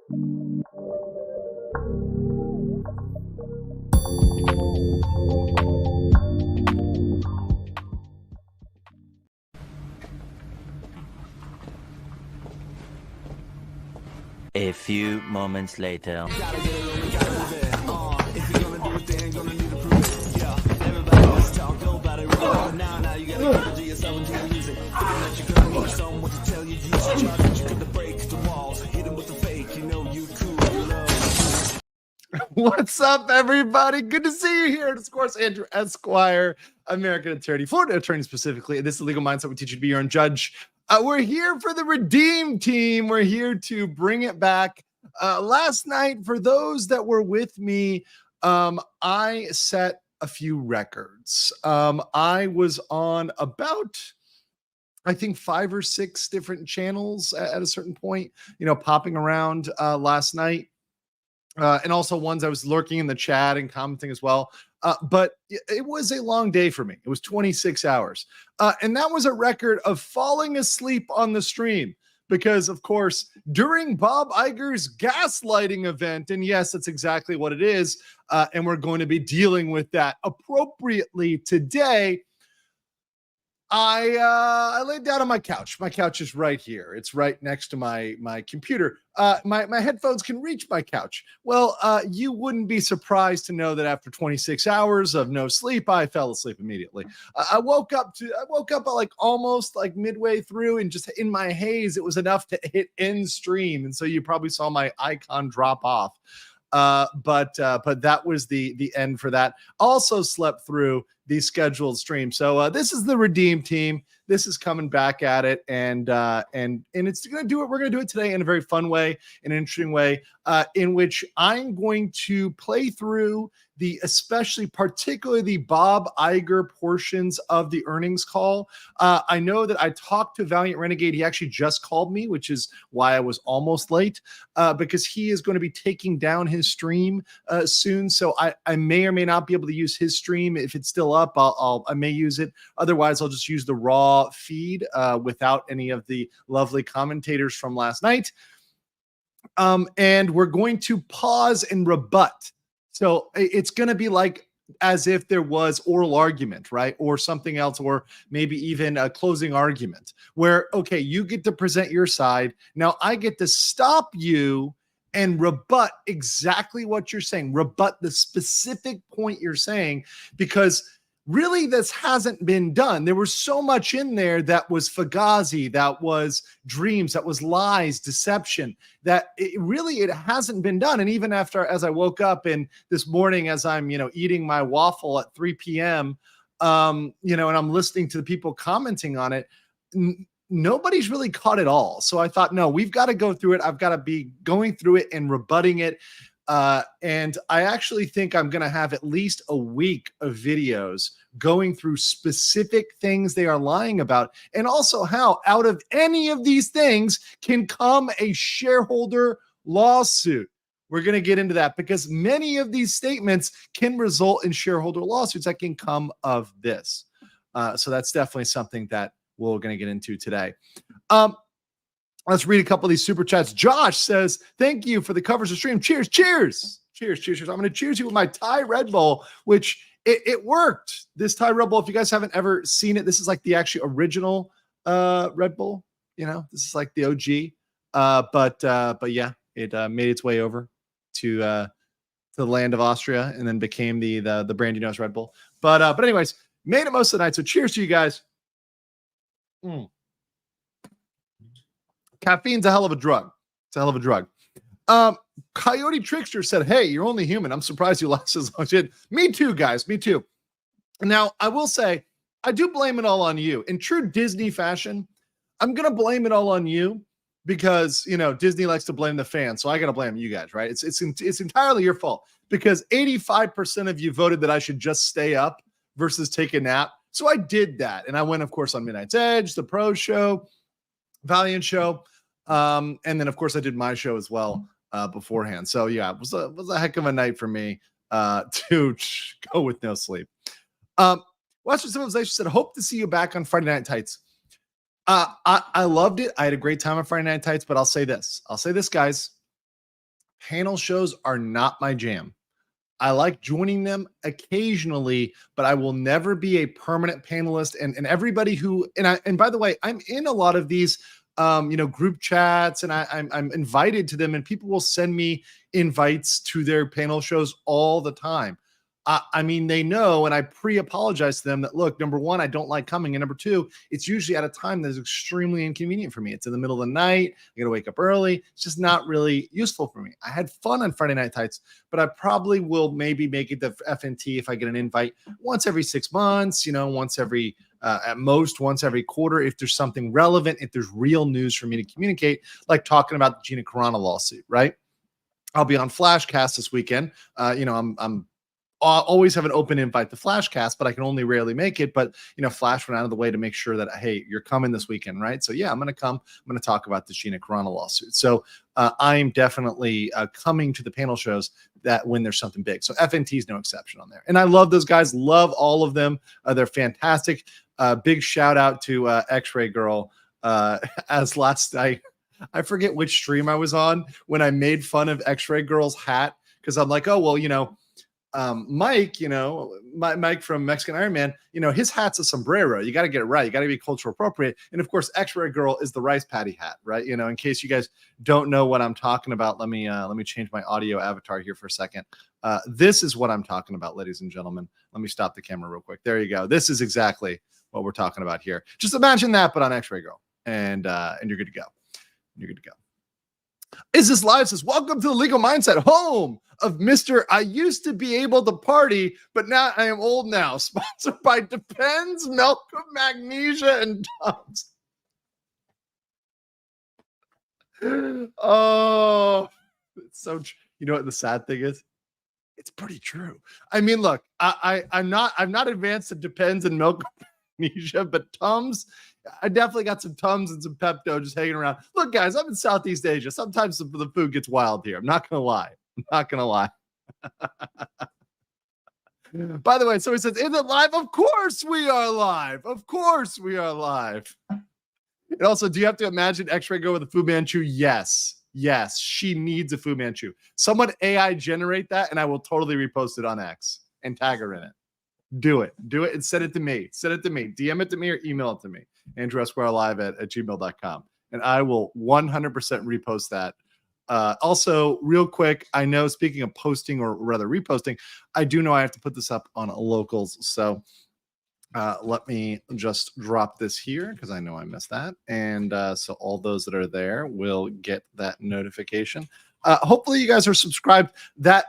A few moments later. What's up, everybody? Good to see you here. It's, of course, Andrew Esquire, American attorney, Florida attorney specifically. This is Legal Mindset. We teach you to be your own judge. We're here for the Redeem team. We're here to bring it back. Last night, for those that were with me, I set a few records. I was on about, I think, 5 or 6 different channels at a certain point, popping around last night. And also ones I was lurking in the chat and commenting as well. But it was a long day for me. It was 26 hours. And that was a record of falling asleep on the stream because, of course, during Bob Iger's gaslighting event, and yes, that's exactly what it is, and we're going to be dealing with that appropriately today, I laid down on my couch. My couch is right here. It's right next to my computer. My headphones can reach my couch. Well, you wouldn't be surprised to know that after 26 hours of no sleep, I fell asleep immediately. I woke up at almost midway through, and just in my haze, it was enough to hit end stream. And so you probably saw my icon drop off. But that was the end for that. Also slept through the scheduled stream. So this is the Redeem team. This is coming back at it, and it's going to do it. We're going to do it today in a very fun way, an interesting way, in which I'm going to play through particularly the Bob Iger portions of the earnings call. I know that I talked to Valiant Renegade. He actually just called me, which is why I was almost late, because he is going to be taking down his stream soon. So I may or may not be able to use his stream. If it's still up, I may use it. Otherwise, I'll just use the raw feed without any of the lovely commentators from last night. And we're going to pause and rebut. So it's going to be like as if there was oral argument, right? Or something else, or maybe even a closing argument where, okay, you get to present your side. Now I get to stop you and rebut exactly what you're saying, rebut the specific point you're saying, because really this hasn't been done. There was so much in there that was fugazi, that was dreams, that was lies, deception, that it hasn't been done. And even as I woke up and this morning, as I'm, eating my waffle at 3 p.m., and I'm listening to the people commenting on it, nobody's really caught it all. So I thought, no, we've got to go through it. I've got to be going through it and rebutting it. And I actually think I'm going to have at least a week of videos going through specific things they are lying about, and also how out of any of these things can come a shareholder lawsuit. We're going to get into that because many of these statements can result in shareholder lawsuits that can come of this. So that's definitely something that we're going to get into today. Let's read a couple of these super chats. Josh says, thank you for the coverage of the stream. Cheers, cheers, cheers, cheers, cheers. I'm going to cheers you with my Thai Red Bull, which it worked. This Thai Red Bull, if you guys haven't ever seen it, this is like the actually original Red Bull. This is like the OG. But yeah, it made its way over to the land of Austria and then became the brand as Red Bull. But anyways, made it most of the night. So cheers to you guys. Caffeine's a hell of a drug. It's a hell of a drug. Coyote Trickster said, hey, you're only human. I'm surprised you last as long as you did. Me too, guys. Me too. Now, I will say, I do blame it all on you. In true Disney fashion, I'm going to blame it all on you because, Disney likes to blame the fans. So I got to blame you guys, right? It's entirely your fault because 85% of you voted that I should just stay up versus take a nap. So I did that. And I went, of course, on Midnight's Edge, the Pro Show, Valiant Show. And then, of course, I did my show as well beforehand. So, yeah, it was a heck of a night for me to go with no sleep. Western Civilization said, hope to see you back on Friday Night Tights. I loved it. I had a great time on Friday Night Tights, but I'll say this, guys. Panel shows are not my jam. I like joining them occasionally, but I will never be a permanent panelist. And everybody who, and by the way, I'm in a lot of these group chats, and I'm invited to them, and people will send me invites to their panel shows all the time. I mean, they know, and I pre-apologize to them that, look, number one, I don't like coming. And number two, it's usually at a time that is extremely inconvenient for me. It's in the middle of the night. I got to wake up early. It's just not really useful for me. I had fun on Friday Night Tights, but I probably will maybe make it the FNT if I get an invite once every 6 months, once every, at most once every quarter, if there's something relevant, if there's real news for me to communicate, like talking about the Gina Carano lawsuit, right? I'll be on Flashcast this weekend. I'm always have an open invite to Flashcast, but I can only rarely make it. But, Flash went out of the way to make sure that, hey, you're coming this weekend, right? So yeah, I'm going to come. I'm going to talk about the Gina Carano lawsuit. So I'm definitely coming to the panel shows that when there's something big. So FNT is no exception on there. And I love those guys. Love all of them. They're fantastic. Big shout out to X-Ray Girl. As last night, I forget which stream I was on when I made fun of X-Ray Girl's hat, because I'm like, oh, well, Mike, Mike from Mexican Iron Man, his hat's a sombrero. You got to get it right. You got to be cultural appropriate. And of course, X-Ray Girl is the rice patty hat, right? In case you guys don't know what I'm talking about, let me change my audio avatar here for a second. This is what I'm talking about, ladies and gentlemen. Let me stop the camera real quick. There you go. This is exactly what we're talking about here. Just imagine that, but on X-Ray Girl, and you're good to go. You're good to go. Is this live? Says, welcome to the Legal Mindset, home of Mr. I used to be able to party, but now I am old now. Sponsored by Depends, Milk, Magnesia, and Tums. Oh, it's so true. You know what the sad thing is? It's pretty true. I mean, look, I'm not advanced to Depends and Milk, Magnesia, but Tums. I definitely got some Tums and some Pepto just hanging around. Look, guys, I'm in Southeast Asia. Sometimes the food gets wild here. I'm not going to lie. By the way, somebody says, is it live? Of course we are live. Of course we are live. And also, do you have to imagine X-Ray Go with a Fu Manchu? Yes. Yes, she needs a Fu Manchu. Someone AI generate that, and I will totally repost it on X and tag her in it. Do it and send it to me. DM it to me or email it to me. AndrewEsquireLive@gmail.com. And I will 100% repost that. Also, real quick, I know, speaking of posting, or rather reposting, I do know I have to put this up on locals. So let me just drop this here because I know I missed that. And so all those that are there will get that notification. Hopefully you guys are subscribed. That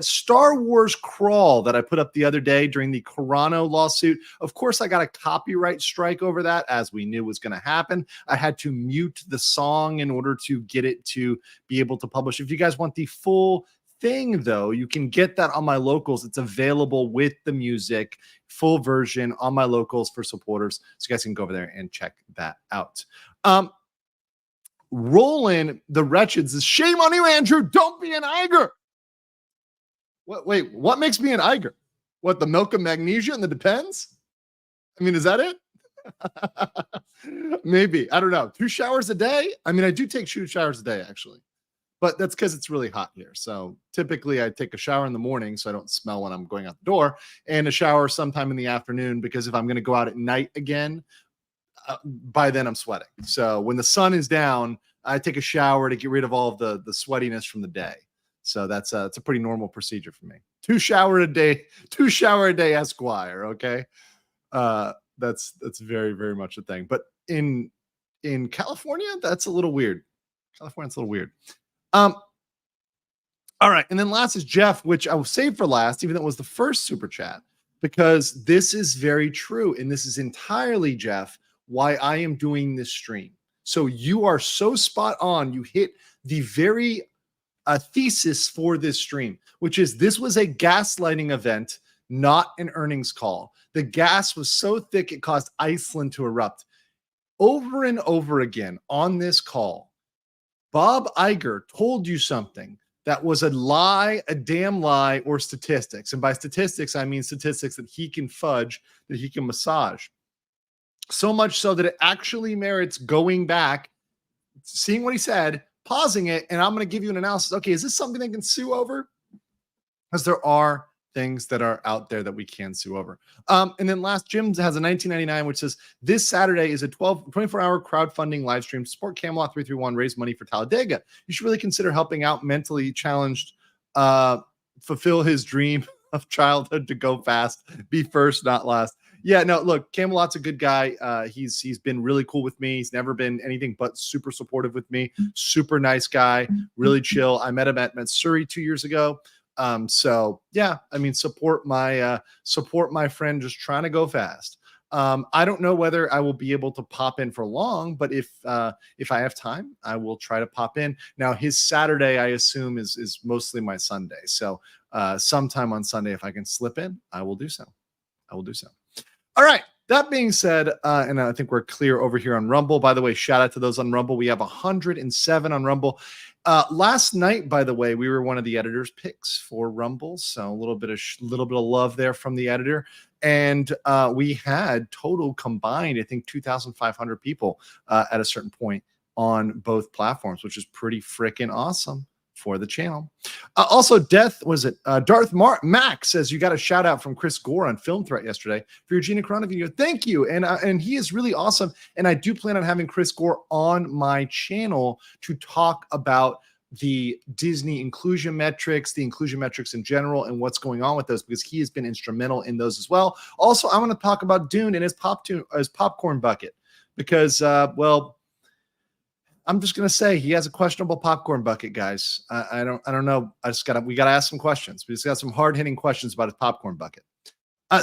Star Wars crawl that I put up the other day during the Carano lawsuit, of course, I got a copyright strike over that, as we knew was going to happen. I had to mute the song in order to get it to be able to publish. If you guys want the full thing, though, you can get that on my locals. It's available with the music, full version on my locals for supporters. So you guys can go over there and check that out. Roland the Wretched says, shame on you, Andrew. Don't be an Iger. Wait, what makes me an Iger? What, the milk of magnesia and the Depends? I mean, is that it? Maybe. I don't know. 2 showers a day? I mean, I do take 2 showers a day, actually. But that's because it's really hot here. So typically I take a shower in the morning so I don't smell when I'm going out the door, and a shower sometime in the afternoon, because if I'm going to go out at night again, by then I'm sweating. So when the sun is down, I take a shower to get rid of all of the sweatiness from the day. So it's a pretty normal procedure for me. 2 shower a day, Esquire. Okay. That's very, very much a thing. But in California, that's a little weird. California's a little weird. All right. And then last is Jeff, which I will save for last, even though it was the first super chat, because this is very true. And this is entirely, Jeff, why I am doing this stream. So you are so spot on. You hit the very thesis for this stream, which is this was a gaslighting event, not an earnings call. The gas was so thick it caused Iceland to erupt. Over and over again on this call, Bob Iger told you something that was a lie, a damn lie, or statistics. And by statistics, I mean statistics that he can fudge, that he can massage. So much so that it actually merits going back, seeing what he said, pausing it, and I'm going to give you an analysis. Okay, is this something they can sue over? Because there are things that are out there that we can sue over. And then last, Jim has a 1999, which says, this Saturday is a 24-hour crowdfunding live stream. Support Camelot 331, raise money for Talladega. You should really consider helping out mentally challenged, fulfill his dream of childhood to go fast, be first, not last. Yeah, no, look, Camelot's a good guy. He's been really cool with me. He's never been anything but super supportive with me. Super nice guy, really chill. I met him at Surrey 2 years ago. So yeah, I mean, support my friend just trying to go fast. I don't know whether I will be able to pop in for long, but if I have time, I will try to pop in. Now his Saturday, I assume is mostly my Sunday. So, sometime on Sunday, if I can slip in, I will do so. All right. That being said, and I think we're clear over here on Rumble. By the way, shout out to those on Rumble. We have 107 on Rumble. Last night, by the way, we were one of the editor's picks for Rumble, so a little bit of love there from the editor. And we had total combined, I think, 2,500 people at a certain point on both platforms, which is pretty freaking awesome for the channel. Also, Darth Max says, you got a shout out from Chris Gore on Film Threat yesterday for your Gina Carano video. Thank you. And he is really awesome. And I do plan on having Chris Gore on my channel to talk about the Disney inclusion metrics, the inclusion metrics in general, and what's going on with those, because he has been instrumental in those as well. Also, I want to talk about Dune and his popcorn bucket, because well, I'm just gonna say he has a questionable popcorn bucket, guys. I don't know. We gotta ask some questions. We just got some hard hitting questions about his popcorn bucket.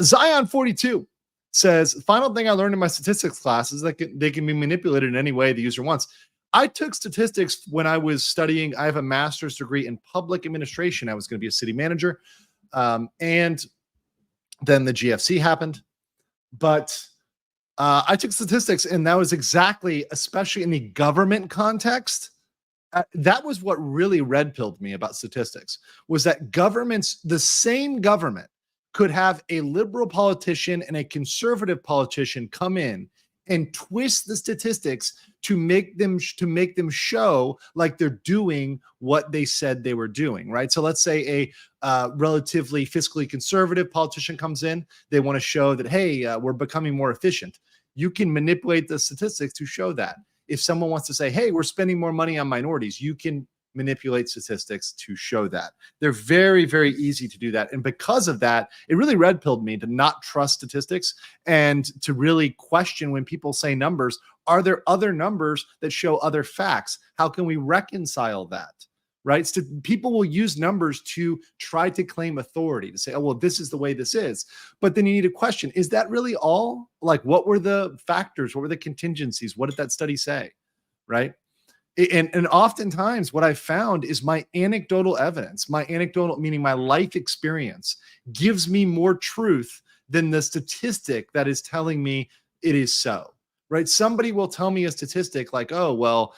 Zion 42 says, final thing I learned in my statistics class is that they can be manipulated in any way the user wants. I took statistics when I was studying. I have a master's degree in public administration. I was going to be a city manager, and then the GFC happened, but I took statistics, and that was exactly, especially in the government context, that was what really red-pilled me about statistics, was that governments, the same government, could have a liberal politician and a conservative politician come in and twist the statistics to make them show like they're doing what they said they were doing, right? So let's say a relatively fiscally conservative politician comes in. They want to show that, hey, we're becoming more efficient. You can manipulate the statistics to show that. If someone wants to say, hey, we're spending more money on minorities, you can manipulate statistics to show that. They're very, very easy to do that. And because of that, it really red-pilled me to not trust statistics and to really question when people say numbers. Are there other numbers that show other facts? How can we reconcile that? Right? So people will use numbers to try to claim authority, to say, oh, well, this is the way this is. But then you need to question, is that really all? Like, what were the factors? What were the contingencies? What did that study say? Right? And oftentimes what I found is my anecdotal evidence, meaning my life experience, gives me more truth than the statistic that is telling me it is so, right? Somebody will tell me a statistic like, oh, well,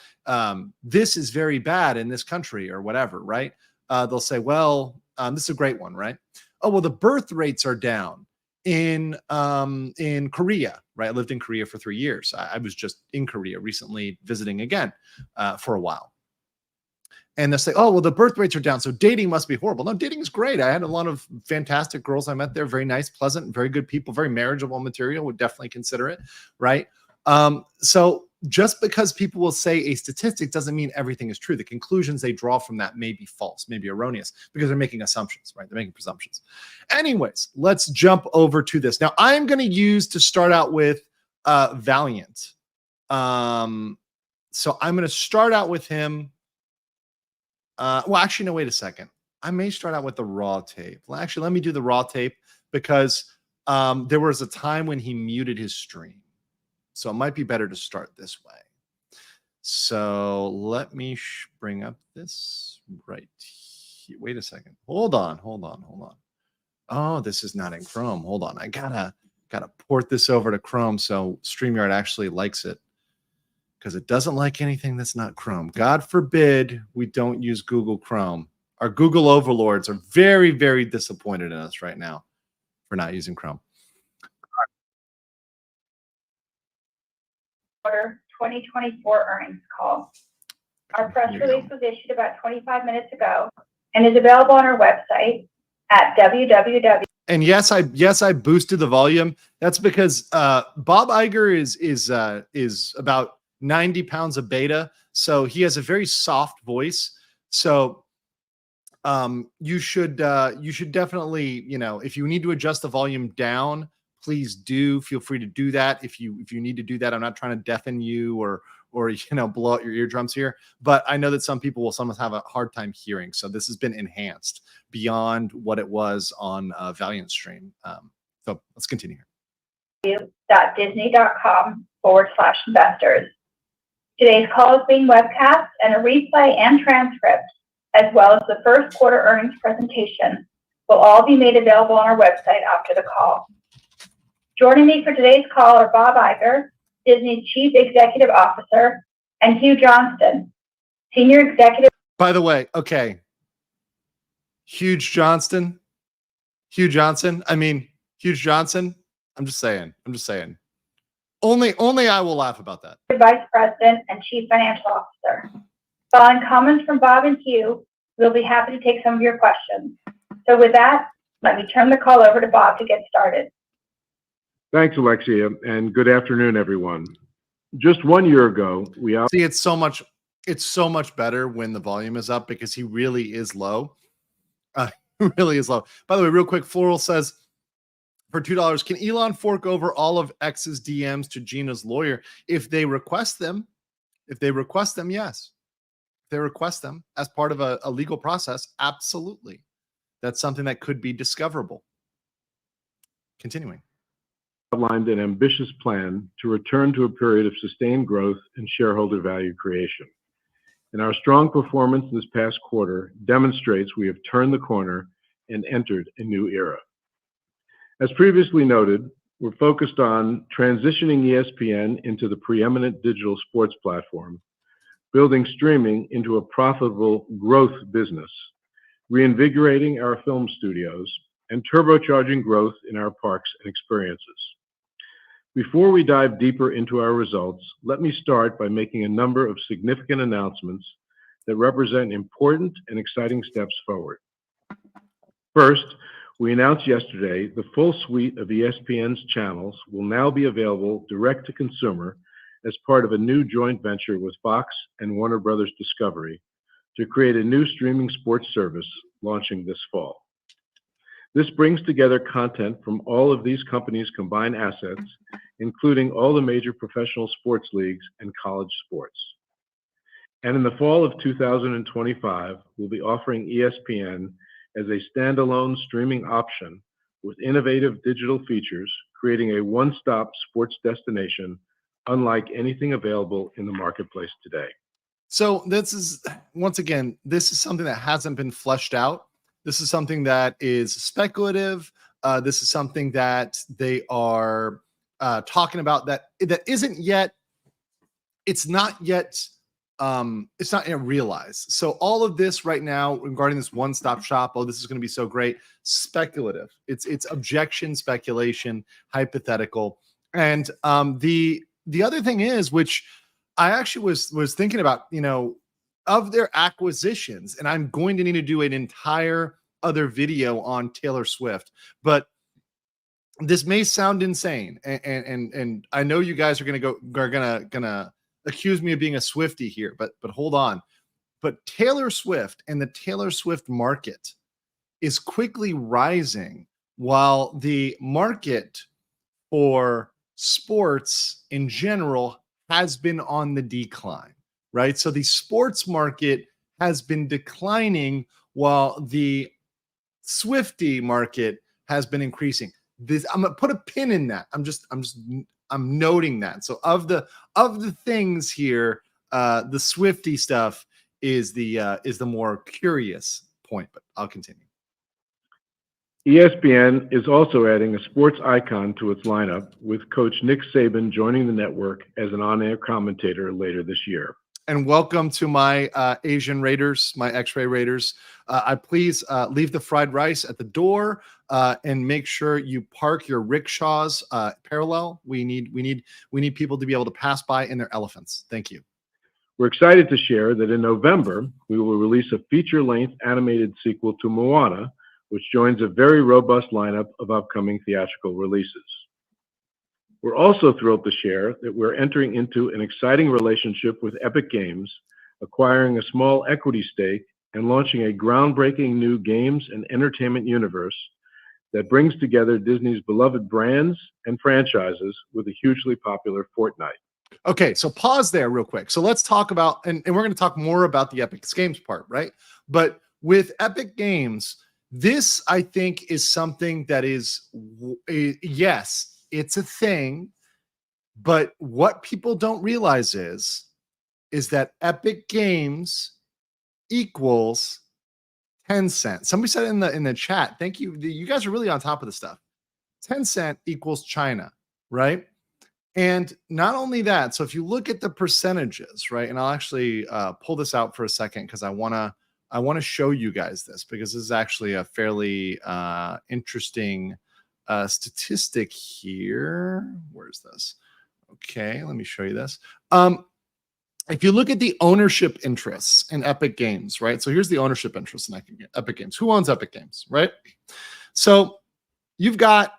this is very bad in this country or whatever, right? They'll say, well, this is a great one, right? Oh, well, the birth rates are down in Korea, right? I lived in Korea for 3 years. I was just in Korea recently visiting again for a while. And they'll say, oh, well, the birth rates are down, so dating must be horrible. No, dating is great. I had a lot of fantastic girls I met there, very nice, pleasant, very good people, very marriageable material, would definitely consider it, right? So just because people will say a statistic doesn't mean everything is true. The conclusions they draw from that may be false, may be erroneous, because they're making assumptions, right? They're making presumptions. Anyways, let's jump over to this. Now, I'm going to use to start out with Valiant. So I'm going to start out with him. Well, actually, no, wait a second. I may start out with the raw tape. Well, actually, let me do the raw tape, because there was a time when he muted his stream. So it might be better to start this way. So let me bring up this right here. Wait a second. Hold on. Oh, this is not in Chrome. Hold on. I gotta port this over to Chrome so StreamYard actually likes it, because it doesn't like anything that's not Chrome. God forbid we don't use Google Chrome. Our Google overlords are very, very disappointed in us right now for not using Chrome. 2024 earnings call. Our press release was issued about 25 minutes ago and is available on our website at www. And yes, I boosted the volume. That's because Bob Iger is about 90 pounds of beta, so he has a very soft voice. So you should definitely, if you need to adjust the volume down, please do feel free to do that. If you need to do that, I'm not trying to deafen you or blow out your eardrums here, but I know that some people will sometimes have a hard time hearing. So this has been enhanced beyond what it was on Valiant stream. So let's continue here. Disney.com/investors. Today's call is being webcast, and a replay and transcript, as well as the first quarter earnings presentation, will all be made available on our website after the call. Joining me for today's call are Bob Iger, Disney's Chief Executive Officer, and Hugh Johnston, Senior Executive. By the way, okay. Hugh Johnson. I mean, Hugh Johnson. I'm just saying. Only I will laugh about that. Vice President and Chief Financial Officer. Following comments from Bob and Hugh, we'll be happy to take some of your questions. So with that, let me turn the call over to Bob to get started. Thanks, Alexia, and good afternoon, everyone. Just 1 year ago, see it's so much better when the volume is up because he really is low. Really is low. By the way, real quick, Floral says for $2, can Elon fork over all of X's DMs to Gina's lawyer if they request them? If they request them, yes. If they request them as part of a legal process, absolutely. That's something that could be discoverable. Continuing. Outlined an ambitious plan to return to a period of sustained growth and shareholder value creation. And our strong performance this past quarter demonstrates we have turned the corner and entered a new era. As previously noted, we're focused on transitioning ESPN into the preeminent digital sports platform, building streaming into a profitable growth business, reinvigorating our film studios, and turbocharging growth in our parks and experiences. Before we dive deeper into our results, let me start by making a number of significant announcements that represent important and exciting steps forward. First, we announced yesterday the full suite of ESPN's channels will now be available direct to consumer as part of a new joint venture with Fox and Warner Brothers Discovery to create a new streaming sports service launching this fall. This brings together content from all of these companies' combined assets, including all the major professional sports leagues and college sports. And in the fall of 2025, we'll be offering ESPN as a standalone streaming option with innovative digital features, creating a one-stop sports destination unlike anything available in the marketplace today. So this is, once again, this is something that hasn't been fleshed out. This is something that is speculative. This is something that they are talking about that isn't yet. It's not yet realized. So all of this right now regarding this one-stop shop, oh, this is going to be so great. Speculative. It's objection, speculation, hypothetical, and the other thing is, which I actually was thinking about, of their acquisitions, and I'm going to need to do an entire other video on Taylor Swift, but this may sound insane, and I know you guys are gonna accuse me of being a Swiftie here, but hold on. But Taylor Swift and the Taylor Swift market is quickly rising, while the market for sports in general has been on the decline, right? So the sports market has been declining while the Swiftie market has been increasing. I'm gonna put a pin in that. I'm noting that. So of the things here, the Swiftie stuff is the more curious point, but I'll continue. ESPN is also adding a sports icon to its lineup, with coach Nick Saban joining the network as an on-air commentator later this year. And welcome to my Asian Raiders, my X-Ray Raiders. I please leave the fried rice at the door and make sure you park your rickshaws parallel. We need people to be able to pass by in their elephants. Thank you. We're excited to share that in November, we will release a feature-length animated sequel to Moana, which joins a very robust lineup of upcoming theatrical releases. We're also thrilled to share that we're entering into an exciting relationship with Epic Games, acquiring a small equity stake and launching a groundbreaking new games and entertainment universe that brings together Disney's beloved brands and franchises with a hugely popular Fortnite. Okay, so pause there real quick. So let's talk about, and we're going to talk more about the Epic Games part, right? But with Epic Games, this, I think, is something that is, yes, it's a thing, but what people don't realize is that Epic Games equals Tencent. Somebody said in the chat, thank you. You guys are really on top of the stuff. Tencent equals China, right? And not only that, so if you look at the percentages, right? And I'll actually pull this out for a second because I want to show you guys this, because this is actually a fairly interesting statistic here. Where's this? Okay, let me show you this. If you look at the ownership interests in Epic Games, right? So here's the ownership interest in Epic Games. Who owns Epic Games, right? So you've got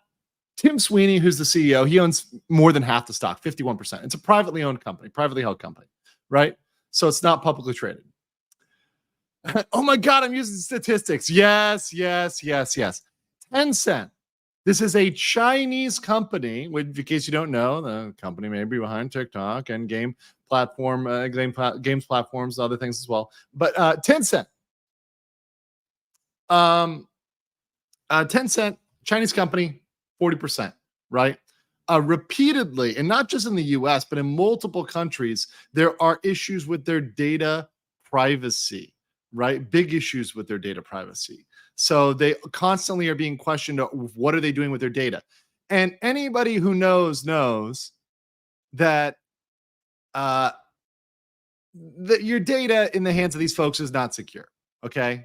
Tim Sweeney, who's the CEO. He owns more than half the stock, 51%. It's a privately owned company, privately held company, right? So it's not publicly traded. Oh my God, I'm using statistics. Yes. Tencent. This is a Chinese company, which, in case you don't know, the company may be behind TikTok and games platforms, other things as well. But Tencent, Tencent, Chinese company, 40%, right? Repeatedly, and not just in the US, but in multiple countries, there are issues with their data privacy, right? Big issues with their data privacy. So they constantly are being questioned, what are they doing with their data? And anybody who knows that your data in the hands of these folks is not secure, okay?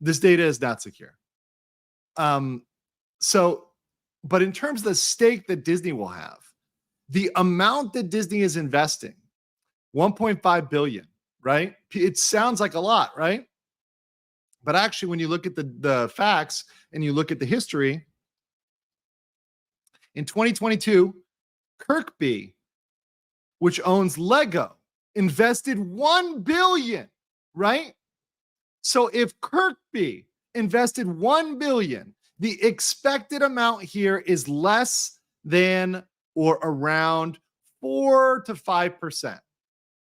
This data is not secure. But in terms of the stake that Disney will have, the amount that Disney is investing, 1.5 billion, right? It sounds like a lot, right? But actually, when you look at the facts and you look at the history, in 2022, Kirkby, which owns Lego, invested 1 billion, right? So if Kirkby invested 1 billion, the expected amount here is less than or around 4 to 5%.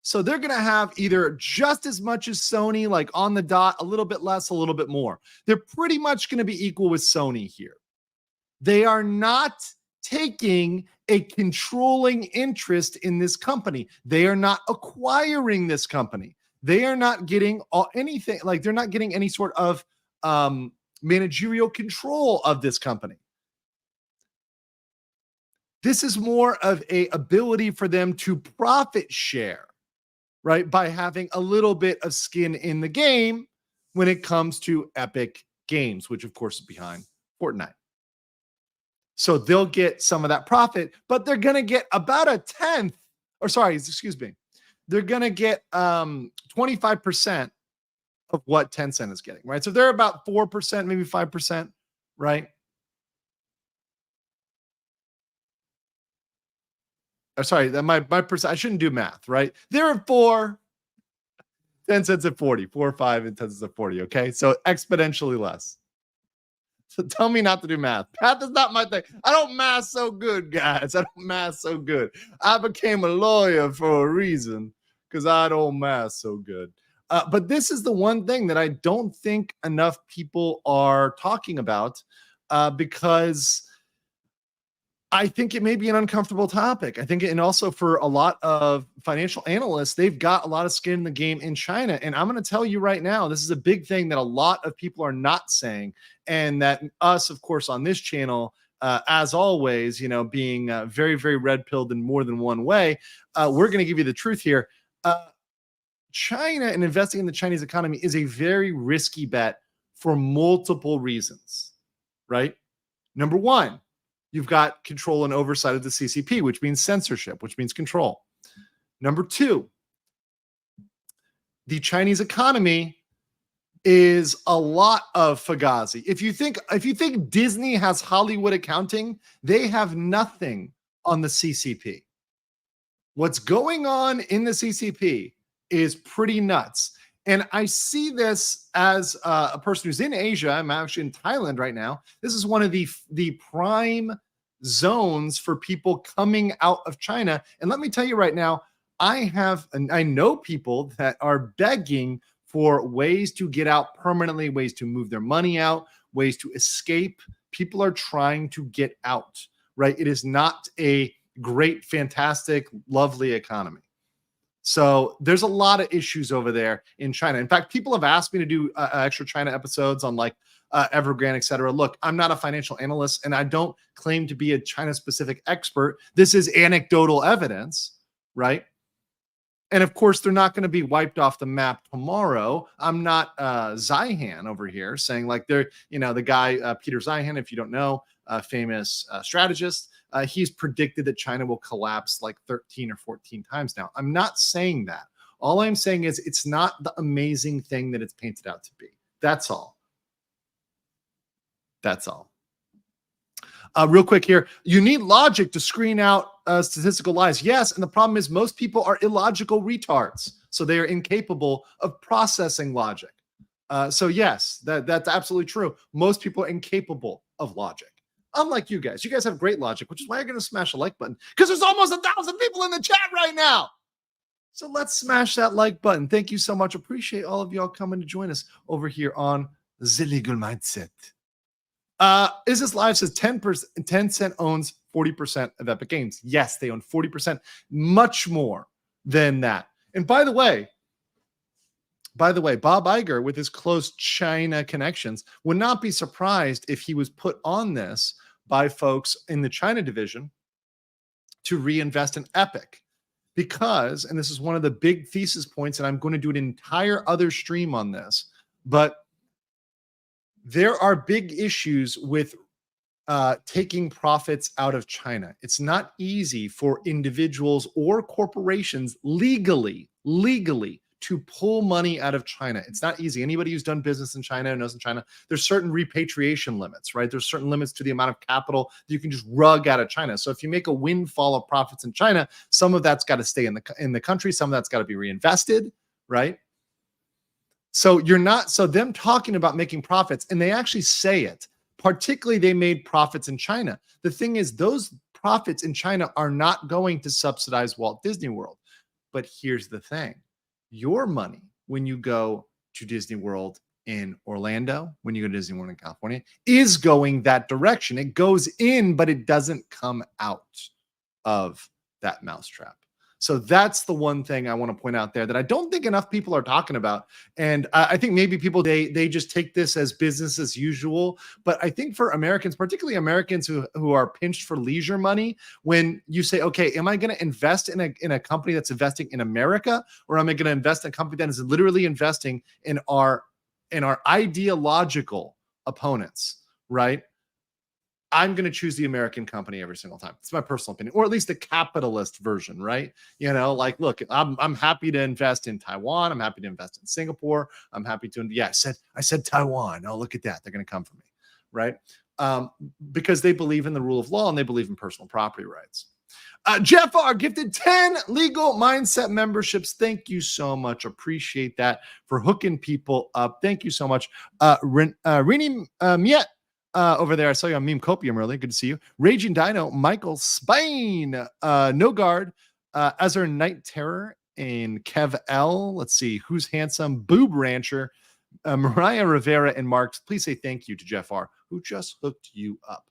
So they're going to have either just as much as Sony, like on the dot, a little bit less, a little bit more. They're pretty much going to be equal with Sony here. They are not taking a controlling interest in this company. They are not acquiring this company. They are not getting anything, like they're not getting any sort of managerial control of this company. This is more of a ability for them to profit share, right? By having a little bit of skin in the game when it comes to Epic Games, which of course is behind Fortnite. So they'll get some of that profit, but they're going to get about a tenth, or sorry, excuse me. They're going to get 25% of what Tencent is getting, right? So they're about 4%, maybe 5%, right? Oh, sorry, that my percent. I shouldn't do math, right? They're at 4, Tencent's at 40, 4 or 5, and Tencent's at 40. Okay, so exponentially less. So tell me not to do math. Math is not my thing. I don't math so good, guys. I don't math so good. I became a lawyer for a reason, because I don't math so good. But this is the one thing that I don't think enough people are talking about, because I think it may be an uncomfortable topic. I think, and also for a lot of financial analysts, they've got a lot of skin in the game in China. And I'm going to tell you right now, this is a big thing that a lot of people are not saying. And that us, of course, on this channel, as always, you know, being very, very red-pilled in more than one way, we're going to give you the truth here. China and investing in the Chinese economy is a very risky bet for multiple reasons, right? Number one, you've got control and oversight of the CCP, which means censorship, which means control. Number two, the Chinese economy is a lot of Fugazi. If you think Disney has Hollywood accounting, they have nothing on the CCP. What's going on in the CCP is pretty nuts. And I see this as a person who's in Asia. I'm actually in Thailand right now. This is one of the prime zones for people coming out of China. And let me tell you right now, I know people that are begging for ways to get out permanently, ways to move their money out, ways to escape. People are trying to get out, right? It is not a great, fantastic, lovely economy. So there's a lot of issues over there in China. In fact, people have asked me to do extra China episodes on like Evergrande, et cetera. Look, I'm not a financial analyst and I don't claim to be a China specific expert. This is anecdotal evidence, right? And of course, they're not going to be wiped off the map tomorrow. I'm not Zihan over here saying like they're, the guy, Peter Zihan, if you don't know, famous strategist, he's predicted that China will collapse like 13 or 14 times now. I'm not saying that. All I'm saying is it's not the amazing thing that it's painted out to be. That's all. That's all. Real quick here, you need logic to screen out statistical lies. Yes, and the problem is most people are illogical retards, so they are incapable of processing logic. So yes, that's absolutely true. Most people are incapable of logic. Unlike you guys have great logic, which is why you're going to smash a like button, because there's almost 1,000 people in the chat right now. So let's smash that like button. Thank you so much. Appreciate all of y'all coming to join us over here on The Legal Mindset. Is this live says 10% owns 40% of Epic Games. Yes, they own 40%, much more than that. And by the way, Bob Iger, with his close China connections, would not be surprised if he was put on this by folks in the China division to reinvest in Epic. Because, and this is one of the big thesis points, and I'm going to do an entire other stream on this, but there are big issues with taking profits out of China. It's not easy for individuals or corporations legally to pull money out of China. It's not easy. Anybody who's done business in China and knows in China, there's certain repatriation limits, right? There's certain limits to the amount of capital that you can just rug out of China. So if you make a windfall of profits in China, some of that's got to stay in the country, some of that's got to be reinvested, right? So them talking about making profits, and they actually say it, particularly they made profits in China. The thing is, those profits in China are not going to subsidize Walt Disney World. But here's the thing. Your money, when you go to Disney World in Orlando, when you go to Disney World in California, is going that direction. It goes in, but it doesn't come out of that mousetrap. So that's the one thing I want to point out there that I don't think enough people are talking about. And I think maybe people, they just take this as business as usual. But I think for Americans, particularly Americans who are pinched for leisure money, when you say, okay, am I going to invest in a company that's investing in America, or am I going to invest in a company that is literally investing in our ideological opponents, right? I'm going to choose the American company every single time. It's my personal opinion, or at least the capitalist version, right? Like, look, I'm happy to invest in Taiwan. I'm happy to invest in Singapore. I'm happy to, I said Taiwan. Oh, look at that. They're going to come for me, right? Because they believe in the rule of law and they believe in personal property rights. Jeff R. gifted 10 Legal Mindset memberships. Thank you so much. Appreciate that for hooking people up. Thank you so much. Rini Miet. Over there, I saw you on Meme Copium earlier. Good to see you. Raging Dino, Michael Spain, No Guard, Azure Night Terror, and Kev L. Let's see who's handsome. Boob Rancher, Mariah Rivera, and Marks. Please say thank you to Jeff R, who just hooked you up.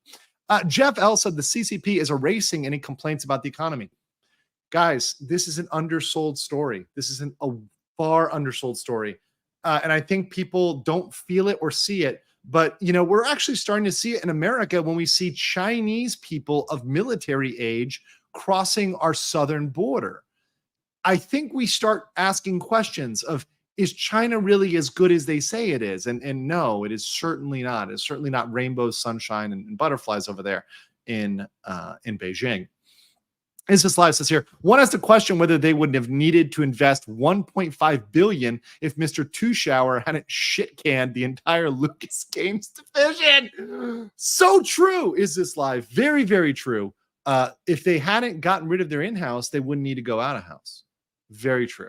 Jeff L said the CCP is erasing any complaints about the economy. Guys, this is an undersold story. This is a far undersold story, and I think people don't feel it or see it. But, we're actually starting to see it in America when we see Chinese people of military age crossing our southern border. I think we start asking questions of, is China really as good as they say it is? And no, it is certainly not. It's certainly not rainbows, sunshine, and butterflies over there in Beijing. Is this live says here, one has to question whether they wouldn't have needed to invest 1.5 billion if Mr. Two Shower hadn't shit canned the entire Lucas Games division. So true. Is this live? Very, very true. If they hadn't gotten rid of their in-house, they wouldn't need to go out of house. Very true.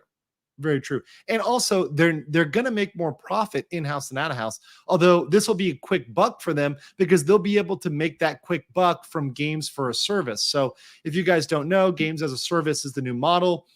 Very true. And also, they're going to make more profit in-house than out-of-house, although this will be a quick buck for them because they'll be able to make that quick buck from games for a service. So if you guys don't know, games as a service is the new model,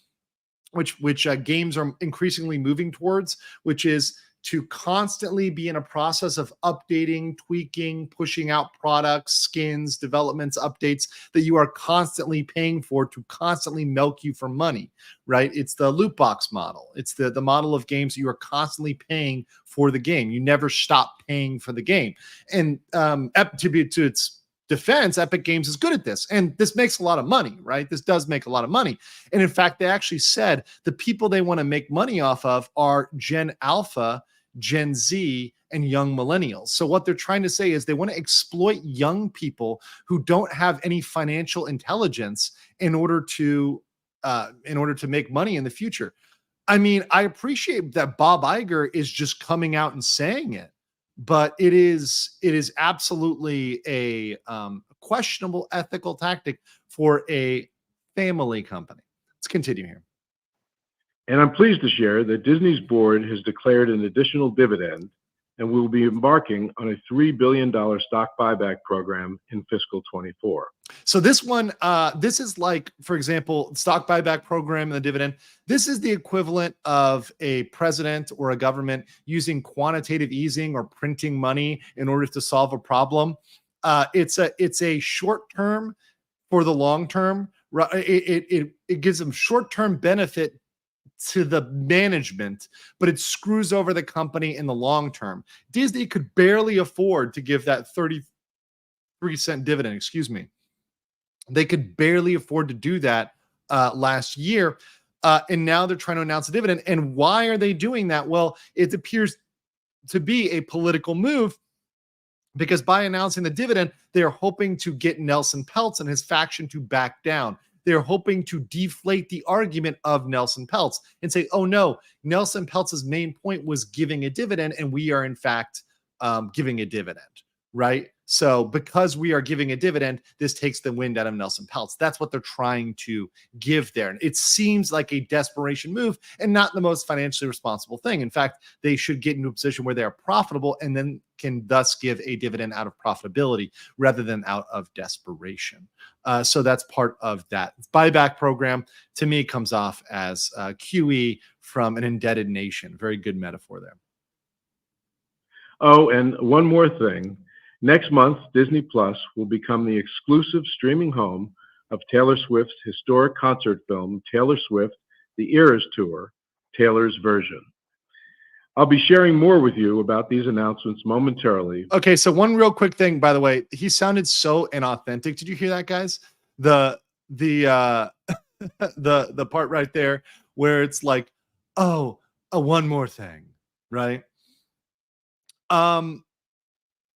which games are increasingly moving towards, which is to constantly be in a process of updating, tweaking, pushing out products, skins, developments, updates that you are constantly paying for to constantly milk you for money, right? It's the loot box model. It's the model of games you are constantly paying for the game. You never stop paying for the game. And to its defense, Epic Games is good at this. And this makes a lot of money, right? This does make a lot of money. And in fact, they actually said the people they want to make money off of are Gen Alpha, Gen Z, and young millennials. So what they're trying to say is they want to exploit young people who don't have any financial intelligence in order to make money in the future. I mean, I appreciate that Bob Iger is just coming out and saying it, but it is absolutely a questionable ethical tactic for a family company. Let's continue here. And I'm pleased to share that Disney's board has declared an additional dividend, and we will be embarking on a $3 billion stock buyback program in fiscal 24. So this one, this is like, for example, stock buyback program and the dividend. This is the equivalent of a president or a government using quantitative easing or printing money in order to solve a problem. It's a short term for the long term. It gives them short term benefit to the management, but it screws over the company in the long term. Disney could barely afford to give that 33-cent dividend, excuse me. They could barely afford to do that last year. And now they're trying to announce a dividend. And why are they doing that? Well, it appears to be a political move because by announcing the dividend, they're hoping to get Nelson Peltz and his faction to back down. They're hoping to deflate the argument of Nelson Peltz and say, oh no, Nelson Peltz's main point was giving a dividend, and we are in fact giving a dividend, right? So because we are giving a dividend, this takes the wind out of Nelson Peltz. That's what they're trying to give there. And it seems like a desperation move and not the most financially responsible thing. In fact, they should get into a position where they are profitable and then can thus give a dividend out of profitability rather than out of desperation. So that's part of that buyback program. To me, comes off as QE from an indebted nation. Very good metaphor there. Oh, and one more thing. Next month, Disney Plus will become the exclusive streaming home of Taylor Swift's historic concert film, Taylor Swift: The Eras Tour, Taylor's Version. I'll be sharing more with you about these announcements momentarily. Okay, so one real quick thing, by the way, he sounded so inauthentic. Did you hear that, guys? The part right there where it's like, oh, one more thing, right?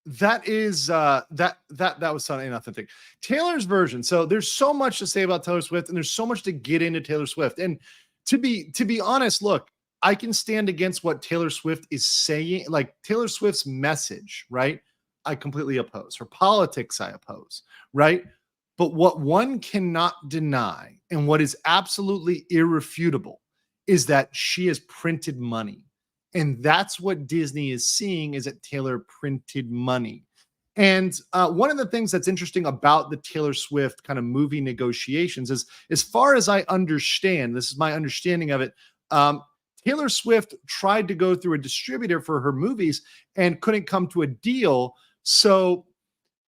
That is that was so inauthentic. Taylor's Version. So there's so much to say about Taylor Swift, and there's so much to get into Taylor Swift. And to be honest, look, I can stand against what Taylor Swift is saying, like Taylor Swift's message, right? I completely oppose. Her politics, I oppose, right? But what one cannot deny, and what is absolutely irrefutable, is that she has printed money. And that's what Disney is seeing, is that Taylor printed money. And one of the things that's interesting about the Taylor Swift kind of movie negotiations is, as far as I understand, this is my understanding of it, Taylor Swift tried to go through a distributor for her movies and couldn't come to a deal. So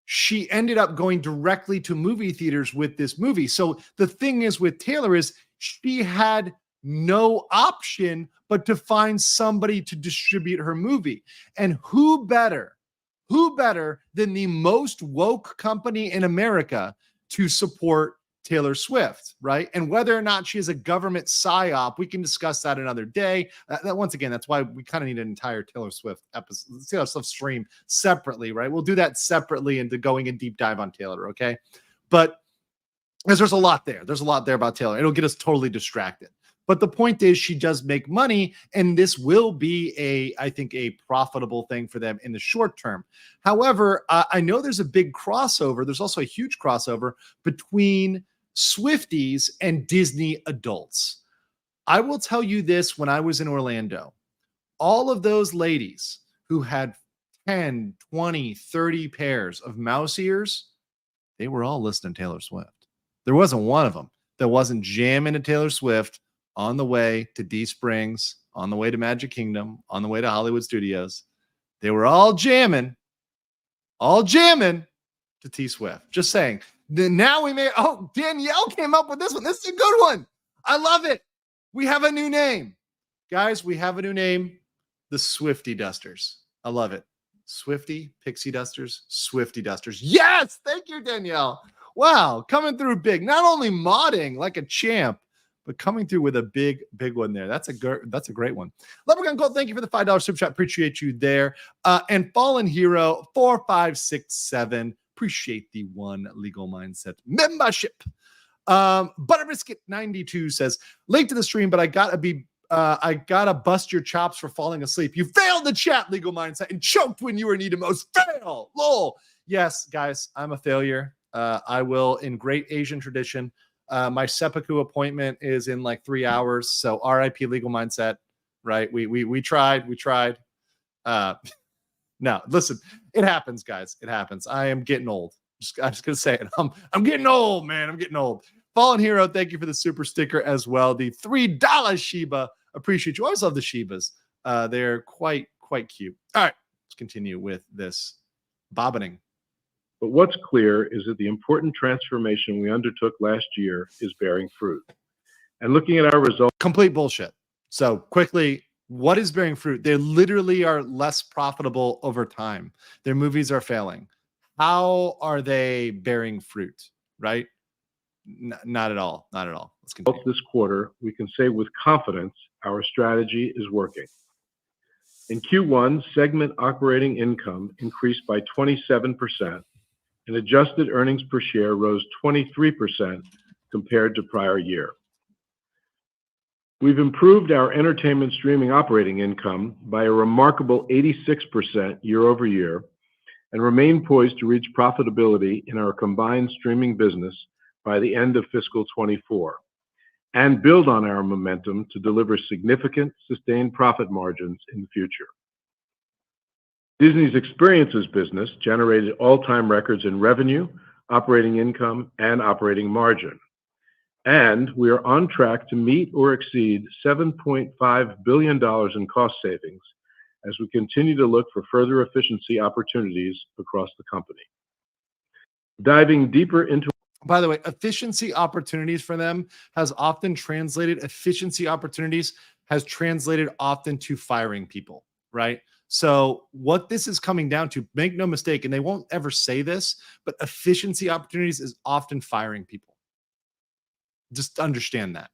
she ended up going directly to movie theaters with this movie. So the thing is with Taylor is she had no option but to find somebody to distribute her movie. And who better than the most woke company in America to support Taylor Swift, right? And whether or not she is a government psyop, we can discuss that another day. That once again, that's why we kind of need an entire Taylor Swift episode, Taylor Swift stream separately, right? We'll do that separately into going in deep dive on Taylor, okay? But Because there's a lot there. There's a lot there about Taylor. It'll get us totally distracted. But the point is, she does make money, and this will be I think, a profitable thing for them in the short term. However, I know there's a big crossover. There's also a huge crossover between Swifties and Disney adults. I will tell you this: when I was in Orlando, all of those ladies who had 10, 20, 30 pairs of mouse ears, they were all listening to Taylor Swift. There wasn't one of them that wasn't jamming to Taylor Swift on the way to D Springs, on the way to Magic Kingdom, on the way to Hollywood Studios. They were all jamming to T Swift. Just saying. Then now we may, Danielle came up with this one. This is a good one. I love it. We have a new name. Guys, we have a new name. The Swifty Dusters. I love it. Swifty, Pixie Dusters, Swifty Dusters. Yes! Thank you, Danielle. Wow, coming through big. Not only modding like a champ, but coming through with a big one there. That's a great one. Leprechaun Gold, thank you for the $5 super chat. Appreciate you there. And Fallen Hero 4567. Appreciate the one Legal Mindset membership. Butterbiscuit 92 says, late to the stream, but I gotta bust your chops for falling asleep. You failed the chat, Legal Mindset, and choked when you were needed most. Fail. Lol. Yes, guys, I'm a failure. I will, in great Asian tradition. My seppuku appointment is in like 3 hours. So RIP Legal Mindset, right? We tried. No, listen, it happens, guys. It happens. I am getting old. I'm just gonna say it. I'm getting old, man. I'm getting old. Fallen Hero, thank you for the super sticker as well. The $3 Shiba. Appreciate you. I always love the Shibas. They're quite cute. All right, let's continue with this bobbing. But what's clear is that the important transformation we undertook last year is bearing fruit. And looking at our results. Complete bullshit. So quickly, what is bearing fruit? They literally are less profitable over time. Their movies are failing. How are they bearing fruit, right? Not at all. Not at all. Let's continue. This quarter, we can say with confidence our strategy is working. In Q1, segment operating income increased by 27%, and adjusted earnings per share rose 23% compared to prior year. We've improved our entertainment streaming operating income by a remarkable 86% year over year and remain poised to reach profitability in our combined streaming business by the end of fiscal 24 and build on our momentum to deliver significant sustained profit margins in the future. Disney's experiences business generated all-time records in revenue, operating income, and operating margin. And we are on track to meet or exceed $7.5 billion in cost savings as we continue to look for further efficiency opportunities across the company. Diving deeper into... By the way, efficiency opportunities for them has often translated often to firing people, right? So what this is coming down to, make no mistake, and they won't ever say this, but efficiency opportunities is often firing people. Just understand that.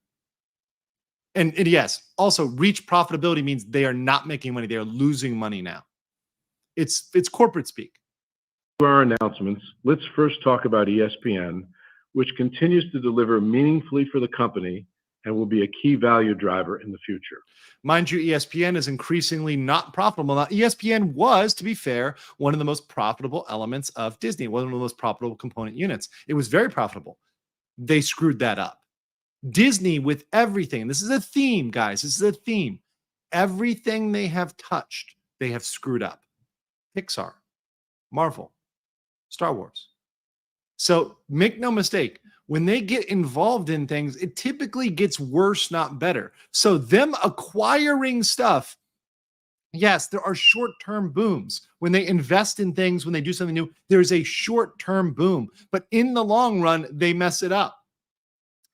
And yes, also reach profitability means they are not making money. They are losing money now. It's corporate speak. For our announcements, let's first talk about ESPN, which continues to deliver meaningfully for the company and will be a key value driver in the future. Mind you, ESPN is increasingly not profitable. Now, ESPN was, to be fair, one of the most profitable elements of Disney, one of the most profitable component units. It was very profitable. They screwed that up. Disney, with everything, this is a theme, guys, this is a theme. Everything they have touched, they have screwed up. Pixar, Marvel, Star Wars. So make no mistake, when they get involved in things, it typically gets worse, not better. So them acquiring stuff, yes, there are short-term booms. When they invest in things, when they do something new, there's a short-term boom. But in the long run, they mess it up.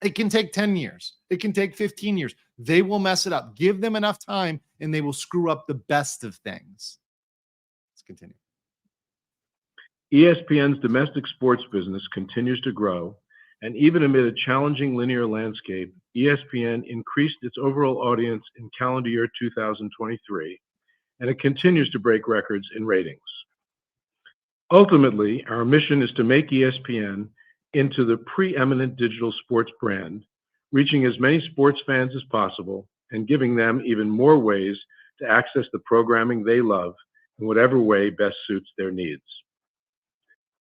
It can take 10 years. It can take 15 years. They will mess it up. Give them enough time, and they will screw up the best of things. Let's continue. ESPN's domestic sports business continues to grow, and even amid a challenging linear landscape, ESPN increased its overall audience in calendar year 2023, and it continues to break records in ratings. Ultimately, our mission is to make ESPN into the preeminent digital sports brand, reaching as many sports fans as possible and giving them even more ways to access the programming they love in whatever way best suits their needs.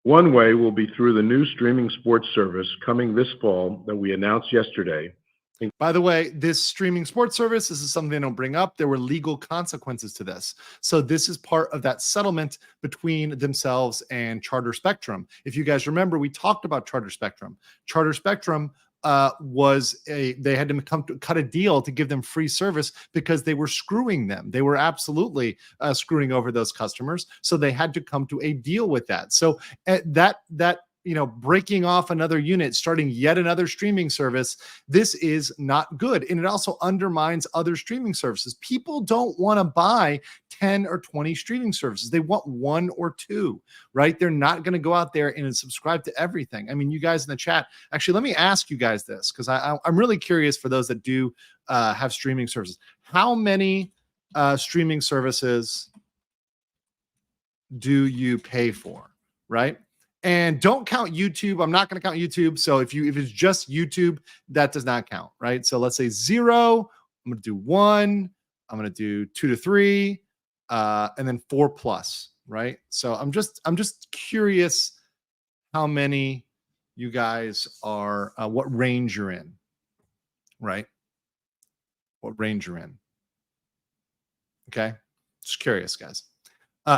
One way will be through the new streaming sports service coming this fall that we announced yesterday. By the way, this streaming sports service, this is something they don't bring up. There were legal consequences to this. So this is part of that settlement between themselves and Charter Spectrum. If you guys remember, we talked about Charter Spectrum. Charter Spectrum they had to cut a deal to give them free service because they were screwing them. They were absolutely screwing over those customers. So they had to come to a deal with that. So that breaking off another unit, starting yet another streaming service, this is not good. And it also undermines other streaming services. People don't want to buy 10 or 20 streaming services. They want one or two, right? They're not going to go out there and subscribe to everything. I mean, you guys in the chat, actually, let me ask you guys this, because I'm really curious for those that do have streaming services. How many streaming services do you pay for, right? And don't count YouTube. I'm not going to count YouTube. So if it's just YouTube, that does not count, right? So let's say 0. I'm going to do 1. I'm going to do 2 to 3, and then 4+, right? So I'm just curious how many you guys are, what range you're in, right? What range you're in. Okay. Just curious, guys.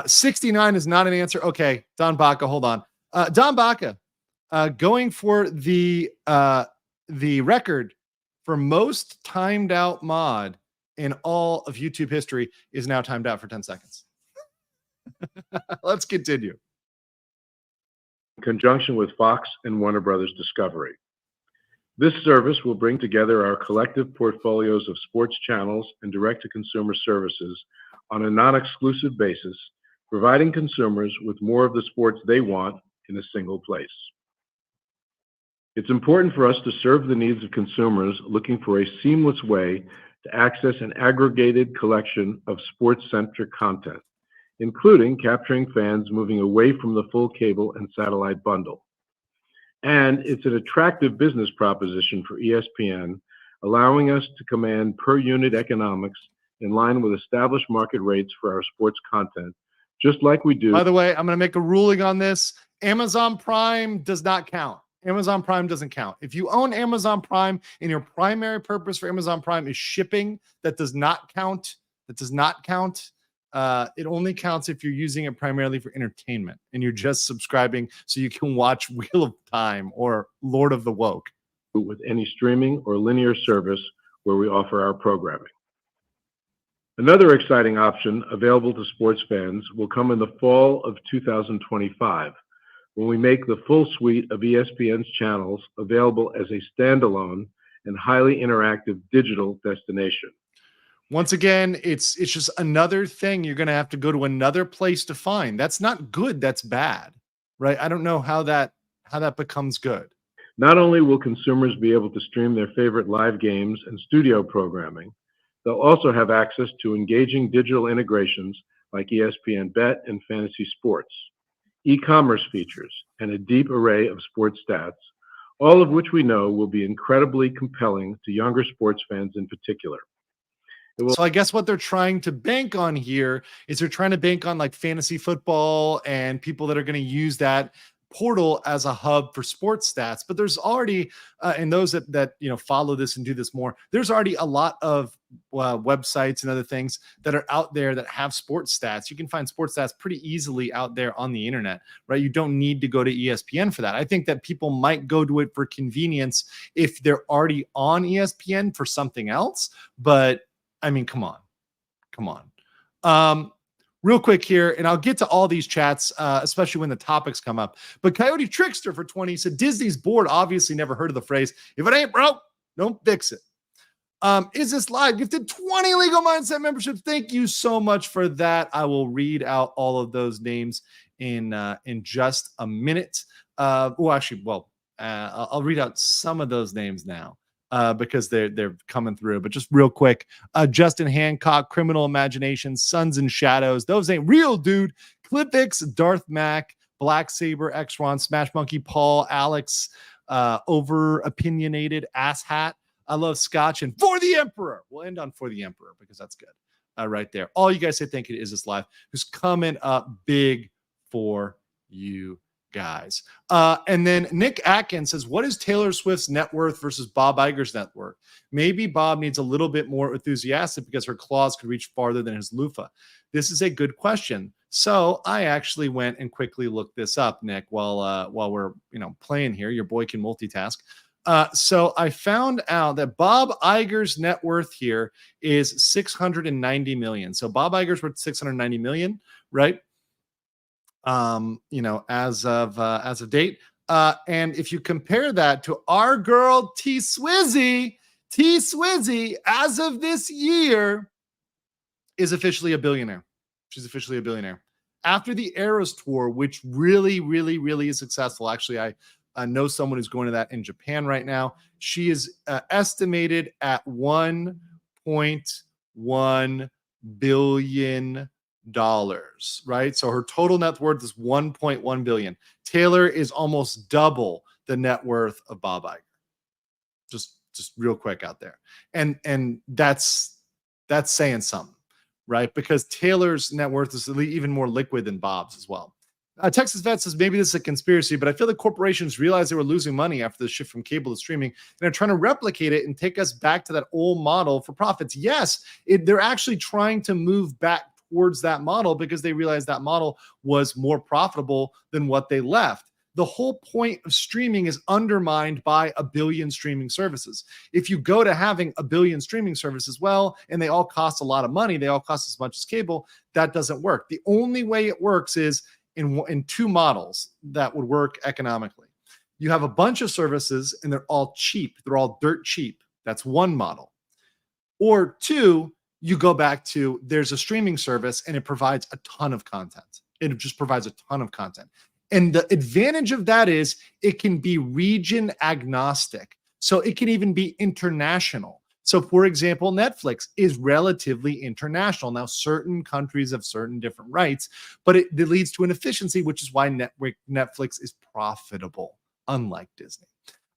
69 is not an answer. Okay. Don Baca, hold on. Don Baca, going for the record for most timed out mod in all of YouTube history is now timed out for 10 seconds. Let's continue. In conjunction with Fox and Warner Brothers Discovery. This service will bring together our collective portfolios of sports channels and direct-to-consumer services on a non-exclusive basis, providing consumers with more of the sports they want in a single place. It's important for us to serve the needs of consumers looking for a seamless way to access an aggregated collection of sports-centric content, including capturing fans moving away from the full cable and satellite bundle. And it's an attractive business proposition for ESPN, allowing us to command per unit economics in line with established market rates for our sports content, just like we do. By the way, I'm going to make a ruling on this. Amazon Prime does not count. Amazon Prime doesn't count. If you own Amazon Prime and your primary purpose for Amazon Prime is shipping, that does not count. That does not count. It only counts if you're using it primarily for entertainment and you're just subscribing so you can watch Wheel of Time or Lord of the Woke. With any streaming or linear service where we offer our programming. Another exciting option available to sports fans will come in the fall of 2025, when we make the full suite of ESPN's channels available as a standalone and highly interactive digital destination. Once again, it's just another thing you're going to have to go to another place to find. That's not good. That's bad, right? I don't know how that becomes good. Not only will consumers be able to stream their favorite live games and studio programming, they'll also have access to engaging digital integrations like ESPN Bet and Fantasy Sports, e-commerce features, and a deep array of sports stats, all of which we know will be incredibly compelling to younger sports fans in particular. So I guess what they're trying to bank on here is they're trying to bank on like fantasy football and people that are going to use that portal as a hub for sports stats. But there's already, and those that follow this and do this more, there's already a lot of websites and other things that are out there that have sports stats. You can find sports stats pretty easily out there on the internet, right? You don't need to go to ESPN for that. I think that people might go to it for convenience if they're already on ESPN for something else. But I mean, come on. Real quick here, and I'll get to all these chats, especially when the topics come up. But Coyote Trickster for 20 said, Disney's board obviously never heard of the phrase, if it ain't broke, don't fix it. Is this live? Gifted 20 Legal Mindset memberships. Thank you so much for that. I will read out all of those names in just a minute. I'll read out some of those names now. Because they're coming through. But just real quick, Justin Hancock, Criminal Imagination, Suns and Shadows, those ain't real, dude. Clipix, Darth Mac, Black Saber, X-Ron, Smash Monkey, Paul, Alex, over opinionated asshat. I love Scotch and For the Emperor. We'll end on For the Emperor because that's good. Right there. All you guys say thank you to Is This Live, who's coming up big for you guys. And then Nick Atkins says, what is Taylor Swift's net worth versus Bob Iger's net worth? Maybe Bob needs a little bit more enthusiastic because her claws could reach farther than his loofah. This is a good question. So I actually went and quickly looked this up, Nick, while we're playing here. Your boy can multitask. So I found out that Bob Iger's net worth here is $690 million. So Bob Iger's worth $690 million, right? As of date. And if you compare that to our girl T Swizzy, as of this year, is officially a billionaire. She's officially a billionaire. After the Eras tour, which really, really, really is successful. Actually, I know someone who's going to that in Japan right now. She is estimated at $1.1 billion, right? So her total net worth is $1.1 billion. Taylor is almost double the net worth of Bob Iger. Just real quick out there. And that's saying something, right? Because Taylor's net worth is even more liquid than Bob's as well. Texas Vet says, maybe this is a conspiracy, but I feel that corporations realized they were losing money after the shift from cable to streaming and are trying to replicate it and take us back to that old model for profits. Yes, they're actually trying to move back towards that model because they realized that model was more profitable than what they left. The whole point of streaming is undermined by a billion streaming services. If you go to having a billion streaming services, well, and they all cost a lot of money, they all cost as much as cable, that doesn't work. The only way it works is in two models that would work economically. You have a bunch of services and they're all cheap. They're all dirt cheap. That's one model. Or two, you go back to there's a streaming service and it provides a ton of content. It just provides a ton of content. And the advantage of that is it can be region agnostic. So it can even be international. So, for example, Netflix is relatively international. Now, certain countries have certain different rights, but it leads to an efficiency, which is why Netflix is profitable, unlike Disney.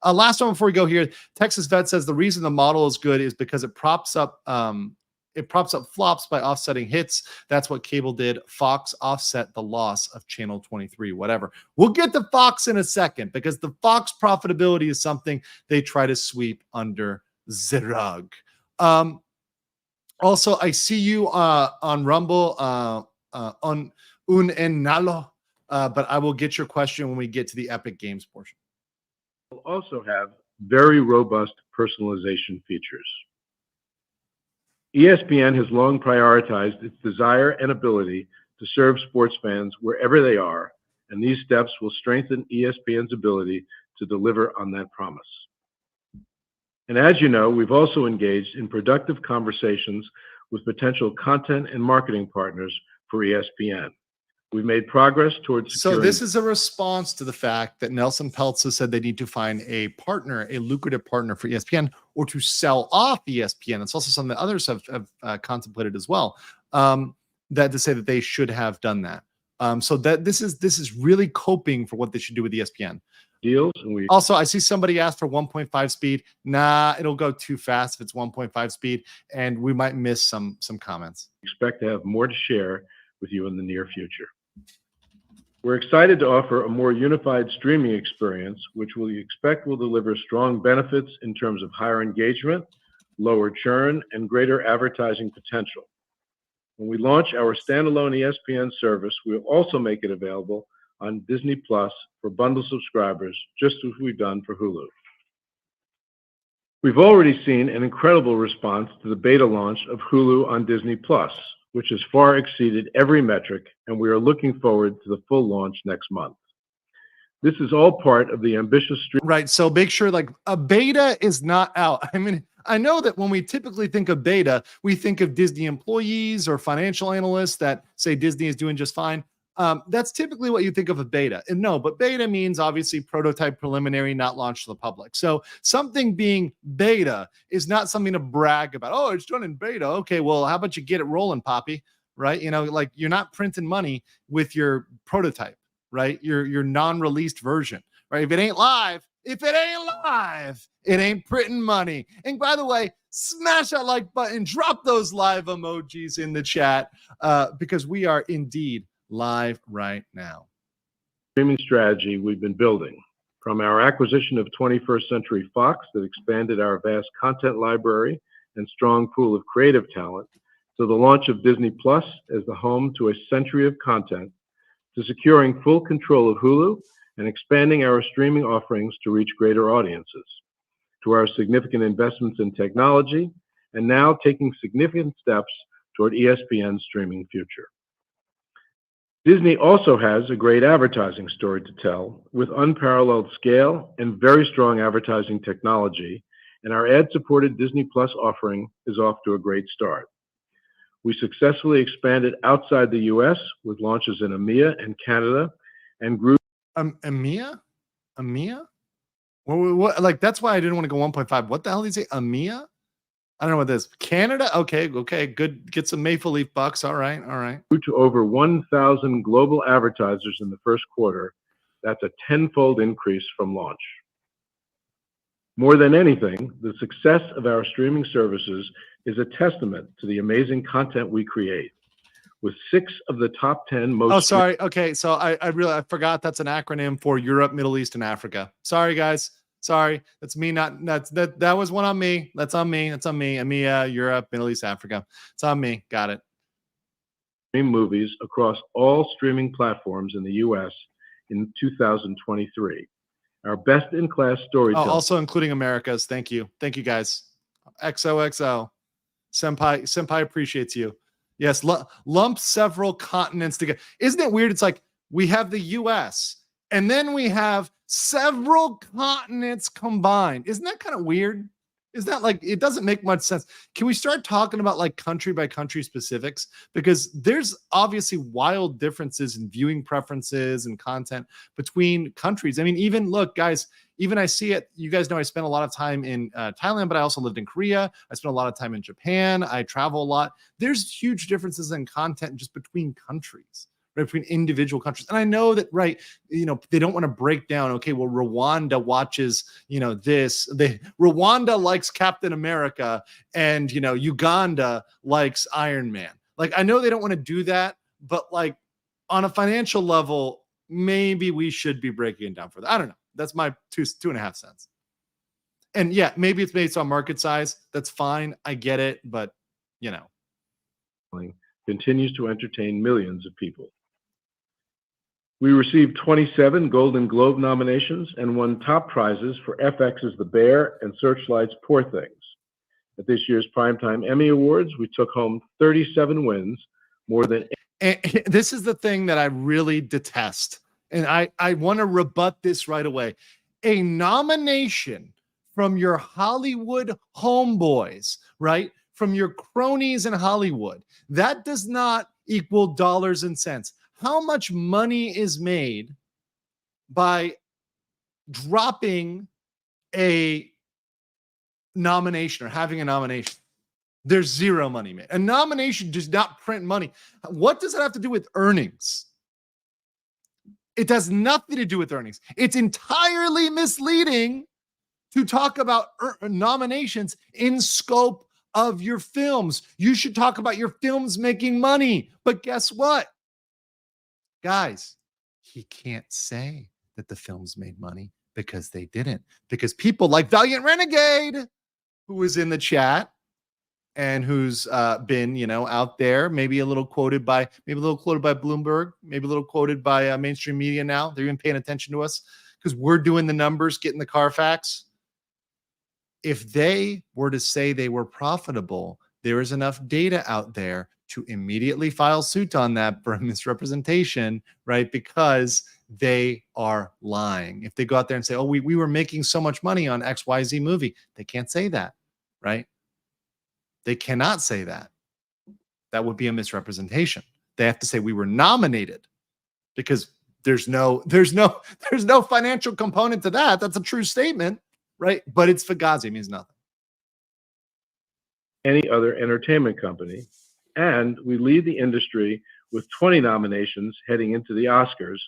Last one before we go here, Texas Vet says the reason the model is good is because it props up flops by offsetting hits. That's what cable did. Fox offset the loss of Channel 23, whatever. We'll get to Fox in a second because the Fox profitability is something they try to sweep under the rug. Also, I see you on Rumble on un enalo, but I will get your question when we get to the Epic Games portion. We'll also have very robust personalization features. ESPN has long prioritized its desire and ability to serve sports fans wherever they are, and these steps will strengthen ESPN's ability to deliver on that promise. And as you know, we've also engaged in productive conversations with potential content and marketing partners for ESPN. We've made progress towards securing... So this is a response to the fact that Nelson Peltz has said they need to find a partner, a lucrative partner for ESPN, or to sell off ESPN. It's also something that others have contemplated as well, that to say that they should have done that. So that this is really coping for what they should do with ESPN. Deals. And also, I see somebody asked for 1.5 speed. Nah, it'll go too fast if it's 1.5 speed, and we might miss some comments. Expect to have more to share with you in the near future. We're excited to offer a more unified streaming experience, which we expect will deliver strong benefits in terms of higher engagement, lower churn, and greater advertising potential. When we launch our standalone ESPN service, we'll also make it available on Disney Plus for bundle subscribers, just as we've done for Hulu. We've already seen an incredible response to the beta launch of Hulu on Disney Plus, which has far exceeded every metric, and we are looking forward to the full launch next month. This is all part of the ambitious stream. Right, so make sure like a beta is not out. I mean, I know that when we typically think of beta, we think of Disney employees or financial analysts that say Disney is doing just fine. That's typically what you think of a beta. And no, but beta means obviously prototype, preliminary, not launched to the public. So something being beta is not something to brag about. Oh, it's done in beta. Okay, well, how about you get it rolling, Poppy? Right? You know, like you're not printing money with your prototype. right? Your non-released version, right? If it ain't live, it ain't printing money. And by the way, smash that like button, drop those live emojis in the chat, because we are indeed live right now. Streaming strategy we've been building, from our acquisition of 21st Century Fox that expanded our vast content library and strong pool of creative talent, to the launch of Disney Plus as the home to a century of content, to securing full control of Hulu and expanding our streaming offerings to reach greater audiences, to our significant investments in technology, and now taking significant steps toward ESPN's streaming future. Disney also has a great advertising story to tell, with unparalleled scale and very strong advertising technology, and our ad-supported Disney Plus offering is off to a great start. We successfully expanded outside the U.S. with launches in EMEA and Canada, and grew. EMEA? What? Like, that's why I didn't want to go 1.5. What the hell did he say? EMEA? I don't know what this is. Canada? Okay, good. Get some Maple Leaf bucks. All right. Grew to over 1,000 global advertisers in the first quarter. That's a tenfold increase from launch. More than anything, the success of our streaming services is a testament to the amazing content we create. With 6 of the top 10 most. Oh, sorry. Okay, so I forgot that's an acronym for Europe, Middle East, and Africa. Sorry, guys. Sorry, that's me. That was one on me. That's on me. EMEA, Europe, Middle East, Africa. It's on me. Got it. Stream movies across all streaming platforms in the U.S. in 2023. Our best-in-class storytelling. Also including Americas. Thank you, guys. XOXO. Senpai appreciates you. Yes, lump several continents together. Isn't it weird? It's like we have the U.S. and then we have several continents combined. Isn't that kind of weird? Is that like, it doesn't make much sense. Can we start talking about like country by country specifics? Because there's obviously wild differences in viewing preferences and content between countries. I mean, even look, guys, even I see it. You guys know I spent a lot of time in Thailand, but I also lived in Korea. I spent a lot of time in Japan. I travel a lot. There's huge differences in content just between countries. Right, between individual countries. And I know that, right, they don't want to break down, okay, well, Rwanda watches, Rwanda likes Captain America and, Uganda likes Iron Man. Like, I know they don't want to do that, but like on a financial level, maybe we should be breaking it down for that. I don't know. That's my 2.5 cents. And yeah, maybe it's based on market size. That's fine. I get it. But, continues to entertain millions of people. We received 27 Golden Globe nominations and won top prizes for FX's The Bear and Searchlight's Poor Things. At this year's Primetime Emmy Awards, we took home 37 wins, more than. And this is the thing that I really detest. And I want to rebut this right away. A nomination from your Hollywood homeboys, right? From your cronies in Hollywood, that does not equal dollars and cents. How much money is made by dropping a nomination or having a nomination? There's zero money made. A nomination does not print money. What does it have to do with earnings? It has nothing to do with earnings. It's entirely misleading to talk about nominations in scope of your films. You should talk about your films making money. But guess what? Guys, he can't say that the films made money because they didn't. Because people like Valiant Renegade, who was in the chat and who's been, out there, maybe a little quoted by Bloomberg, maybe a little quoted by mainstream media now. They're even paying attention to us because we're doing the numbers, getting the Carfax. If they were to say they were profitable, there is enough data out there to immediately file suit on that for misrepresentation, right? Because they are lying. If they go out there and say, oh, we were making so much money on XYZ movie, they can't say that, right? They cannot say that. That would be a misrepresentation. They have to say we were nominated because there's no financial component to that. That's a true statement, right? But it's Fugazi, it means nothing. Any other entertainment company. And we lead the industry with 20 nominations heading into the Oscars,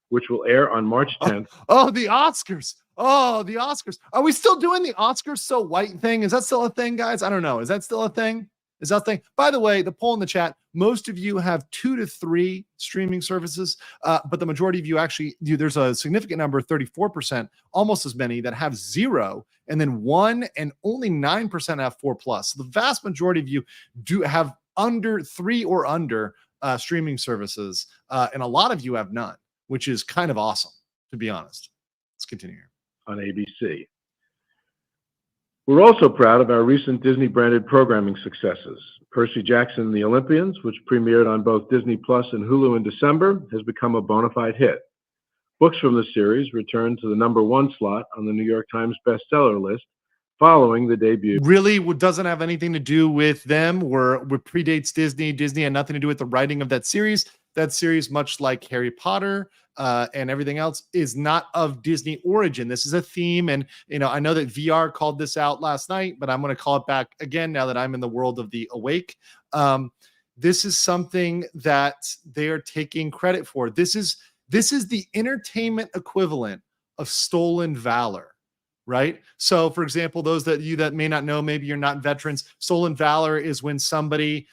which will air on March 10th. Oh, the Oscars. Oh, the Oscars. Are we still doing the Oscars so white thing? Is that still a thing, guys? I don't know. Is that still a thing? Is that a thing? By the way, the poll in the chat, most of you have 2 to 3 streaming services, but the majority of you actually, there's a significant number, 34%, almost as many that have 0, and then 1 and only 9% have 4+. So the vast majority of you do have under 3 or under streaming services, and a lot of you have none, which is kind of awesome, to be honest. Let's continue here. On ABC. We're also proud of our recent Disney-branded programming successes. Percy Jackson and the Olympians, which premiered on both Disney Plus and Hulu in December, has become a bona fide hit. Books from the series returned to the #1 slot on the New York Times bestseller list following the debut. Really doesn't have anything to do with them, or predates Disney. Disney had nothing to do with the writing of that series. That series, much like Harry Potter and everything else, is not of Disney origin. This is a theme. And, I know that VR called this out last night, but I'm going to call it back again now that I'm in the world of the awake. This is something that they are taking credit for. This is the entertainment equivalent of stolen valor. Right. So, for example, those that may not know, maybe you're not veterans. Stolen valor is when somebody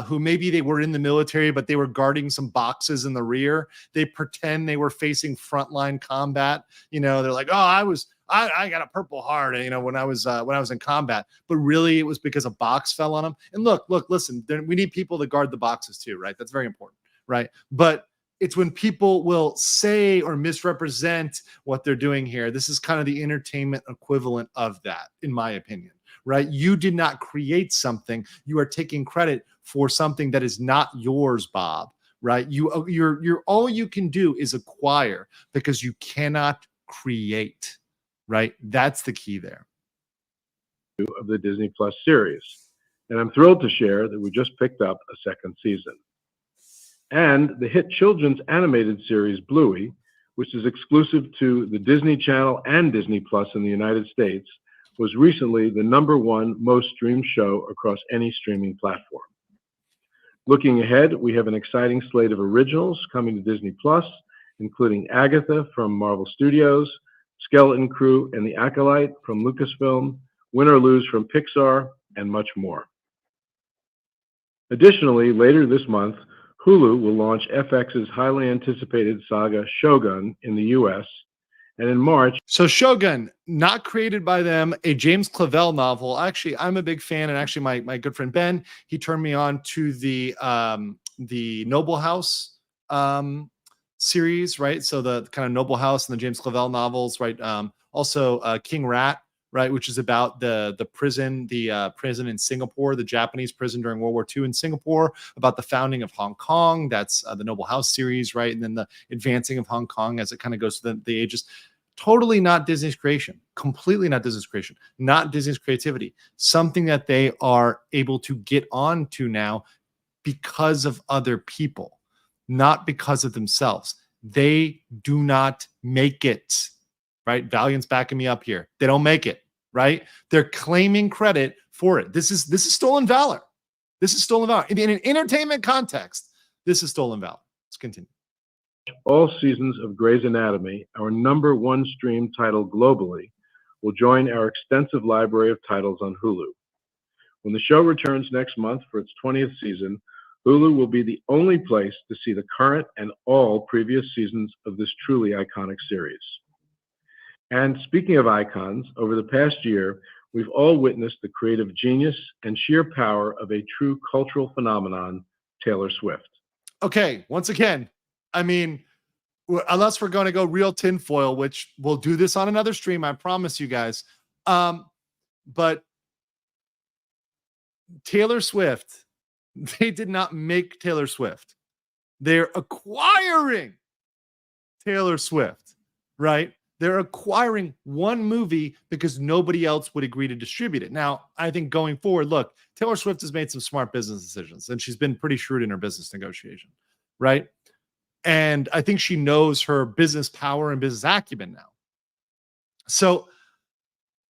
who maybe they were in the military, but they were guarding some boxes in the rear. They pretend they were facing frontline combat. They're like, oh, I got a Purple Heart, when I was in combat, but really it was because a box fell on them. And look, listen, we need people to guard the boxes too, right? That's very important, right? But it's when people will say or misrepresent what they're doing here. This is kind of the entertainment equivalent of that, in my opinion, right? You did not create something. You are taking credit for something that is not yours, Bob, right? You're all you can do is acquire, because you cannot create, right? That's the key there. Of the Disney Plus series. And I'm thrilled to share that we just picked up a second season. And the hit children's animated series Bluey, which is exclusive to the Disney Channel and Disney Plus in the United States, was recently the #1 most streamed show across any streaming platform. Looking ahead, we have an exciting slate of originals coming to Disney Plus, including Agatha from Marvel Studios, Skeleton Crew and the Acolyte from Lucasfilm, Win or Lose from Pixar, and much more. Additionally, later this month, Hulu will launch FX's highly anticipated saga Shogun in the US, and in March. So Shogun, not created by them, a James Clavell novel. Actually, I'm a big fan, and actually my good friend Ben, he turned me on to the Noble House series, right? So the kind of Noble House and the James Clavell novels, right? Also King Rat, right, which is about the prison in Singapore, the Japanese prison during World War II in Singapore, about the founding of Hong Kong. That's the Noble House series, right? And then the advancing of Hong Kong as it kind of goes to the ages. Totally not Disney's creation, completely not Disney's creation, not Disney's creativity, something that they are able to get on to now because of other people, not because of themselves. They do not make it, right? Valiant's backing me up here. They don't make it, right? They're claiming credit for it. This is stolen valor. This is stolen valor. In an entertainment context, this is stolen valor. Let's continue. All seasons of Grey's Anatomy, our #1 streamed title globally, will join our extensive library of titles on Hulu. When the show returns next month for its 20th season, Hulu will be the only place to see the current and all previous seasons of this truly iconic series. And speaking of icons, over the past year, we've all witnessed the creative genius and sheer power of a true cultural phenomenon, Taylor Swift. Okay, once again, I mean, unless we're going to go real tinfoil, which we'll do this on another stream, I promise you guys. But Taylor Swift, they did not make Taylor Swift. They're acquiring Taylor Swift, right? They're acquiring one movie because nobody else would agree to distribute it. Now, I think going forward, look, Taylor Swift has made some smart business decisions, and she's been pretty shrewd in her business negotiation, right? And I think she knows her business power and business acumen now. So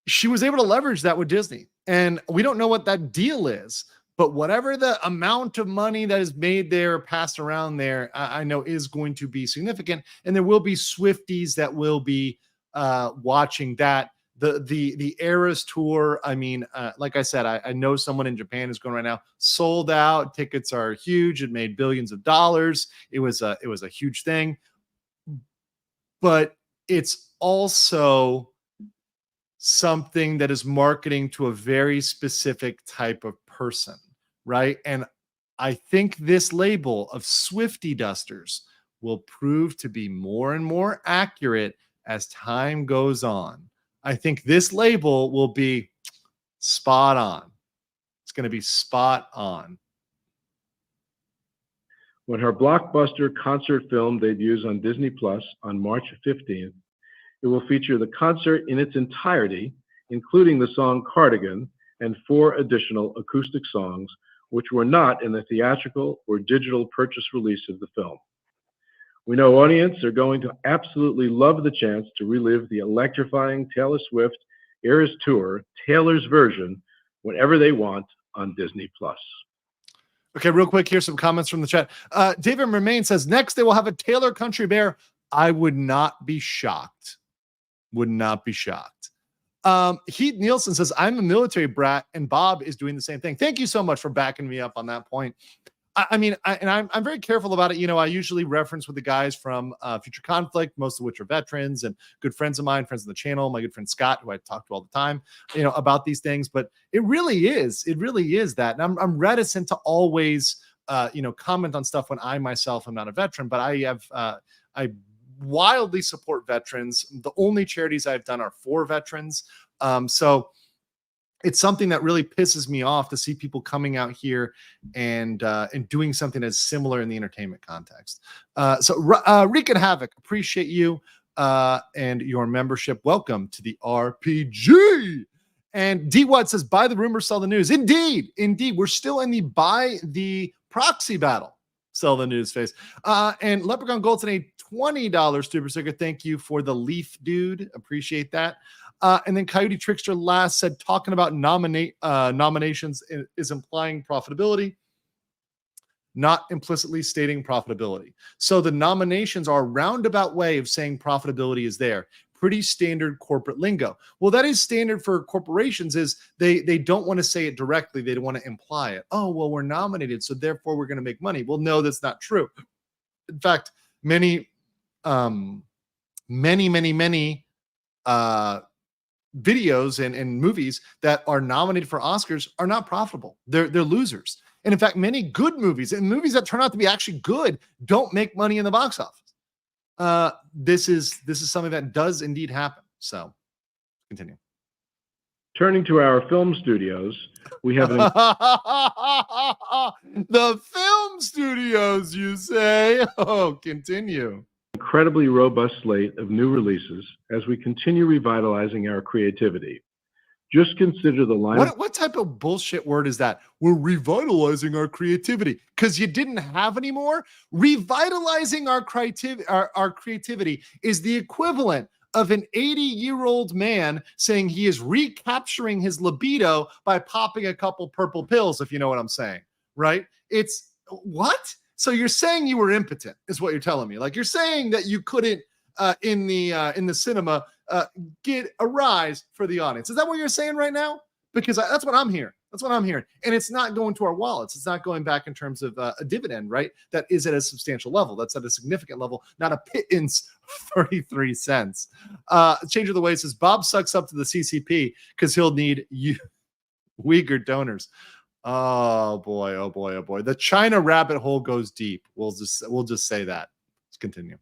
she was able to leverage that with Disney. And we don't know what that deal is, But whatever the amount of money that is made there, passed around there, I know is going to be significant. And there will be Swifties that will be watching that. The Eras tour. I mean, like I said, I know someone in Japan is going right now. Sold out. Tickets are huge. It made billions of dollars. It was a huge thing. But it's also something that is marketing to a very specific type of person, right? And I think this label of Swifty Dusters will prove to be more and more accurate as time goes on. I think this label will be spot on. It's going to be spot on. When her blockbuster concert film debuts on Disney Plus on March 15th, it will feature the concert in its entirety, including the song Cardigan and 4 additional acoustic songs, which were not in the theatrical or digital purchase release of the film. We know audiences are going to absolutely love the chance to relive the electrifying Taylor Swift Eras Tour, Taylor's version, whenever they want on Disney Plus. Okay, real quick, here's some comments from the chat. David Remain says, next they will have a Taylor Country Bear. I would not be shocked. Would not be shocked. Heath Nielsen says, I'm a military brat, and Bob is doing the same thing. Thank you so much for backing me up on that point. I'm very careful about it. You know, I usually reference with the guys from Future Conflict, most of which are veterans and good friends of mine, friends of the channel. My good friend Scott, who I talk to all the time, you know, about these things. But it really is that. And I'm reticent to always, comment on stuff when I myself am not a veteran. But I wildly support veterans. The only charities I've done are for veterans. So it's something that really pisses me off to see people coming out here and doing something that's similar in the entertainment context. So Wreaking Havoc, appreciate you and your membership. Welcome to the RPG. And D Watt says, buy the rumor, sell the news. Indeed. We're still in the buy the proxy battle, sell the news phase. And Leprechaun Gold's a $20 super sticker. Thank you for the leaf, dude. Appreciate that. And then Coyote Trickster last said, talking about nominations is implying profitability, not implicitly stating profitability. So the nominations are a roundabout way of saying profitability is there. Pretty standard corporate lingo. Well, that is standard for corporations. Is they don't want to say it directly. They don't want to imply it. Oh, well, we're nominated, so therefore we're going to make money. Well, no, that's not true. In fact, many videos and movies that are nominated for Oscars are not profitable. They're losers. And in fact, many good movies and movies that turn out to be actually good don't make money in the box office. This is something that does indeed happen. So continue. Turning to our film studios, we have the film studios, you say? Oh, continue. Incredibly robust slate of new releases as we continue revitalizing our creativity. Just consider the lineup. What type of bullshit word is that? We're revitalizing our creativity because you didn't have any more. Revitalizing our creativity is the equivalent of an 80-year-old man saying he is recapturing his libido by popping a couple purple pills, if you know what I'm saying, right? It's what? So you're saying you were impotent is what you're telling me. Like you're saying that you couldn't in the cinema get a rise for the audience. Is that what you're saying right now? Because that's what I'm hearing. That's what I'm hearing. And it's not going to our wallets. It's not going back in terms of a dividend, right? That is at a substantial level. That's at a significant level, not a pittance 33 cents. Change of the Way says, Bob sucks up to the CCP because he'll need Uyghur donors. Oh boy, oh boy, oh boy. The China rabbit hole goes deep. We'll just say that. Let's continue.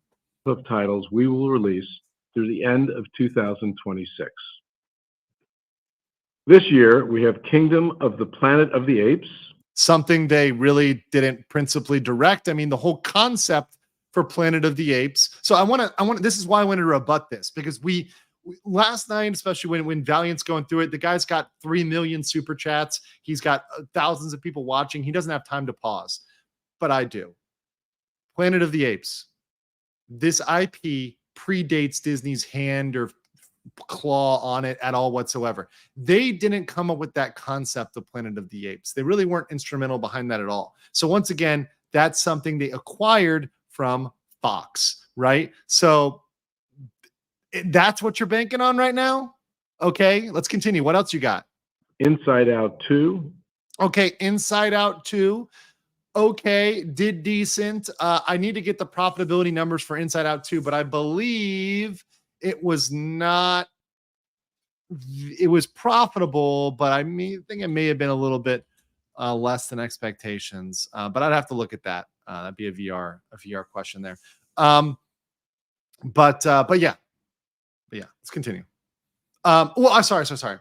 Of titles we will release through the end of 2026. This year, we have Kingdom of the Planet of the Apes. Something they really didn't principally direct. I mean, the whole concept for Planet of the Apes. So I want to, this is why I wanted to rebut this, because we last night, especially when Valiant's going through it, the guy's got 3 million super chats. He's got thousands of people watching. He doesn't have time to pause, but I do. Planet of the Apes. This IP predates Disney's hand or claw on it at all whatsoever. They didn't come up with that concept of Planet of the Apes. They really weren't instrumental behind that at all. So once again, that's something they acquired from Fox, right? So that's what you're banking on right now. Okay, let's continue. What else you got? Inside Out 2. Okay, Inside Out 2. Okay, did decent. I need to get the profitability numbers for Inside Out 2, but I believe it was not, it was profitable, but I think it may have been a little bit less than expectations. But I'd have to look at that. That'd be a VR question there. But yeah, let's continue. Well, sorry.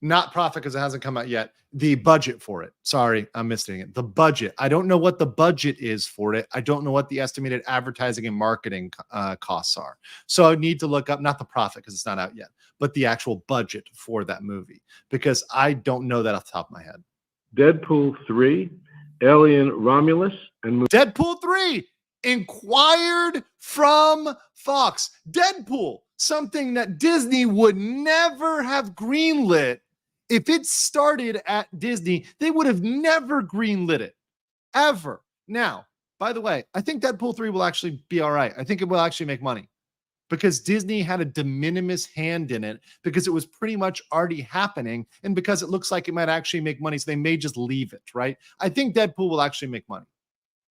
Not profit because it hasn't come out yet. The budget for it. Sorry, I'm missing it. The budget. I don't know what the budget is for it. I don't know what the estimated advertising and marketing costs are. So I need to look up, not the profit because it's not out yet, but the actual budget for that movie, because I don't know that off the top of my head. Deadpool 3, Alien Romulus, and Deadpool 3 inquired from Fox. Deadpool, something that Disney would never have greenlit. If it started at Disney, they would have never greenlit it, ever. Now, by the way, I think Deadpool 3 will actually be all right. I think it will actually make money because Disney had a de minimis hand in it because it was pretty much already happening and because it looks like it might actually make money, so they may just leave it, right? I think Deadpool will actually make money.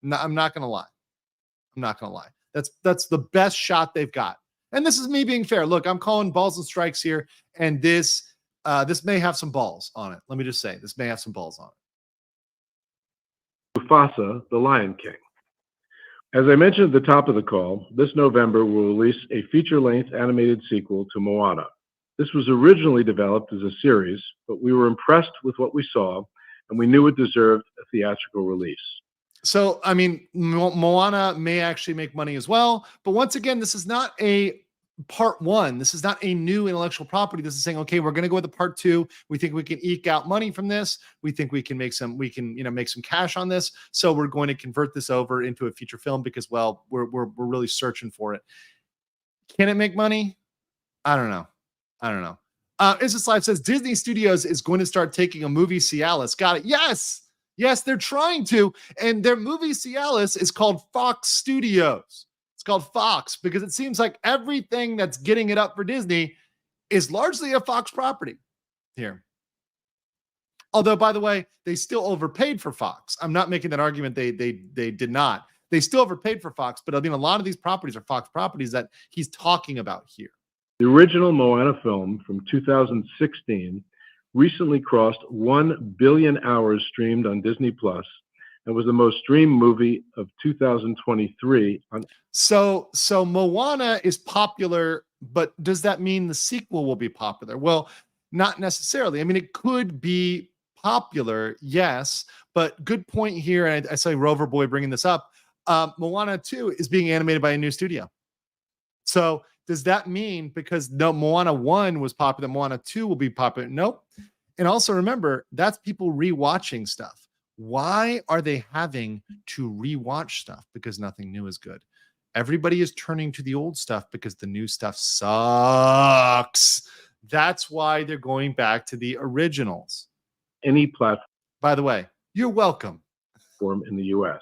No, I'm not going to lie. That's the best shot they've got. And this is me being fair. Look, I'm calling balls and strikes here, and this may have some balls on it. Let me just say, this may have some balls on it. Mufasa, the Lion King. As I mentioned at the top of the call, this November we'll release a feature-length animated sequel to Moana. This was originally developed as a series, but we were impressed with what we saw, and we knew it deserved a theatrical release. So, I mean, Moana may actually make money as well. But once again, this is not a part one. This is not a new intellectual property. This is saying, okay, we're going to go with the part two. We think we can eke out money from this. We think we can make some, make some cash on this. So we're going to convert this over into a feature film because, well, we're really searching for it. Can it make money? I don't know. Is This Live says Disney Studios is going to start taking a movie Cialis. Got it. Yes, they're trying to. And their movie Cialis is called Fox Studios. It's called Fox because it seems like everything that's getting it up for Disney is largely a Fox property here. Although, by the way, they still overpaid for Fox. I'm not making that argument. They did not. They still overpaid for Fox, but I mean, a lot of these properties are Fox properties that he's talking about here. The original Moana film from 2016 recently crossed 1 billion hours streamed on Disney Plus and was the most streamed movie of 2023. So Moana is popular, but does that mean the sequel will be popular? Well, not necessarily. I mean, it could be popular, yes, but good point here. And I say Rover Boy bringing this up. Moana 2 is being animated by a new studio. So does that mean because Moana 1 was popular, Moana 2 will be popular? Nope. And also remember, that's people rewatching stuff. Why are they having to rewatch stuff? Because nothing new is good. Everybody is turning to the old stuff because the new stuff sucks. That's why they're going back to the originals. Any platform. By the way, you're welcome. In the U.S.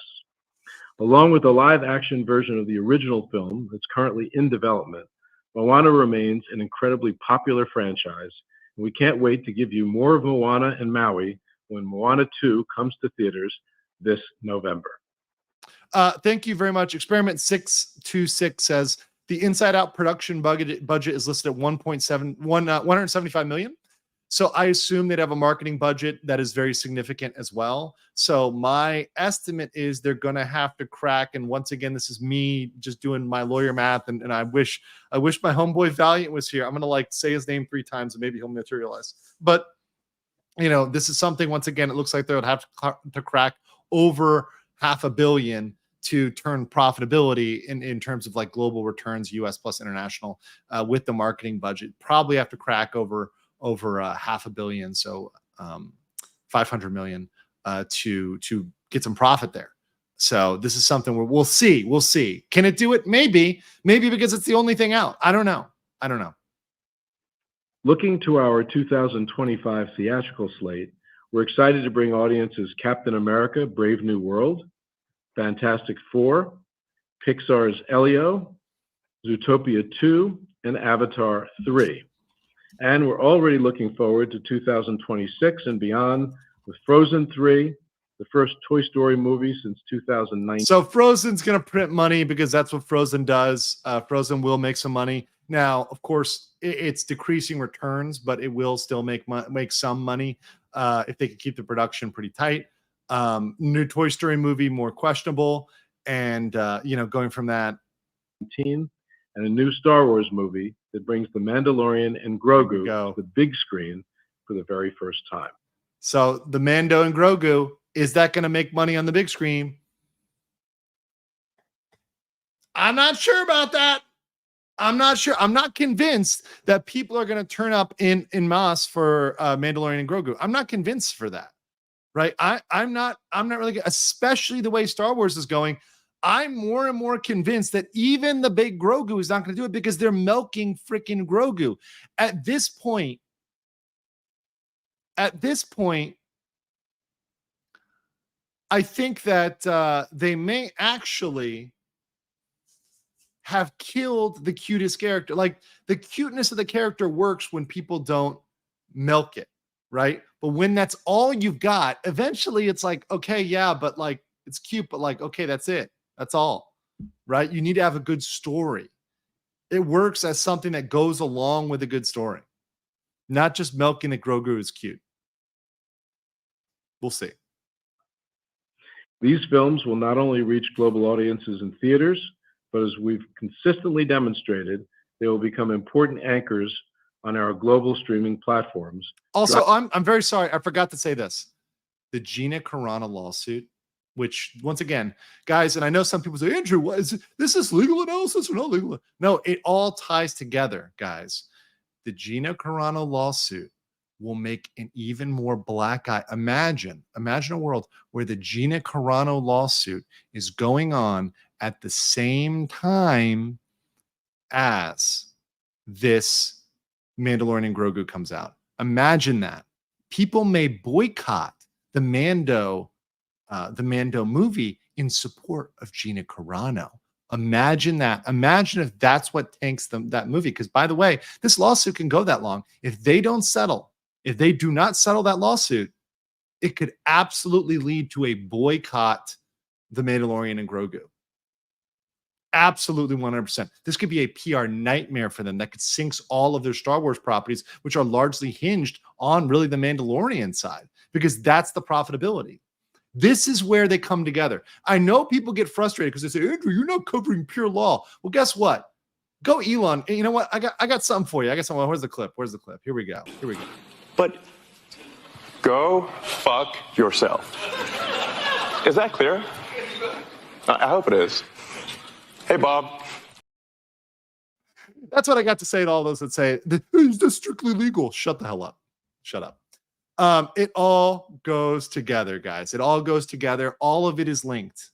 Along with the live-action version of the original film that's currently in development, Moana remains an incredibly popular franchise, and we can't wait to give you more of Moana and Maui when Moana 2 comes to theaters this November. Thank you very much. Experiment 626 says the Inside Out production budget is listed at 175 million. So I assume they'd have a marketing budget that is very significant as well. So my estimate is they're going to have to crack. And once again, this is me just doing my lawyer math. And I wish my homeboy Valiant was here. I'm going to say his name 3 times and maybe he'll materialize. But, this is something, once again, it looks like they would have to crack over $500 million to turn profitability in terms of global returns, US plus international, with the marketing budget. Probably have to crack over $500 million, so 500 million to get some profit there. So this is something where we'll see. Can it do it? Maybe because it's the only thing out. I don't know. Looking to our 2025 theatrical slate, we're excited to bring audiences Captain America: Brave New World, Fantastic Four, Pixar's Elio, Zootopia 2, and Avatar 3. And we're already looking forward to 2026 and beyond with Frozen 3, the first Toy Story movie since 2019. So Frozen's going to print money because that's what Frozen does. Frozen will make some money. Now, of course, it's decreasing returns, but it will still make some money if they can keep the production pretty tight. New Toy Story movie, more questionable. And, going from that. And a new Star Wars movie that brings The Mandalorian and Grogu to the big screen for the very first time. So the Mando and Grogu, is that going to make money on the big screen? I'm not sure about that. I'm not sure. I'm not convinced that people are going to turn up in masse for Mandalorian and Grogu. I'm not convinced for that, right? I'm not really, especially the way Star Wars is going. I'm more and more convinced that even the big Grogu is not going to do it because they're milking freaking Grogu. At this point, I think that they may actually have killed the cutest character. Like, the cuteness of the character works when people don't milk it, right? But when that's all you've got, eventually it's like, okay, yeah, but like, it's cute, but like, okay, that's it. That's all, right? You need to have a good story. It works as something that goes along with a good story, not just milking that Grogu is cute. We'll see. These films will not only reach global audiences in theaters, but as we've consistently demonstrated, they will become important anchors on our global streaming platforms. Also, I'm very sorry. I forgot to say this. The Gina Carano lawsuit, which, once again, guys, and I know some people say, Andrew, what is it? This is legal analysis or not legal? No, it all ties together, guys. The Gina Carano lawsuit will make an even more black eye. Imagine a world where the Gina Carano lawsuit is going on at the same time as this Mandalorian and Grogu comes out. Imagine that. People may boycott the Mando movie in support of Gina Carano. Imagine that. Imagine if that's what tanks that movie. Because, by the way, this lawsuit can go that long. If they don't settle, if they do not settle that lawsuit, it could absolutely lead to a boycott the Mandalorian and Grogu. Absolutely 100%. This could be a PR nightmare for them that could sink all of their Star Wars properties, which are largely hinged on really the Mandalorian side, because that's the profitability. This is where they come together. I know people get frustrated because they say, Andrew, you're not covering pure law. Well, guess what? Go Elon. You know what? I got something for you. I got something. Where's the clip? Here we go. But go fuck yourself. Is that clear? I hope it is. Hey, Bob. That's what I got to say to all those that say, is this strictly legal? Shut the hell up. Shut up. It all goes together, guys. It all goes together. All of it is linked.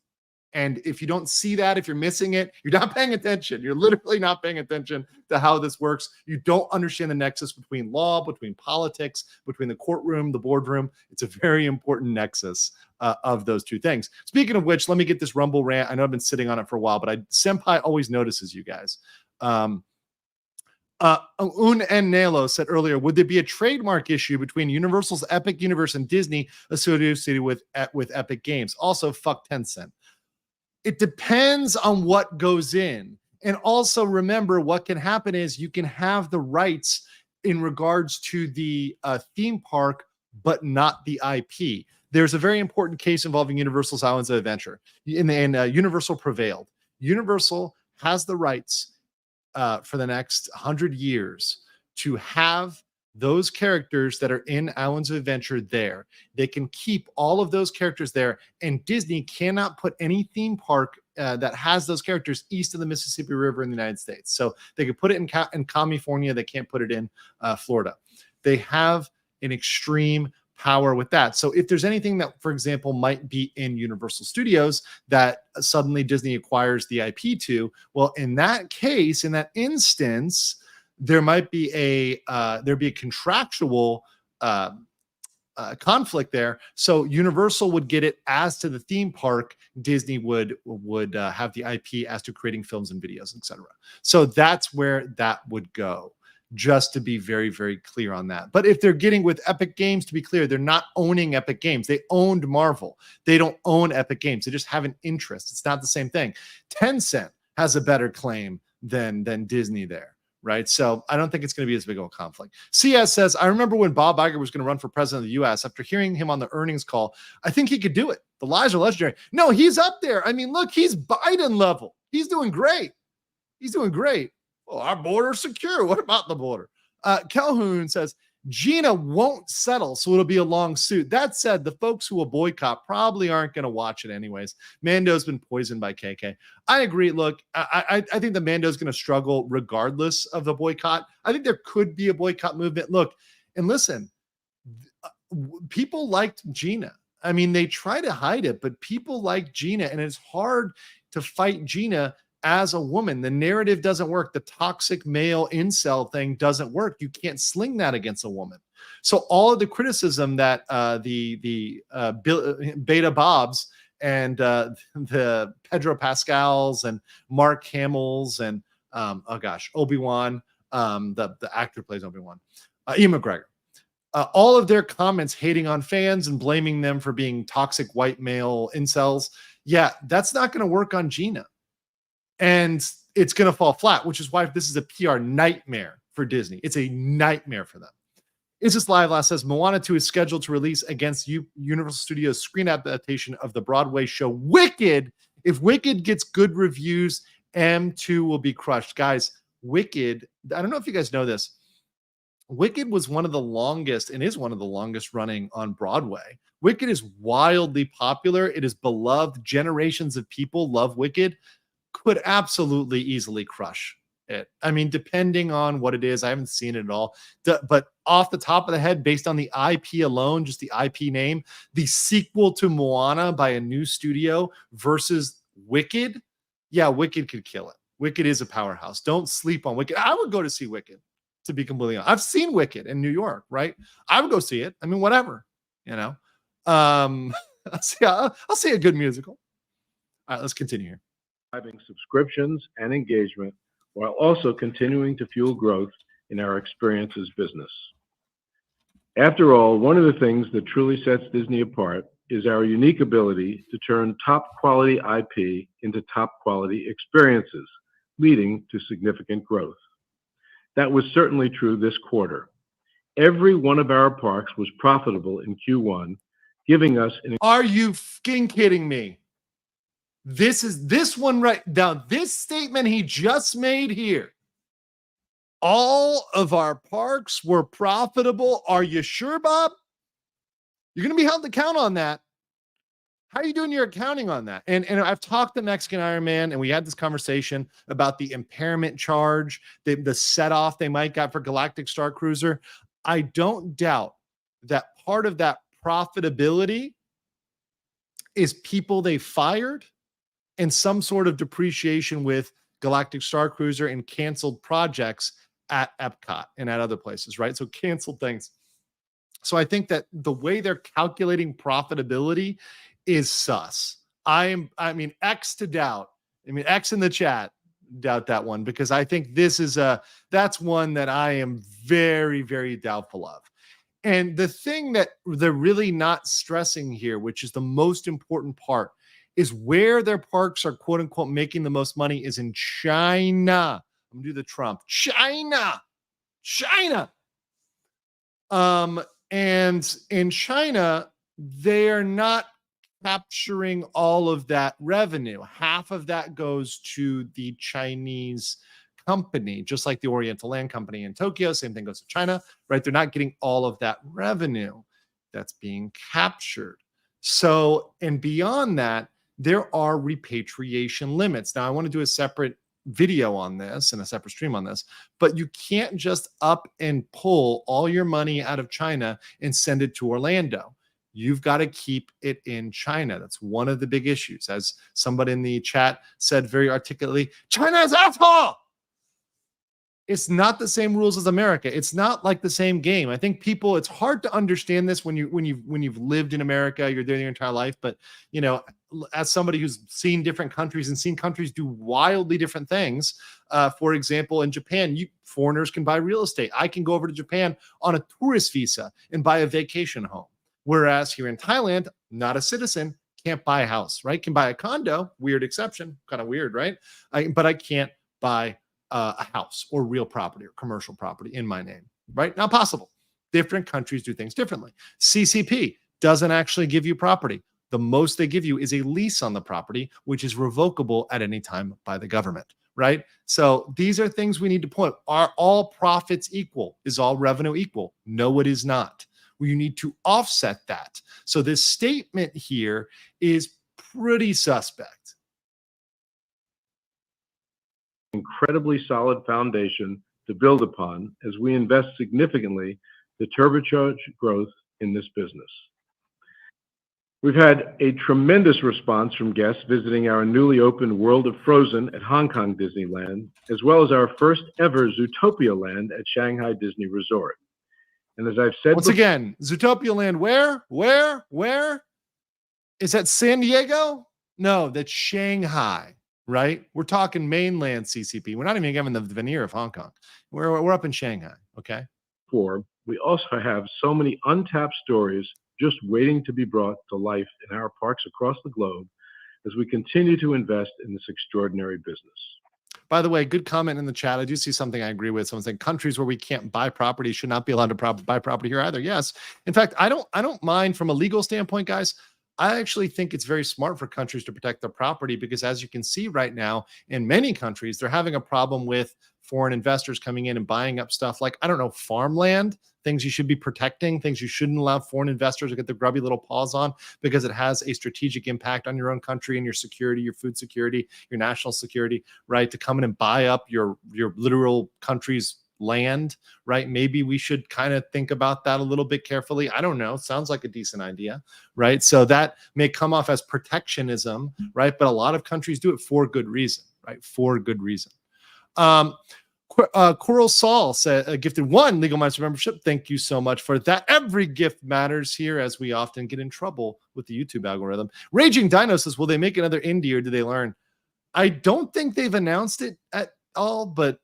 And if you don't see that, if you're missing it, you're not paying attention. You're literally not paying attention to how this works. You don't understand the nexus between law, between politics, between the courtroom, the boardroom. It's a very important nexus of those two things. Speaking of which, let me get this Rumble rant. I know I've been sitting on it for a while, but Senpai always notices you guys. Un and Nalo said earlier, would there be a trademark issue between Universal's Epic Universe and Disney associated with Epic Games? Also, fuck Tencent. It depends on what goes in. And also remember, what can happen is you can have the rights in regards to the theme park, but not the IP. There's a very important case involving Universal's Islands of Adventure. And Universal prevailed. Universal has the rights for the next 100 years to have those characters that are in Islands of Adventure there. They can keep all of those characters there, and Disney cannot put any theme park that has those characters east of the Mississippi River in the United States. So they could put it in California. They can't put it in Florida. They have an extreme power with that. So if there's anything that, for example, might be in Universal Studios that suddenly Disney acquires the IP to, well, in that case, in that instance, there might be there'd be a contractual conflict there. So Universal would get it as to the theme park. Disney would have the IP as to creating films and videos, etc. So that's where that would go. Just to be very, very clear on that. But if they're getting with Epic Games, to be clear, they're not owning Epic Games. They owned Marvel. They don't own Epic Games. They just have an interest. It's not the same thing. Tencent has a better claim than Disney there, right? So I don't think it's going to be as big of a conflict. CS says, I remember when Bob Iger was going to run for president of the U.S. After hearing him on the earnings call, I think he could do it. The lies are legendary. No, he's up there. I mean, look, he's Biden level. He's doing great. He's doing great. Well, our border's secure. What about the border? Calhoun says, Gina won't settle, so it'll be a long suit. That said, the folks who will boycott probably aren't going to watch it anyways. Mando's been poisoned by KK. I agree. Look, I think the Mando's going to struggle regardless of the boycott. I think there could be a boycott movement. Look, and listen, people liked Gina. I mean, they try to hide it, but people like Gina, and it's hard to fight Gina as a woman. The narrative doesn't work. The toxic male incel thing doesn't work. You can't sling that against a woman. So all of the criticism that the Beta Bobs and the Pedro Pascals and Mark Hamill's and Obi-Wan, the actor plays Obi-Wan, Ian McGregor, all of their comments hating on fans and blaming them for being toxic white male incels. Yeah, that's not going to work on Gina. And it's going to fall flat, which is why this is a PR nightmare for Disney. It's a nightmare for them. Is This Live Last says Moana 2 is scheduled to release against Universal Studios' screen adaptation of the Broadway show Wicked. If Wicked gets good reviews, M2 will be crushed. Guys, Wicked, I don't know if you guys know this. Wicked was one of the longest and is one of the longest running on Broadway. Wicked is wildly popular. It is beloved. Generations of people love Wicked. Could absolutely easily crush it. I mean, depending on what it is, I haven't seen it at all. But off the top of the head, based on the IP alone, just the IP name, the sequel to Moana by a new studio versus Wicked, yeah, Wicked could kill it. Wicked is a powerhouse. Don't sleep on Wicked. I would go to see Wicked, to be completely honest. I've seen Wicked in New York, right? I would go see it. I mean, whatever, you know. I'll see a good musical. All right, let's continue here. Driving subscriptions and engagement while also continuing to fuel growth in our experiences business. After all, one of the things that truly sets Disney apart is our unique ability to turn top quality IP into top quality experiences, leading to significant growth. That was certainly true this quarter. Every one of our parks was profitable in Q1, giving us an... Are you fucking kidding me? This one right now, this statement he just made here. All of our parks were profitable. Are you sure, Bob? You're going to be held to account on that. How are you doing your accounting on that? And I've talked to Mexican Iron Man, and we had this conversation about the impairment charge, the set-off they might got for Galactic Star Cruiser. I don't doubt that part of that profitability is people they fired and some sort of depreciation with Galactic Star Cruiser and canceled projects at Epcot and at other places, right? So canceled things. So I think that the way they're calculating profitability is sus. I mean, X to doubt. I mean, X in the chat, doubt that one, because I think that's one that I am very, very doubtful of. And the thing that they're really not stressing here, which is the most important part, is where their parks are quote unquote making the most money is in China. I'm gonna do the Trump. China. And in China, they are not capturing all of that revenue. Half of that goes to the Chinese company, just like the Oriental Land Company in Tokyo. Same thing goes to China, right? They're not getting all of that revenue that's being captured. So, and beyond that, there are repatriation limits. Now, I want to do a separate video on this and a separate stream on this, but you can't just up and pull all your money out of China and send it to Orlando. You've got to keep it in China. That's one of the big issues. As somebody in the chat said very articulately, China is asshole. It's not the same rules as America. It's not like the same game. I think people, it's hard to understand this when you've lived in America, you're there your entire life. But you know, as somebody who's seen different countries and seen countries do wildly different things, for example, in Japan, foreigners can buy real estate. I can go over to Japan on a tourist visa and buy a vacation home. Whereas here in Thailand, not a citizen, can't buy a house, right? Can buy a condo, weird exception, kind of weird, right? But I can't buy a house or real property or commercial property in my name, right? Not possible. Different countries do things differently. CCP doesn't actually give you property. The most they give you is a lease on the property, which is revocable at any time by the government, right? So these are things we need to point. Are all profits equal? Is all revenue equal? No, it is not. You need to offset that. So this statement here is pretty suspect. Incredibly solid foundation to build upon as we invest significantly to turbocharge growth in this business. We've had a tremendous response from guests visiting our newly opened World of Frozen at Hong Kong Disneyland, as well as our first ever Zootopia Land at Shanghai Disney Resort. And as I've said once again, Zootopia Land, where? Is that San Diego? No, that's Shanghai. Right? We're talking mainland CCP. We're not even given the veneer of Hong Kong. We're up in Shanghai. Okay. We also have so many untapped stories just waiting to be brought to life in our parks across the globe as we continue to invest in this extraordinary business. By the way, good comment in the chat. I do see something I agree with. Someone saying countries where we can't buy property should not be allowed to buy property here either. Yes. In fact, I don't mind from a legal standpoint, guys. I actually think it's very smart for countries to protect their property because, as you can see right now, in many countries, they're having a problem with foreign investors coming in and buying up stuff like, I don't know, farmland, things you should be protecting, things you shouldn't allow foreign investors to get their grubby little paws on because it has a strategic impact on your own country and your security, your food security, your national security, right? To come in and buy up your literal country's land, right? Maybe we should kind of think about that a little bit carefully. I don't know. Sounds like a decent idea, right? So that may come off as protectionism, right? But a lot of countries do it for good reason, right? For good reason. Coral Saul said, gifted 1 Legal Minds membership. Thank you so much for that. Every gift matters here, as we often get in trouble with the YouTube algorithm. Raging Dino says, will they make another indie or do they learn? I don't think they've announced it at all, but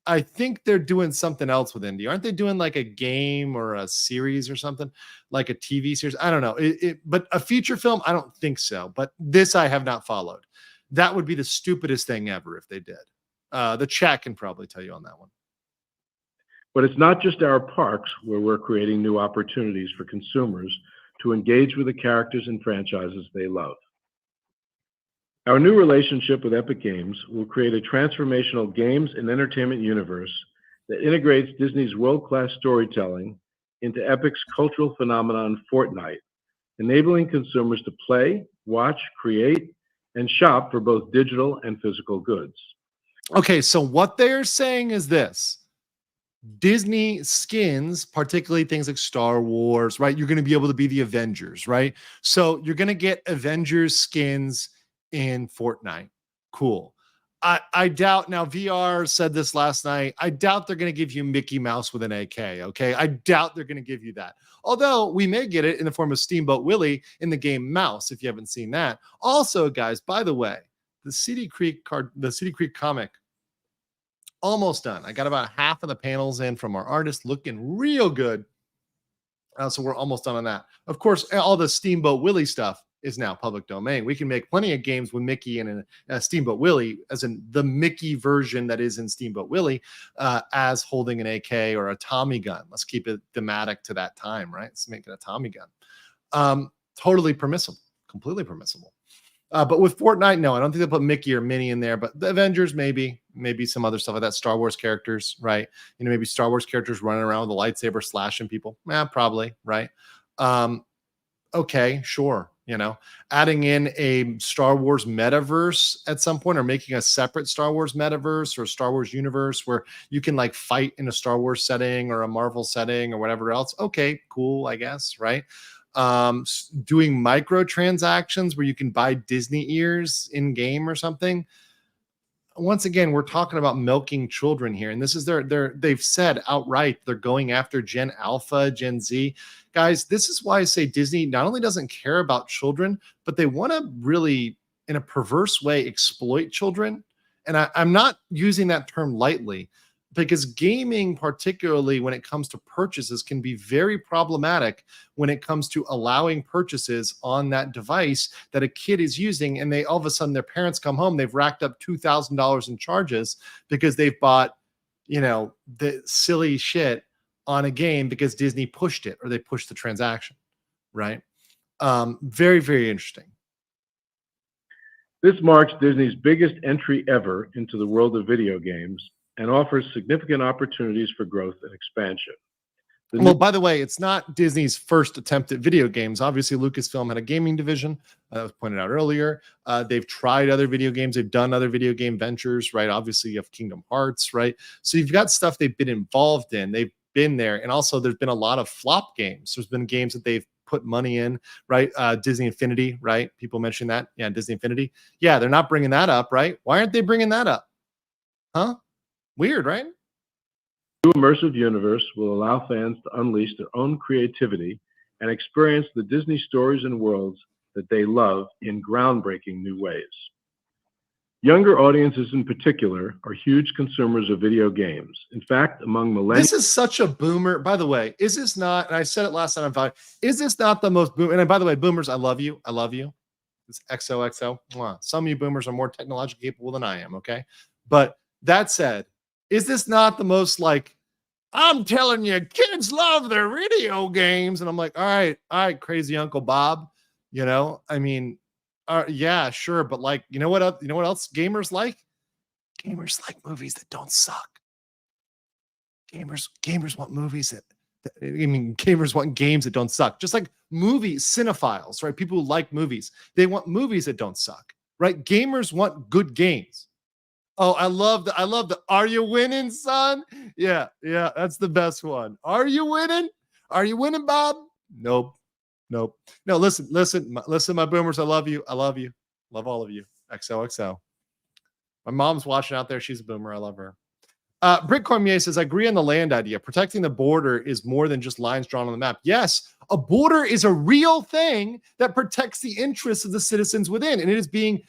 I think they're doing something else with indie. Aren't they doing like a game or a series or something, like a TV series? I don't know. But a feature film, I don't think so. But this I have not followed. That would be the stupidest thing ever if they did. The chat can probably tell you on that one. But it's not just our parks where we're creating new opportunities for consumers to engage with the characters and franchises they love. Our new relationship with Epic Games will create a transformational games and entertainment universe that integrates Disney's world-class storytelling into Epic's cultural phenomenon Fortnite, enabling consumers to play, watch, create, and shop for both digital and physical goods. Okay, so what they're saying is this. Disney skins, particularly things like Star Wars, right? You're going to be able to be the Avengers, right? So you're going to get Avengers skins in Fortnite. Cool. I doubt, now VR said this last night, I doubt they're going to give you Mickey Mouse with an AK, okay? I doubt they're going to give you that. Although we may get it in the form of Steamboat Willie in the game Mouse, if you haven't seen that. Also, guys, by the way, the Seedy Creek comic, almost done. I got about half of the panels in from our artist, looking real good. So we're almost done on that. Of course, all the Steamboat Willie stuff is now public domain. We can make plenty of games with Mickey and Steamboat Willie, as in the Mickey version that is in Steamboat Willie, as holding an AK or a Tommy gun. Let's keep it thematic to that time, right? Let's make it a Tommy gun. Totally permissible, completely permissible. But with Fortnite, no, I don't think they'll put Mickey or Minnie in there, but the Avengers, maybe some other stuff like that. Star Wars characters, right? You know, maybe Star Wars characters running around with a lightsaber slashing people. Probably, right? Okay, sure. You know, adding in a Star Wars metaverse at some point, or making a separate Star Wars metaverse or Star Wars universe where you can like fight in a Star Wars setting or a Marvel setting or whatever else. Okay, cool, I guess, right? Doing microtransactions where you can buy Disney ears in game or something. once again, we're talking about milking children here, and this is they've said outright they're going after Gen Alpha, Gen Z. Guys, this is why I say Disney not only doesn't care about children, but they want to really, in a perverse way, exploit children. And I'm not using that term lightly, because gaming, particularly when it comes to purchases, can be very problematic when it comes to allowing purchases on that device that a kid is using, and they all of a sudden their parents come home, they've racked up $2,000 in charges because they've bought, the silly shit on a game because Disney pushed it, or they pushed the transaction, right? Very, very interesting. This marks Disney's biggest entry ever into the world of video games and offers significant opportunities for growth and expansion. Well, by the way, it's not Disney's first attempt at video games. Obviously, Lucasfilm had a gaming division. That was pointed out earlier. They've tried other video games. They've done other video game ventures, right? Obviously, you have Kingdom Hearts, right? So you've got stuff they've been involved in. They've been there. And also, there's been a lot of flop games. There's been games that they've put money in, right? Disney Infinity, right? People mention that. Yeah, Disney Infinity. Yeah, they're not bringing that up, right? Why aren't they bringing that up? Huh? Weird, right? The new immersive universe will allow fans to unleash their own creativity and experience the Disney stories and worlds that they love in groundbreaking new ways. Younger audiences in particular are huge consumers of video games. In fact, among millennials... This is such a boomer. By the way, is this not, and I said it last time on Vine, is this not the most boomer? And by the way, boomers, I love you. I love you. It's XOXO. Mwah. Some of you boomers are more technologically capable than I am, okay? But that said, is this not the most like, I'm telling you, kids love their video games? And I'm like, all right, crazy Uncle Bob. I mean, yeah, sure. But like, you know what else gamers like? Gamers like movies that don't suck. Gamers want movies gamers want games that don't suck. Just like movies, cinephiles, right? People who like movies, they want movies that don't suck, right? Gamers want good games. Oh, I love the are you winning, son? Yeah, that's the best one. Are you winning? Are you winning, Bob? Nope. No, listen, my boomers, I love you. Love all of you. XOXO. My mom's watching out there. She's a boomer. I love her. Brick Cormier says, I agree on the land idea. Protecting the border is more than just lines drawn on the map. Yes, a border is a real thing that protects the interests of the citizens within, and it is being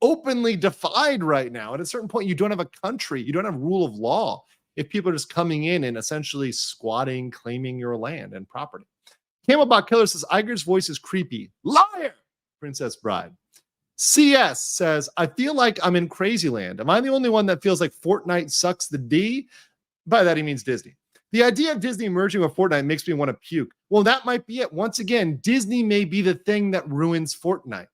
openly defied right now. At a certain point, you don't have a country. You don't have rule of law if people are just coming in and essentially squatting, claiming your land and property. Camelbot Killer says, Iger's voice is creepy. Liar! Princess Bride. CS says, I feel like I'm in crazy land. Am I the only one that feels like Fortnite sucks the D? By that, he means Disney. The idea of Disney merging with Fortnite makes me want to puke. Well, that might be it. Once again, Disney may be the thing that ruins Fortnite.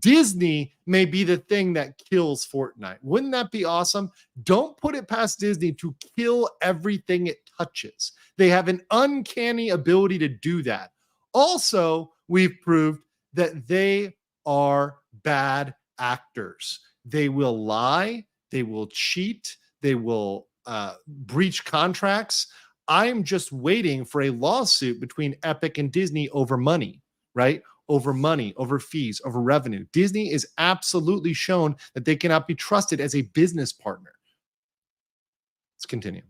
Disney may be the thing that kills Fortnite. Wouldn't that be awesome? Don't put it past Disney to kill everything it touches. They have an uncanny ability to do that. Also, we've proved that they are bad actors. They will lie. They will cheat. They will breach contracts. I'm just waiting for a lawsuit between Epic and Disney over money, right? Over money, over fees, over revenue. Disney is absolutely shown that they cannot be trusted as a business partner. Let's continue.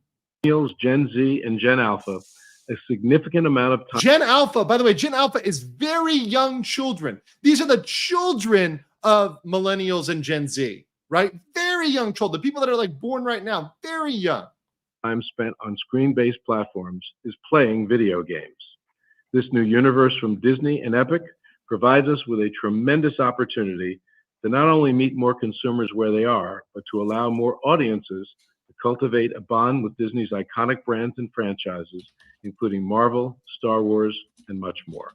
Gen Z, and Gen Alpha a significant amount of time. Gen Alpha, by the way, Gen Alpha is very young children. These are the children of millennials and Gen Z, right? Very young children. The people that are like born right now, very young. Time spent on screen-based platforms is playing video games. This new universe from Disney and Epic provides us with a tremendous opportunity to not only meet more consumers where they are, but to allow more audiences to cultivate a bond with Disney's iconic brands and franchises, including Marvel, Star Wars, and much more.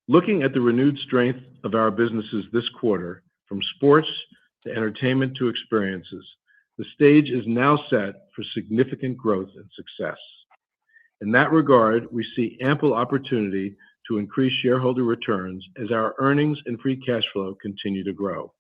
Looking at the renewed strength of our businesses this quarter, from sports to entertainment to experiences, the stage is now set for significant growth and success. In that regard, we see ample opportunity to increase shareholder returns as our earnings and free cash flow continue to grow.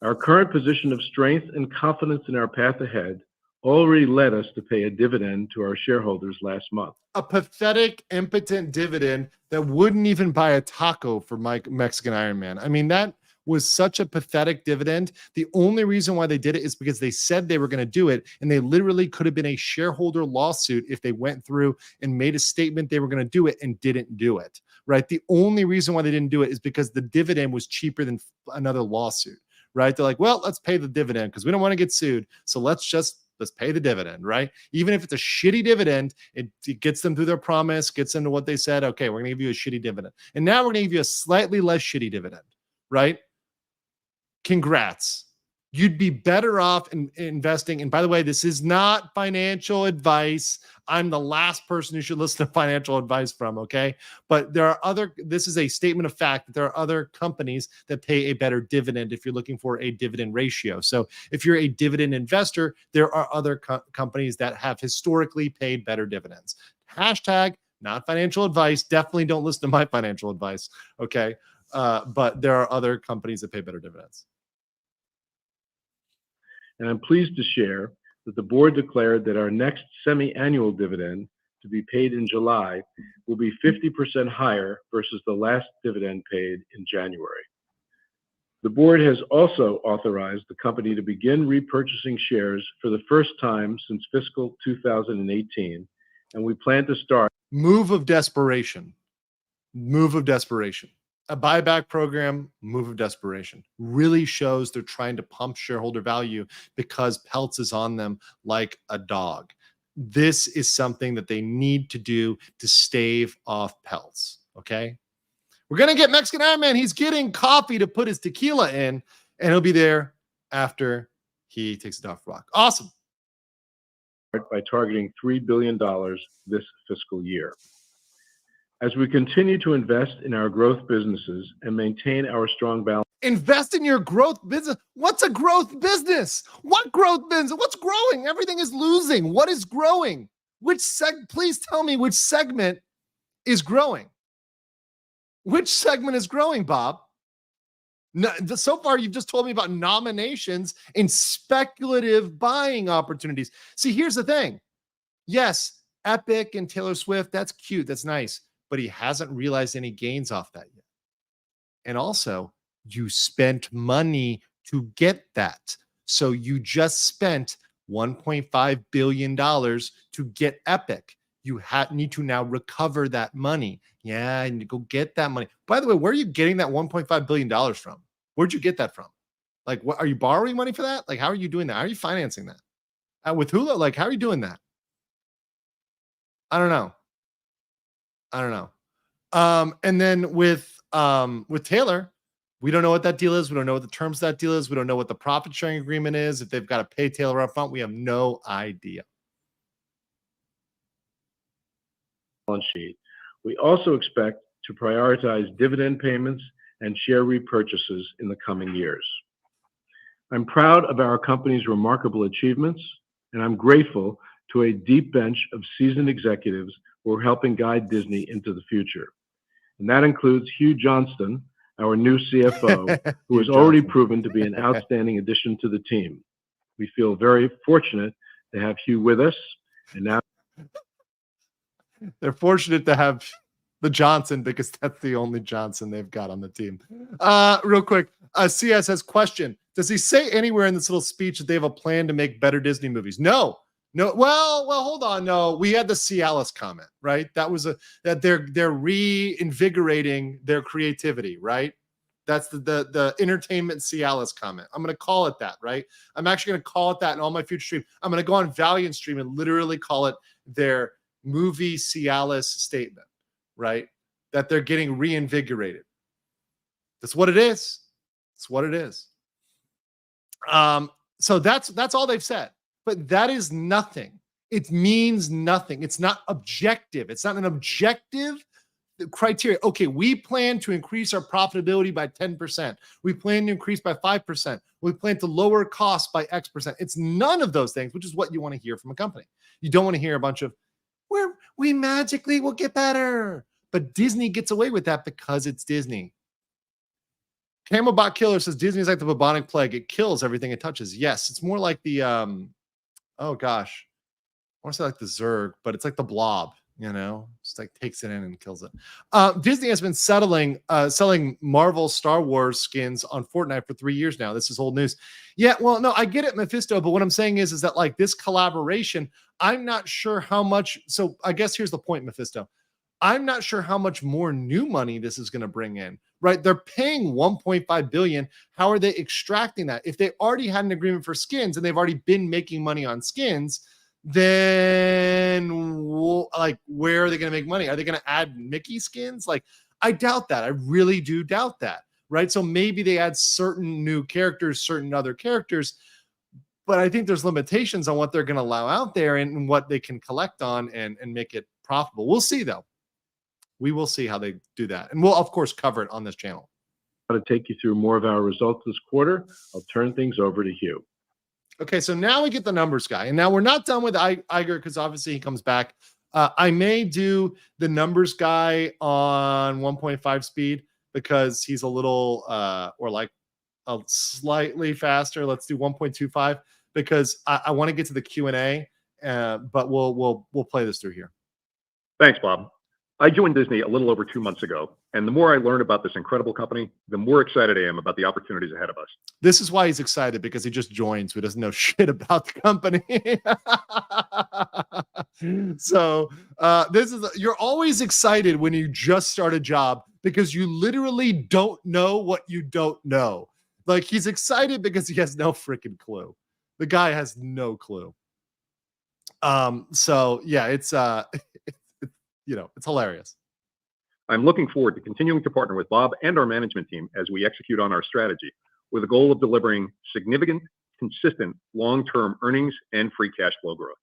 Our current position of strength and confidence in our path ahead already led us to pay a dividend to our shareholders last month. A pathetic, impotent dividend that wouldn't even buy a taco for Mexican Iron Man. I mean, that was such a pathetic dividend. The only reason why they did it is because they said they were going to do it, and they literally could have been a shareholder lawsuit if they went through and made a statement they were going to do it and didn't do it, right? The only reason why they didn't do it is because the dividend was cheaper than another lawsuit, right? They're like, well, let's pay the dividend because we don't want to get sued, so let's pay the dividend, right? Even if it's a shitty dividend, it gets them through their promise, gets them to what they said. Okay, we're going to give you a shitty dividend. And now we're going to give you a slightly less shitty dividend, right? Congrats. You'd be better off in investing. And by the way, this is not financial advice. I'm the last person who should listen to financial advice from, okay? But this is a statement of fact that there are other companies that pay a better dividend if you're looking for a dividend ratio. So if you're a dividend investor, there are other companies that have historically paid better dividends. Hashtag not financial advice. Definitely don't listen to my financial advice, okay? But there are other companies that pay better dividends. And I'm pleased to share that the board declared that our next semi-annual dividend, to be paid in July, will be 50% higher versus the last dividend paid in January. The board has also authorized the company to begin repurchasing shares for the first time since fiscal 2018, and we plan to start. Move of desperation. Move of desperation. A buyback program, move of desperation, really shows they're trying to pump shareholder value because Peltz is on them like a dog. This is something that they need to do to stave off Peltz, okay? We're going to get Mexican Iron Man. He's getting coffee to put his tequila in, and he'll be there after he takes it off rock. Awesome. By targeting $3 billion this fiscal year. As we continue to invest in our growth businesses and maintain our strong balance. Invest in your growth business. What's a growth business? What growth business? What's growing? Everything is losing. What is growing? Please tell me which segment is growing. Which segment is growing, Bob? No, so far, you've just told me about nominations and speculative buying opportunities. See, here's the thing. Yes, Epic and Taylor Swift, that's cute. That's nice. But he hasn't realized any gains off that yet. And also, you spent money to get that. So you just spent $1.5 billion to get Epic. You need to now recover that money. Yeah, I need to go get that money. By the way, where are you getting that $1.5 billion from? Where'd you get that from? Like, what are you borrowing money for that? Like, how are you doing that? How are you financing that? With Hula, like, how are you doing that? I don't know. And then with Taylor, we don't know what that deal is. We don't know what the terms of that deal is. We don't know what the profit sharing agreement is. If they've got to pay Taylor up front, we have no idea. Balance sheet. We also expect to prioritize dividend payments and share repurchases in the coming years. I'm proud of our company's remarkable achievements, and I'm grateful to a deep bench of seasoned executives who are helping guide Disney into the future. And that includes Hugh Johnston, our new CFO, who has already proven to be an outstanding addition to the team. We feel very fortunate to have Hugh with us, and now they're fortunate to have the Johnson because that's the only Johnson they've got on the team. Real quick, CS has question. Does he say anywhere in this little speech that they have a plan to make better Disney movies? No. Well, hold on. No, we had the Cialis comment, right? That was that they're reinvigorating their creativity, right? That's the entertainment Cialis comment. I'm going to call it that, right? I'm actually going to call it that in all my future streams. I'm going to go on Valiant stream and literally call it their movie Cialis statement, right? That they're getting reinvigorated. That's what it is. It's what it is. So that's all they've said. But that is nothing. It means nothing. It's not objective. It's not an objective criteria. Okay, we plan to increase our profitability by 10%. We plan to increase by 5%. We plan to lower costs by X%. It's none of those things, which is what you want to hear from a company. You don't want to hear a bunch of, we magically will get better. But Disney gets away with that because it's Disney. Camelbot Killer says Disney is like the bubonic plague. It kills everything it touches. Yes, it's more like the, oh gosh, I want to say like the Zerg, but it's like the Blob. You know, just like takes it in and kills it. Disney has been selling Marvel Star Wars skins on Fortnite for 3 years now. This is old news. Yeah, well, no, I get it, Mephisto, but what I'm saying is that like this collaboration, I'm not sure how much. So I guess here's the point, Mephisto. I'm not sure how much more new money this is going to bring in, right? They're paying 1.5 billion. How are they extracting that? If they already had an agreement for skins and they've already been making money on skins, then like where are they going to make money? Are they going to add Mickey skins? Like I doubt that. I really do doubt that, right? So maybe they add certain new characters, certain other characters, but I think there's limitations on what they're going to allow out there and what they can collect on and make it profitable. We'll see though. We will see how they do that, and we'll of course cover it on this channel. To take you through more of our results this quarter, I'll turn things over to Hugh. Okay, so now we get the numbers guy, and now we're not done with Iger because obviously he comes back. I may do the numbers guy on 1.5 speed because he's a little or like a slightly faster. Let's do 1.25 because I want to get to the Q&A, but we'll play this through here. Thanks, Bob. I joined Disney a little over 2 months ago, and the more I learn about this incredible company, the more excited I am about the opportunities ahead of us. This is why he's excited, because he just joined, so he doesn't know shit about the company. So you're always excited when you just start a job because you literally don't know what you don't know. Like he's excited because he has no freaking clue. The guy has no clue. So yeah, it's it's hilarious. I'm looking forward to continuing to partner with Bob and our management team as we execute on our strategy with the goal of delivering significant, consistent, long-term earnings and free cash flow growth.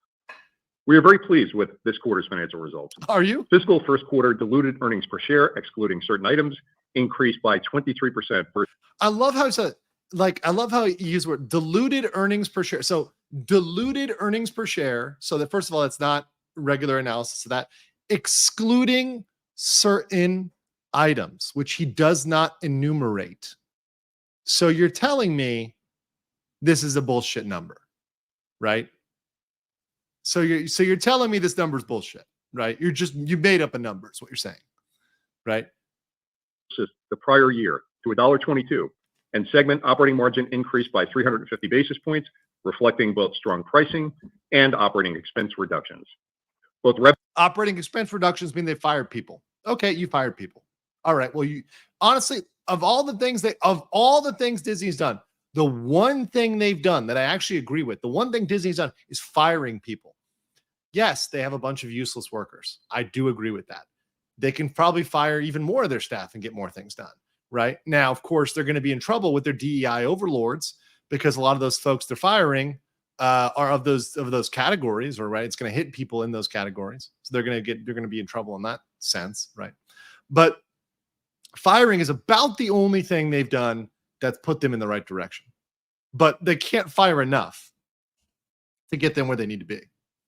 We are very pleased with this quarter's financial results. Are you? Fiscal first quarter diluted earnings per share, excluding certain items, increased by 23%. I love how I love how he used the word diluted earnings per share. So diluted earnings per share. So that first of all, it's not regular analysis of that. Excluding certain items, which he does not enumerate. So you're telling me this is a bullshit number, right? So you're telling me this number is bullshit, right? You made up a number is what you're saying, right? The prior year to $1.22, and segment operating margin increased by 350 basis points, reflecting both strong pricing and operating expense reductions. Operating expense reductions mean they fired people. Okay, you fired people. All right. Well, you honestly, of all the things Disney's done, the one thing they've done that I actually agree with, the one thing Disney's done is firing people. Yes, they have a bunch of useless workers. I do agree with that. They can probably fire even more of their staff and get more things done. Right now, of course, they're going to be in trouble with their DEI overlords because a lot of those folks they're firing are of those categories, or right, it's going to hit people in those categories, so they're going to be in trouble in that sense, right? But firing is about the only thing they've done that's put them in the right direction. But they can't fire enough to get them where they need to be.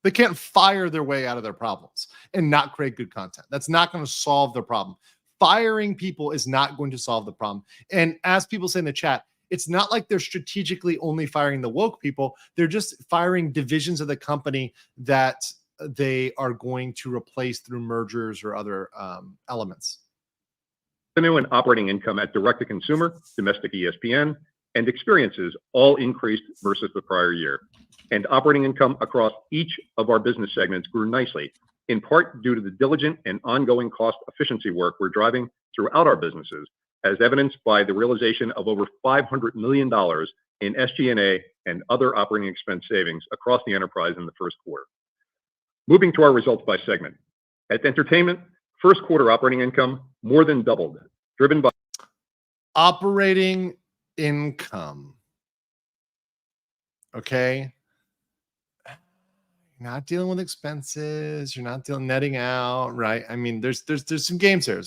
They can't fire their way out of their problems and not create good content. That's not going to solve their problem. Firing people is not going to solve the problem. And as people say in the chat, it's not like they're strategically only firing the woke people. They're just firing divisions of the company that they are going to replace through mergers or other elements. Revenue and operating income at direct-to-consumer, domestic ESPN, and experiences all increased versus the prior year. And operating income across each of our business segments grew nicely, in part due to the diligent and ongoing cost efficiency work we're driving throughout our businesses, as evidenced by the realization of over $500 million in SG&A and other operating expense savings across the enterprise in the first quarter. Moving to our results by segment. At entertainment, first quarter operating income more than doubled, driven by operating income. Okay. You're not dealing with expenses. You're not netting out, right? I mean, there's some games there.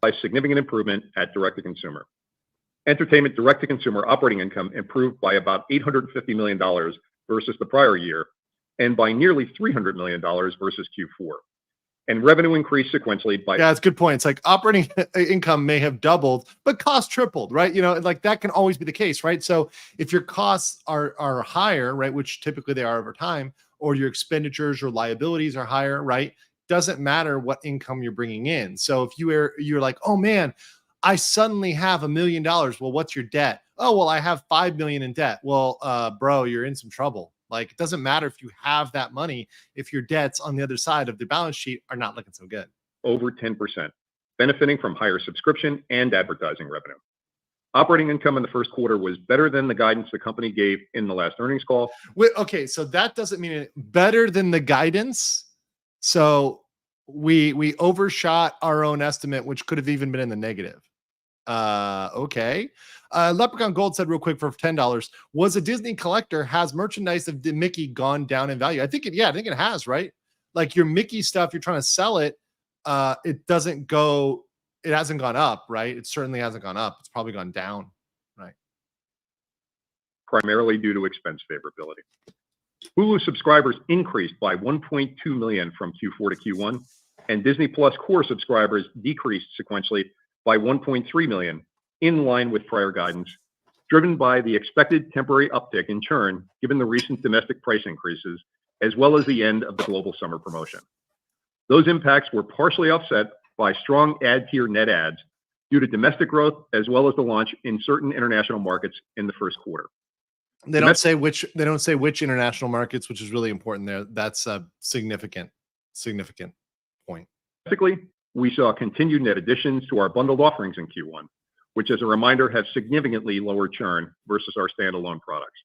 By significant improvement at direct-to-consumer. Entertainment direct-to-consumer operating income improved by about $850 million versus the prior year, and by nearly $300 million versus Q4. And revenue increased sequentially by... Yeah, that's a good point. It's like operating income may have doubled, but cost tripled, right? You know, like that can always be the case, right? So if your costs are higher, right, which typically they are over time, or your expenditures or liabilities are higher, right, doesn't matter what income you're bringing in. So if you're like, oh man, I suddenly have $1 million. Well, what's your debt? Oh, well, I have 5 million in debt. Well, bro, you're in some trouble. Like, it doesn't matter if you have that money if your debts on the other side of the balance sheet are not looking so good. Over 10%, benefiting from higher subscription and advertising revenue. Operating income in the first quarter was better than the guidance the company gave in the last earnings call. Wait, okay, so that doesn't mean it better than the guidance. So we overshot our own estimate, which could have even been in the negative. Okay. Leprechaun Gold said real quick for $10, was a Disney collector, has merchandise of the Mickey gone down in value? I think it has, right? Like your Mickey stuff, you're trying to sell it. It hasn't gone up, right? It certainly hasn't gone up. It's probably gone down, right? Primarily due to expense favorability. Hulu subscribers increased by 1.2 million from Q4 to Q1, and Disney Plus core subscribers decreased sequentially by 1.3 million, in line with prior guidance, driven by the expected temporary uptick in churn given the recent domestic price increases, as well as the end of the global summer promotion. Those impacts were partially offset by strong ad tier net adds due to domestic growth, as well as the launch in certain international markets in the first quarter. They don't say which international markets, which is really important there. That's a significant point. Basically, we saw continued net additions to our bundled offerings in Q1, which, as a reminder, have significantly lower churn versus our standalone products.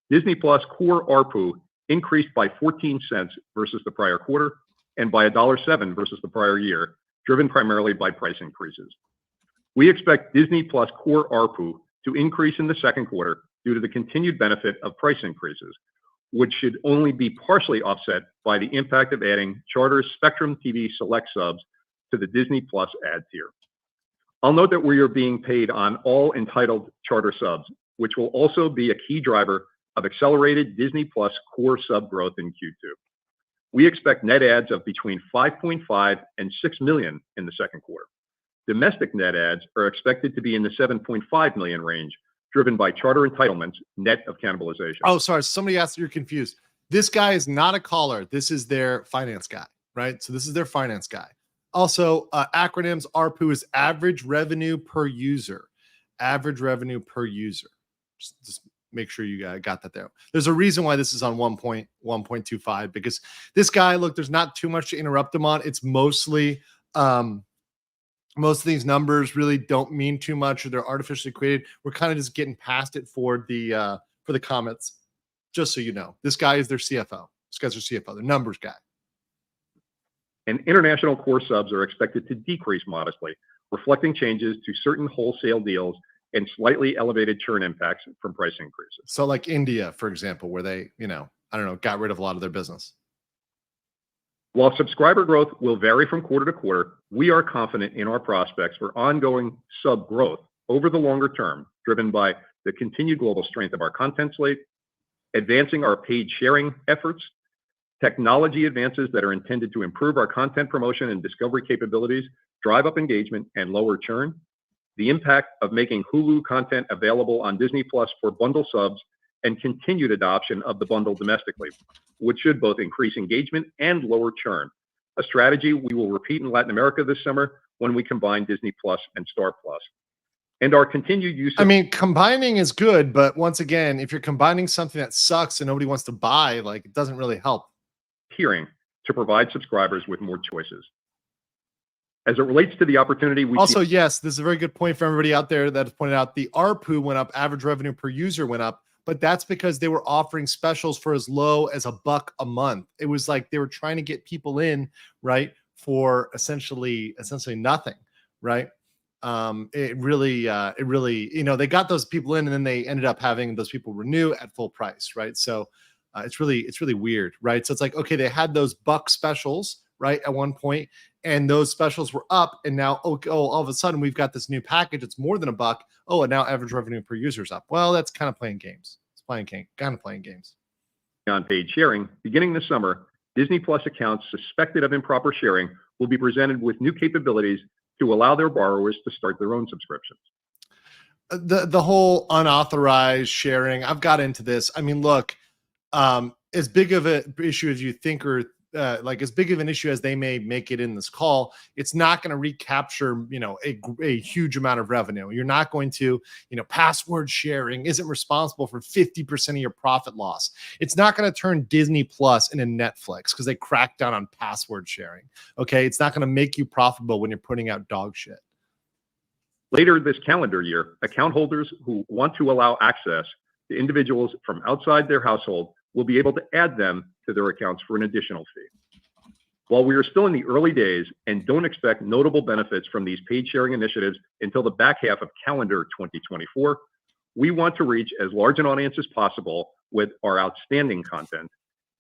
Disney Plus core ARPU increased by 14 cents versus the prior quarter and by $1.07 versus the prior year, driven primarily by price increases. We expect Disney Plus core ARPU to increase in the second quarter due to the continued benefit of price increases, which should only be partially offset by the impact of adding Charter's Spectrum TV Select subs to the Disney Plus ad tier. I'll note that we are being paid on all entitled Charter subs, which will also be a key driver of accelerated Disney Plus core sub growth in Q2. We expect net adds of between 5.5 and 6 million in the second quarter. Domestic net adds are expected to be in the 7.5 million range, driven by Charter entitlements, net of cannibalization. Oh, sorry. Somebody asked, you're confused. This guy is not a caller. This is their finance guy, right? So this is their finance guy. Also, acronyms, ARPU is average revenue per user. Average revenue per user. Just make sure you got that there. There's a reason why this is on 1.25, because this guy, look, there's not too much to interrupt him on. It's mostly, most of these numbers really don't mean too much, or they're artificially created. We're kind of just getting past it for the comments, just so you know. This guy is their CFO. This guy's their CFO, the numbers guy. And international core subs are expected to decrease modestly, reflecting changes to certain wholesale deals and slightly elevated churn impacts from price increases. So like India, for example, where they, got rid of a lot of their business. While subscriber growth will vary from quarter to quarter, we are confident in our prospects for ongoing sub growth over the longer term, driven by the continued global strength of our content slate, advancing our paid sharing efforts, technology advances that are intended to improve our content promotion and discovery capabilities, drive up engagement, and lower churn, the impact of making Hulu content available on Disney Plus for bundle subs, and continued adoption of the bundle domestically, which should both increase engagement and lower churn, a strategy we will repeat in Latin America this summer when we combine Disney Plus and Star Plus. And our continued use of— combining is good, but once again, if you're combining something that sucks and nobody wants to buy, like, it doesn't really help. Hearing to provide subscribers with more choices. As it relates to the opportunity, yes, this is a very good point for everybody out there that has pointed out the ARPU went up, average revenue per user went up, but that's because they were offering specials for as low as $1 a month. It was like they were trying to get people in, right, for essentially nothing, right? It really, they got those people in, and then they ended up having those people renew at full price, right? So it's really weird, right? So it's like, okay, they had those buck specials, right, at one point, and those specials were up, and now, all of a sudden we've got this new package. It's more than $1. Oh, and now average revenue per user is up. Well, that's kind of playing games. It's kind of playing games. On paid sharing, beginning this summer, Disney Plus accounts suspected of improper sharing will be presented with new capabilities to allow their borrowers to start their own subscriptions. The whole unauthorized sharing, I've got into this. I mean, look, as big of an issue as you think or like as big of an issue as they may make it in this call, it's not going to recapture, a huge amount of revenue. You're not going to, password sharing isn't responsible for 50% of your profit loss. It's not going to turn Disney Plus into Netflix because they cracked down on password sharing. Okay. It's not going to make you profitable when you're putting out dog shit. Later this calendar year, account holders who want to allow access to individuals from outside their household will be able to add them to their accounts for an additional fee. While we are still in the early days and don't expect notable benefits from these paid sharing initiatives until the back half of calendar 2024, we want to reach as large an audience as possible with our outstanding content,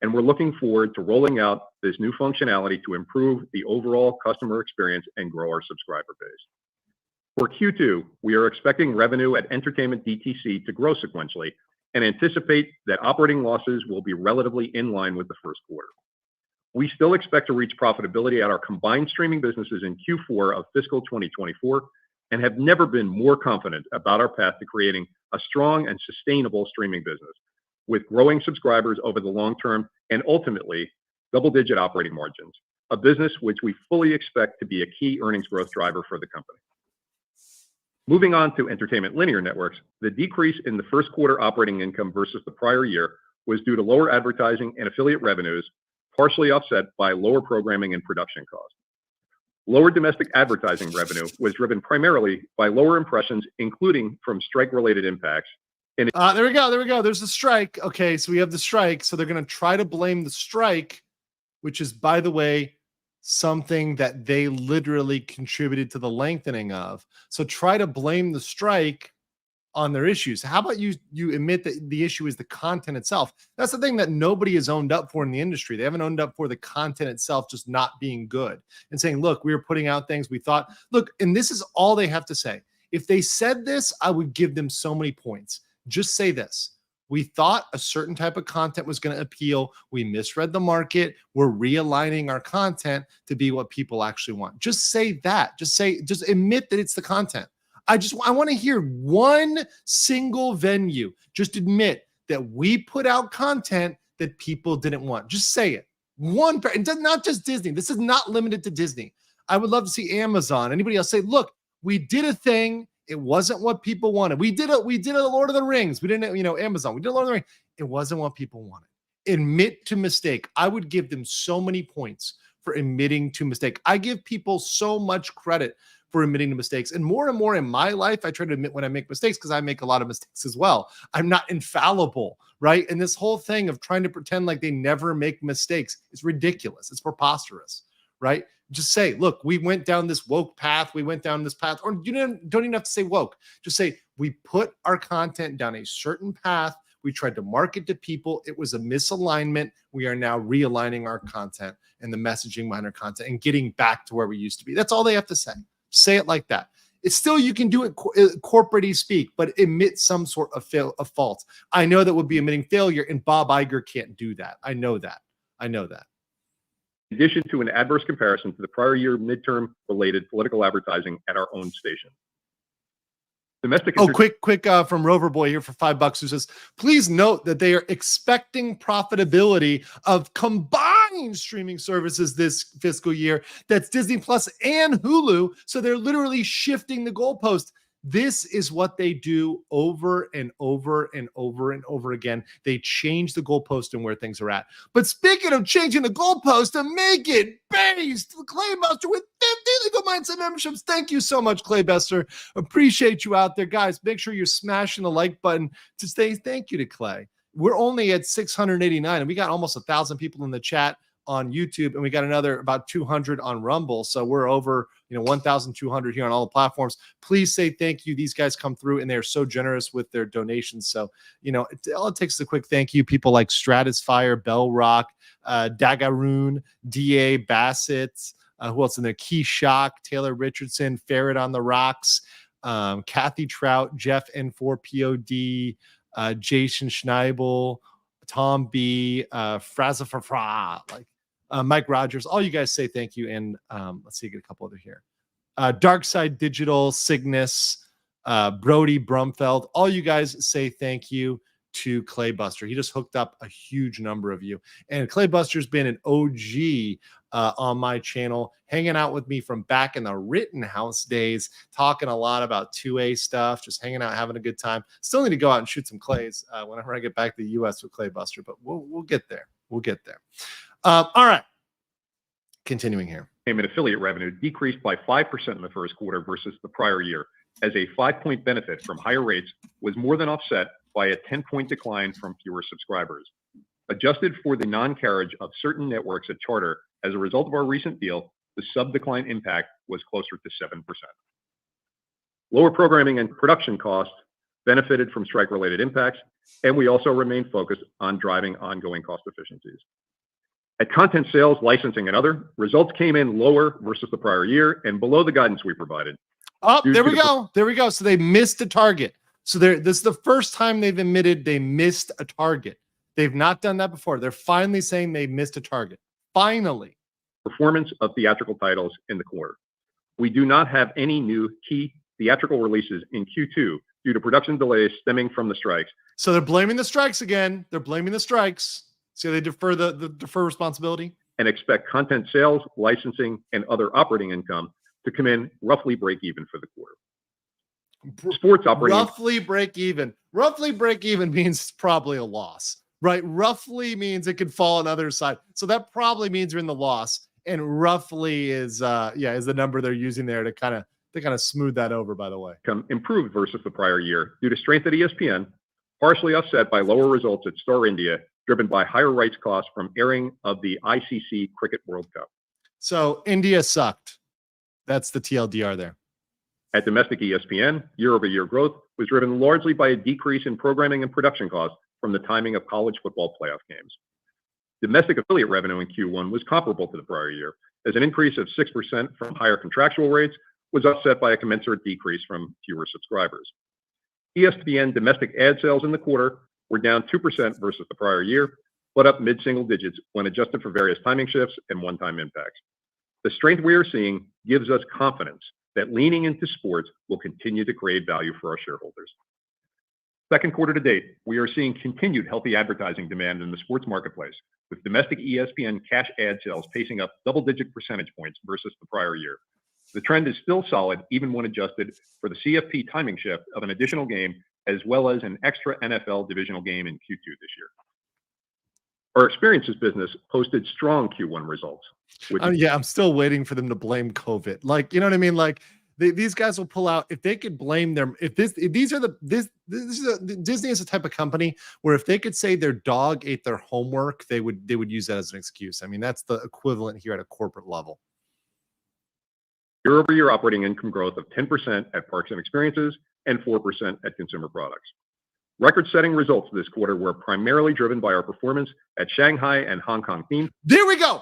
and we're looking forward to rolling out this new functionality to improve the overall customer experience and grow our subscriber base. For Q2, we are expecting revenue at Entertainment DTC to grow sequentially and anticipate that operating losses will be relatively in line with the first quarter. We still expect to reach profitability at our combined streaming businesses in Q4 of fiscal 2024 and have never been more confident about our path to creating a strong and sustainable streaming business with growing subscribers over the long term and ultimately double-digit operating margins, a business which we fully expect to be a key earnings growth driver for the company. Moving on to Entertainment Linear Networks, the decrease in the first quarter operating income versus the prior year was due to lower advertising and affiliate revenues, partially offset by lower programming and production costs. Lower domestic advertising revenue was driven primarily by lower impressions, including from strike-related impacts. There we go. There's the strike. Okay, so we have the strike. So they're going to try to blame the strike, which is, by the way, something that they literally contributed to the lengthening of. So try to blame the strike on their issues. How about you admit that the issue is the content itself? That's the thing that nobody has owned up for in the industry. They haven't owned up for the content itself just not being good and saying, look, we were putting out things we thought, look, and this is all they have to say. If they said this, I would give them so many points. Just say this. We thought a certain type of content was going to appeal. We misread the market. We're realigning our content to be what people actually want. Just say that. Just admit that it's the content. I want to hear one single venue just admit that we put out content that people didn't want. Just say it. It does not just Disney. This is not limited to Disney. I would love to see Amazon. Anybody else say, look, we did a thing. It wasn't what people wanted. We did a Lord of the Rings. We didn't, Amazon. We did a Lord of the Rings. It wasn't what people wanted. Admit to mistake. I would give them so many points for admitting to mistake. I give people so much credit for admitting to mistakes. And more in my life, I try to admit when I make mistakes because I make a lot of mistakes as well. I'm not infallible, right? And this whole thing of trying to pretend like they never make mistakes is ridiculous. It's preposterous, right? Just say, look, we went down this woke path. We went down this path. Or you don't even have to say woke. Just say, we put our content down a certain path. We tried to market to people. It was a misalignment. We are now realigning our content and the messaging behind our content and getting back to where we used to be. That's all they have to say. Say it like that. It's still, you can do it corporate speak, but admit some sort of fault. I know that would be admitting failure, and Bob Iger can't do that. I know that. In addition to an adverse comparison to the prior year midterm-related political advertising at our own station. Quick from Rover Boy here for $5 who says, please note that they are expecting profitability of combined streaming services this fiscal year. That's Disney Plus and Hulu. So they're literally shifting the goalpost. This is what they do over and over and over and over again. They change the goalpost and where things are at. But speaking of changing the goalpost to make it based, Claybuster with 50 legal mindset memberships. Thank you so much, Claybuster. Appreciate you out there. Guys, make sure you're smashing the like button to say thank you to Clay. We're only at 689, and we got almost 1,000 people in the chat on YouTube, and we got another about 200 on Rumble. So we're over 1,200 here on all the platforms. Please say thank you. These guys come through and they're so generous with their donations. So, all it takes is a quick thank you. People like Stratusfire, Bell Rock, Dagaroon, D.A. Bassett, who else in there? Key Shock, Taylor Richardson, Ferret on the Rocks, Kathy Trout, Jeff N4POD, Jason Schneibel, Tom B, Frazafafra, Mike Rogers, all you guys say thank you. And let's see, get a couple other here. Darkside Digital, Cygnus, Brody Brumfeld, all you guys say thank you. to Claybuster. He just hooked up a huge number of you. And Claybuster's been an OG on my channel, hanging out with me from back in the Rittenhouse days, talking a lot about 2A stuff, just hanging out, having a good time. Still need to go out and shoot some clays whenever I get back to the U.S. with Claybuster, but we'll get there. We'll get there. All right. Continuing here. Payment affiliate revenue decreased by 5% in the first quarter versus the prior year, as a 5-point benefit from higher rates was more than offset by a 10-point decline from fewer subscribers. Adjusted for the non-carriage of certain networks at Charter as a result of our recent deal, the sub-decline impact was closer to 7%. Lower programming and production costs benefited from strike-related impacts, and we also remain focused on driving ongoing cost efficiencies. At content sales, licensing, and other, results came in lower versus the prior year and below the guidance we provided. Oh, there we go. There we go. So they missed a target. So this is the first time they've admitted they missed a target. They've not done that before. They're finally saying they missed a target. Finally. Performance of theatrical titles in the quarter. We do not have any new key theatrical releases in Q2 due to production delays stemming from the strikes. So they're blaming the strikes again. They're blaming the strikes. See how they defer the defer responsibility? And expect content sales, licensing, and other operating income to come in roughly break even for the quarter. Sports operating roughly break even. Roughly break even means probably a loss, right? Roughly means it could fall on the other side. So that probably means you're in the loss. And roughly is the number they're using there to kind of smooth that over, by the way. Improved versus the prior year due to strength at ESPN, partially offset by lower results at Star India, driven by higher rights costs from airing of the ICC Cricket World Cup. So India sucked. That's the TLDR there. At domestic ESPN, year-over-year growth was driven largely by a decrease in programming and production costs from the timing of college football playoff games. Domestic affiliate revenue in Q1 was comparable to the prior year, as an increase of 6% from higher contractual rates was offset by a commensurate decrease from fewer subscribers. ESPN domestic ad sales in the quarter were down 2% versus the prior year, but up mid-single digits when adjusted for various timing shifts and one-time impacts. The strength we are seeing gives us confidence that leaning into sports will continue to create value for our shareholders. Second quarter to date, we are seeing continued healthy advertising demand in the sports marketplace, with domestic ESPN cash ad sales pacing up double-digit percentage points versus the prior year. The trend is still solid even when adjusted for the CFP timing shift of an additional game, as well as an extra NFL divisional game in Q2 this year. Our experiences business posted strong Q1 results. I'm still waiting for them to blame COVID. Like, you know what I mean? Like these guys will pull out if they could blame them. Disney is the type of company where if they could say their dog ate their homework, they would use that as an excuse. I mean, that's the equivalent here at a corporate level. Year-over-year operating income growth of 10% at Parks and Experiences and 4% at Consumer Products. Record-setting results this quarter were primarily driven by our performance at Shanghai and Hong Kong theme. There we go.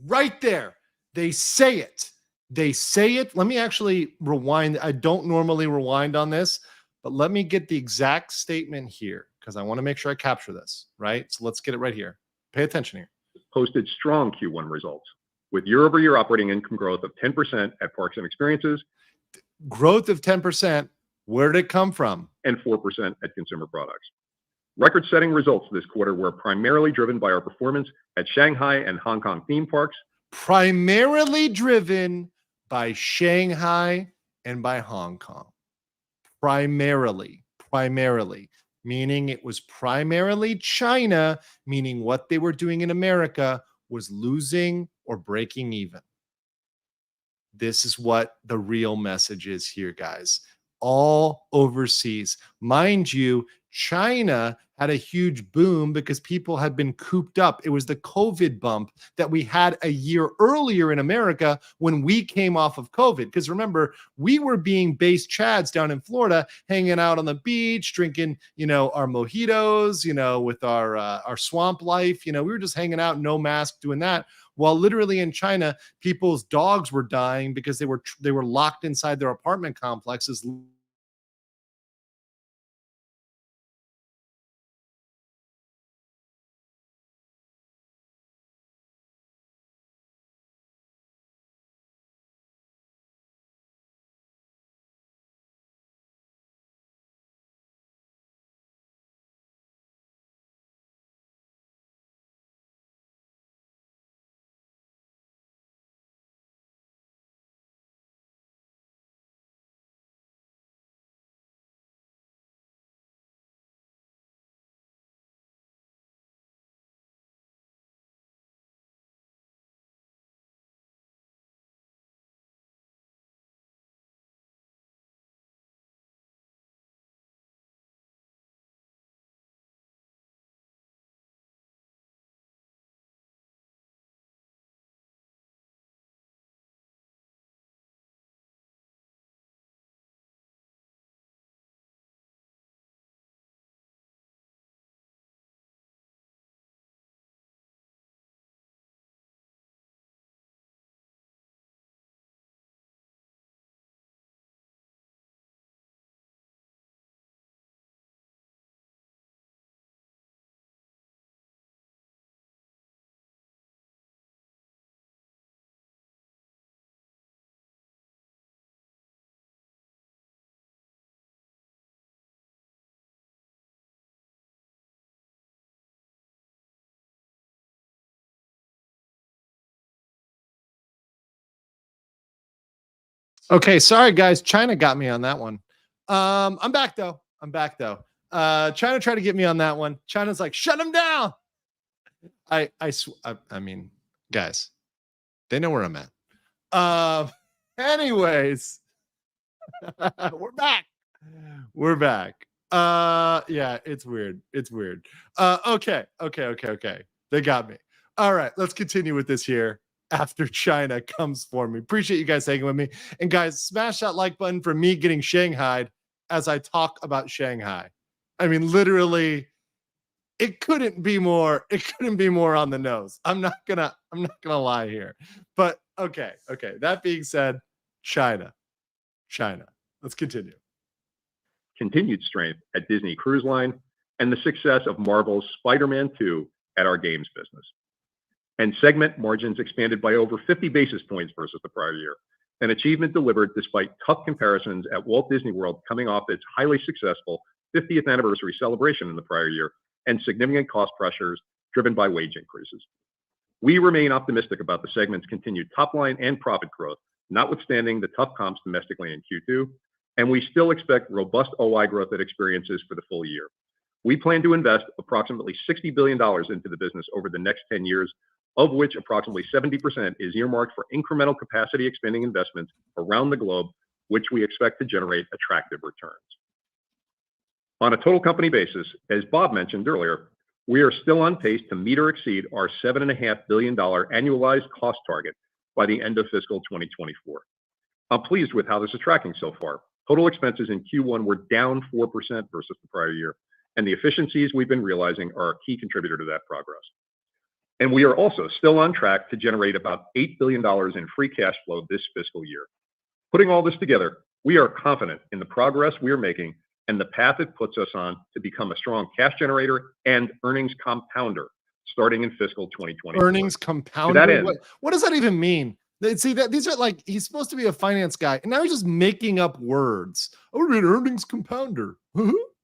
Right there. They say it. They say it. Let me actually rewind. I don't normally rewind on this, but let me get the exact statement here because I want to make sure I capture this, right? So let's get it right here. Pay attention here. Posted strong Q1 results with year-over-year operating income growth of 10% at Parks and Experiences. Growth of 10%. Where did it come from? And 4% at Consumer Products. Record-setting results this quarter were primarily driven by our performance at Shanghai and Hong Kong theme parks. Primarily driven by Shanghai and by Hong Kong. Primarily, meaning it was primarily China, meaning what they were doing in America was losing or breaking even. This is what the real message is here, guys. All overseas. Mind you, China had a huge boom because people had been cooped up. It was the COVID bump that we had a year earlier in America when we came off of COVID. Because remember, we were being base chads down in Florida, hanging out on the beach, drinking, our mojitos, with our swamp life. We were just hanging out, no mask, doing that. While literally in China, people's dogs were dying because they were locked inside their apartment complexes. Okay, sorry guys, China got me on that one. I'm back though. China tried to get me on that one. China's like, shut them down. I mean, guys, they know where I'm at. Anyways, we're back. Yeah, it's weird. Okay. They got me. All right, let's continue with this here after China comes for me. Appreciate you guys hanging with me. And guys, smash that like button for me getting Shanghaied as I talk about Shanghai. I mean, literally, it couldn't be more on the nose. I'm not gonna lie here. But okay. That being said, China. Let's continue. Continued strength at Disney Cruise Line, and the success of Marvel's Spider-Man 2 at our games business. And segment margins expanded by over 50 basis points versus the prior year, an achievement delivered despite tough comparisons at Walt Disney World coming off its highly successful 50th anniversary celebration in the prior year and significant cost pressures driven by wage increases. We remain optimistic about the segment's continued top line and profit growth, notwithstanding the tough comps domestically in Q2, and we still expect robust OI growth at Experiences for the full year. We plan to invest approximately $60 billion into the business over the next 10 years, of which approximately 70% is earmarked for incremental capacity expanding investments around the globe, which we expect to generate attractive returns. On a total company basis, as Bob mentioned earlier, we are still on pace to meet or exceed our $7.5 billion annualized cost target by the end of fiscal 2024. I'm pleased with how this is tracking so far. Total expenses in Q1 were down 4% versus the prior year, and the efficiencies we've been realizing are a key contributor to that progress. And we are also still on track to generate about $8 billion in free cash flow this fiscal year. Putting all this together, we are confident in the progress we are making and the path it puts us on to become a strong cash generator and earnings compounder starting in fiscal 2020. Earnings compounder? What does that even mean? See, that these are like, he's supposed to be a finance guy, and now he's just making up words. Oh, an earnings compounder.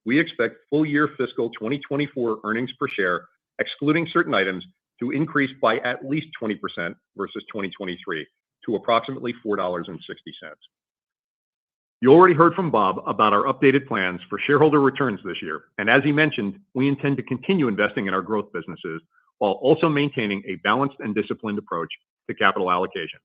We expect full year fiscal 2024 earnings per share, excluding certain items, to increase by at least 20% versus 2023 to approximately $4.60. You already heard from Bob about our updated plans for shareholder returns this year. And as he mentioned, we intend to continue investing in our growth businesses while also maintaining a balanced and disciplined approach to capital allocation.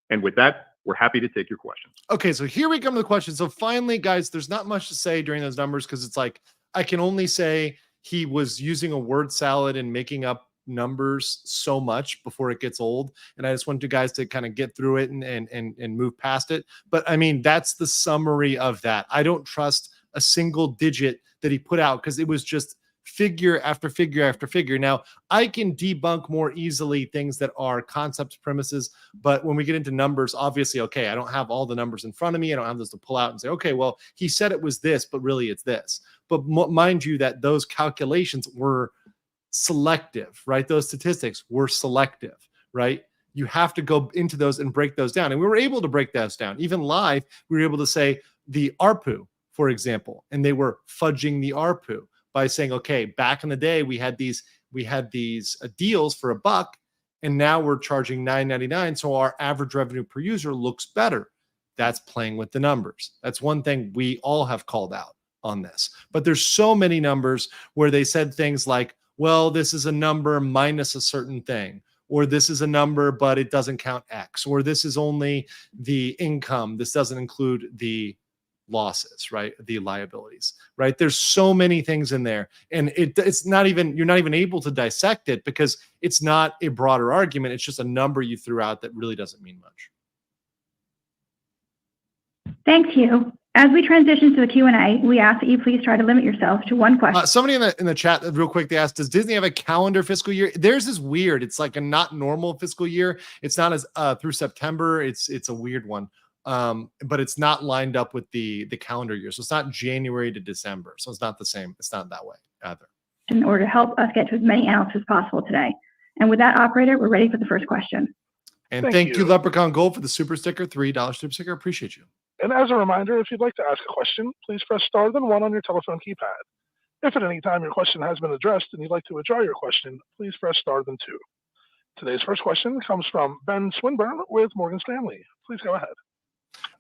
And with that, we're happy to take your questions. Okay, so here we come to the questions. So finally, guys, there's not much to say during those numbers because it's like, I can only say he was using a word salad and making up numbers so much before it gets old. And I just want you guys to kind of get through it and move past it. But I mean, that's the summary of that. I don't trust a single digit that he put out because it was just figure after figure after figure. Now, I can debunk more easily things that are concepts, premises, but when we get into numbers, obviously, okay, I don't have all the numbers in front of me. I don't have those to pull out and say, okay, well, he said it was this, but really it's this. But mind you that those calculations were selective, right? Those statistics were selective, right? You have to go into those and break those down. And we were able to break those down. Even live, we were able to say the ARPU, for example, and they were fudging the ARPU by saying, okay, back in the day, we had these deals for $1, and now we're charging $9.99. So our average revenue per user looks better. That's playing with the numbers. That's one thing we all have called out on this. But there's so many numbers where they said things like, well, this is a number minus a certain thing, or this is a number, but it doesn't count X, or this is only the income. This doesn't include the losses, right? The liabilities, right? There's so many things in there, and it's not even, you're not even able to dissect it because it's not a broader argument. It's just a number you threw out that really doesn't mean much. Thanks, Hugh. As we transition to the Q&A, we ask that you please try to limit yourself to one question. Somebody in the chat real quick, they asked, does Disney have a calendar fiscal year? Theirs is weird. It's like a not normal fiscal year. It's not as through September. It's a weird one. But it's not lined up with the calendar year. So it's not January to December. So it's not the same. It's not that way either. In order to help us get to as many analysts as possible today. And with that, operator, we're ready for the first question. And thank you, Leprechaun Gold, for the super sticker, $3 super sticker. Appreciate you. And as a reminder, if you'd like to ask a question, please press star then 1 on your telephone keypad. If at any time your question has been addressed and you'd like to withdraw your question, please press star then 2. Today's first question comes from Ben Swinburne with Morgan Stanley. Please go ahead.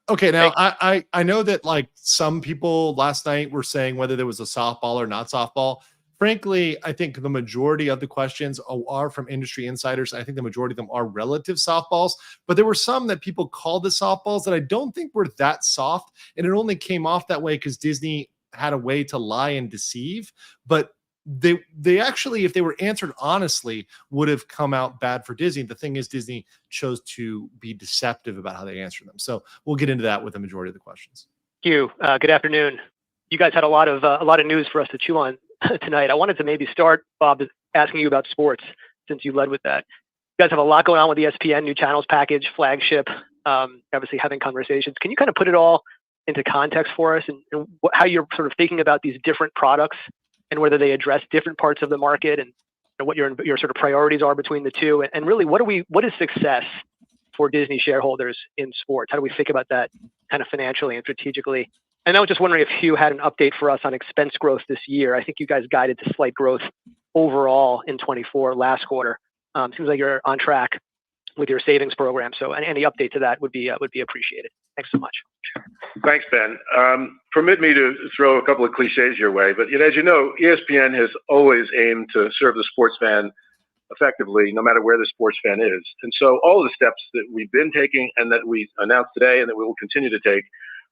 Okay, now I know that like some people last night were saying whether there was a softball or not softball. Frankly, I think the majority of the questions are from industry insiders. I think the majority of them are relative softballs, but there were some that people called the softballs that I don't think were that soft, and it only came off that way because Disney had a way to lie and deceive. But they actually, if they were answered honestly, would have come out bad for Disney. The thing is, Disney chose to be deceptive about how they answer them. So we'll get into that with the majority of the questions. Thank you. Good afternoon. You guys had a lot of news for us to chew on tonight. I wanted to maybe start, Bob, asking you about sports since you led with that. You guys have a lot going on with ESPN, new channels package, flagship, obviously having conversations. Can you kind of put it all into context for us and how you're sort of thinking about these different products and whether they address different parts of the market and what your sort of priorities are between the two? And really, what is success for Disney shareholders in sports? How do we think about that kind of financially and strategically? And I was just wondering if Hugh had an update for us on expense growth this year. I think you guys guided to slight growth overall in 24 last quarter. Seems like you're on track with your savings program. So any update to that would be appreciated. Thanks so much. Thanks, Ben. Permit me to throw a couple of cliches your way, but as you know, ESPN has always aimed to serve the sports fan effectively, no matter where the sports fan is. And so all of the steps that we've been taking and that we announced today and that we will continue to take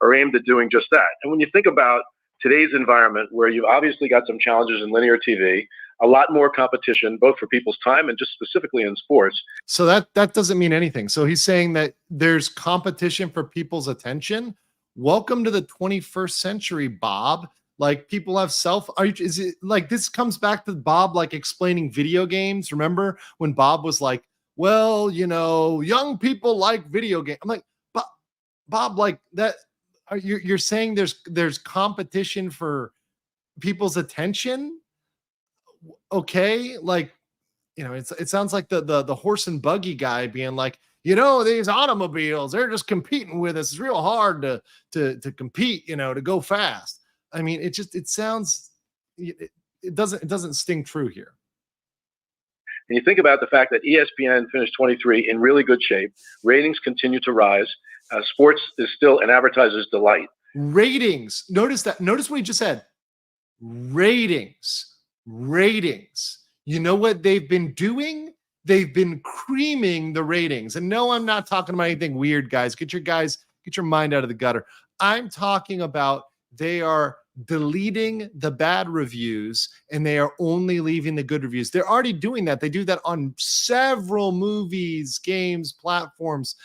are aimed at doing just that. And when you think about today's environment, where you've obviously got some challenges in linear TV, a lot more competition, both for people's time and just specifically in sports. So that doesn't mean anything. So he's saying that there's competition for people's attention. Welcome to the 21st century, Bob. Like, people have is it like this comes back to Bob like explaining video games? Remember when Bob was like, well, young people like video games. I'm like, Bob, like that. You're saying there's competition for people's attention? Okay, like, it sounds like the horse and buggy guy being like, these automobiles, they're just competing with us. It's real hard to compete, to go fast. I mean, it doesn't sting true here. And you think about the fact that ESPN finished 23 in really good shape. Ratings continue to rise. Sports is still an advertiser's delight. Ratings. Notice what he just said. Ratings. You know what they've been doing? They've been creaming the ratings. And no, I'm not talking about anything weird, guys. Get your mind out of the gutter. I'm talking about they are deleting the bad reviews and they are only leaving the good reviews. They're already doing that. They do that on several movies, games, platforms,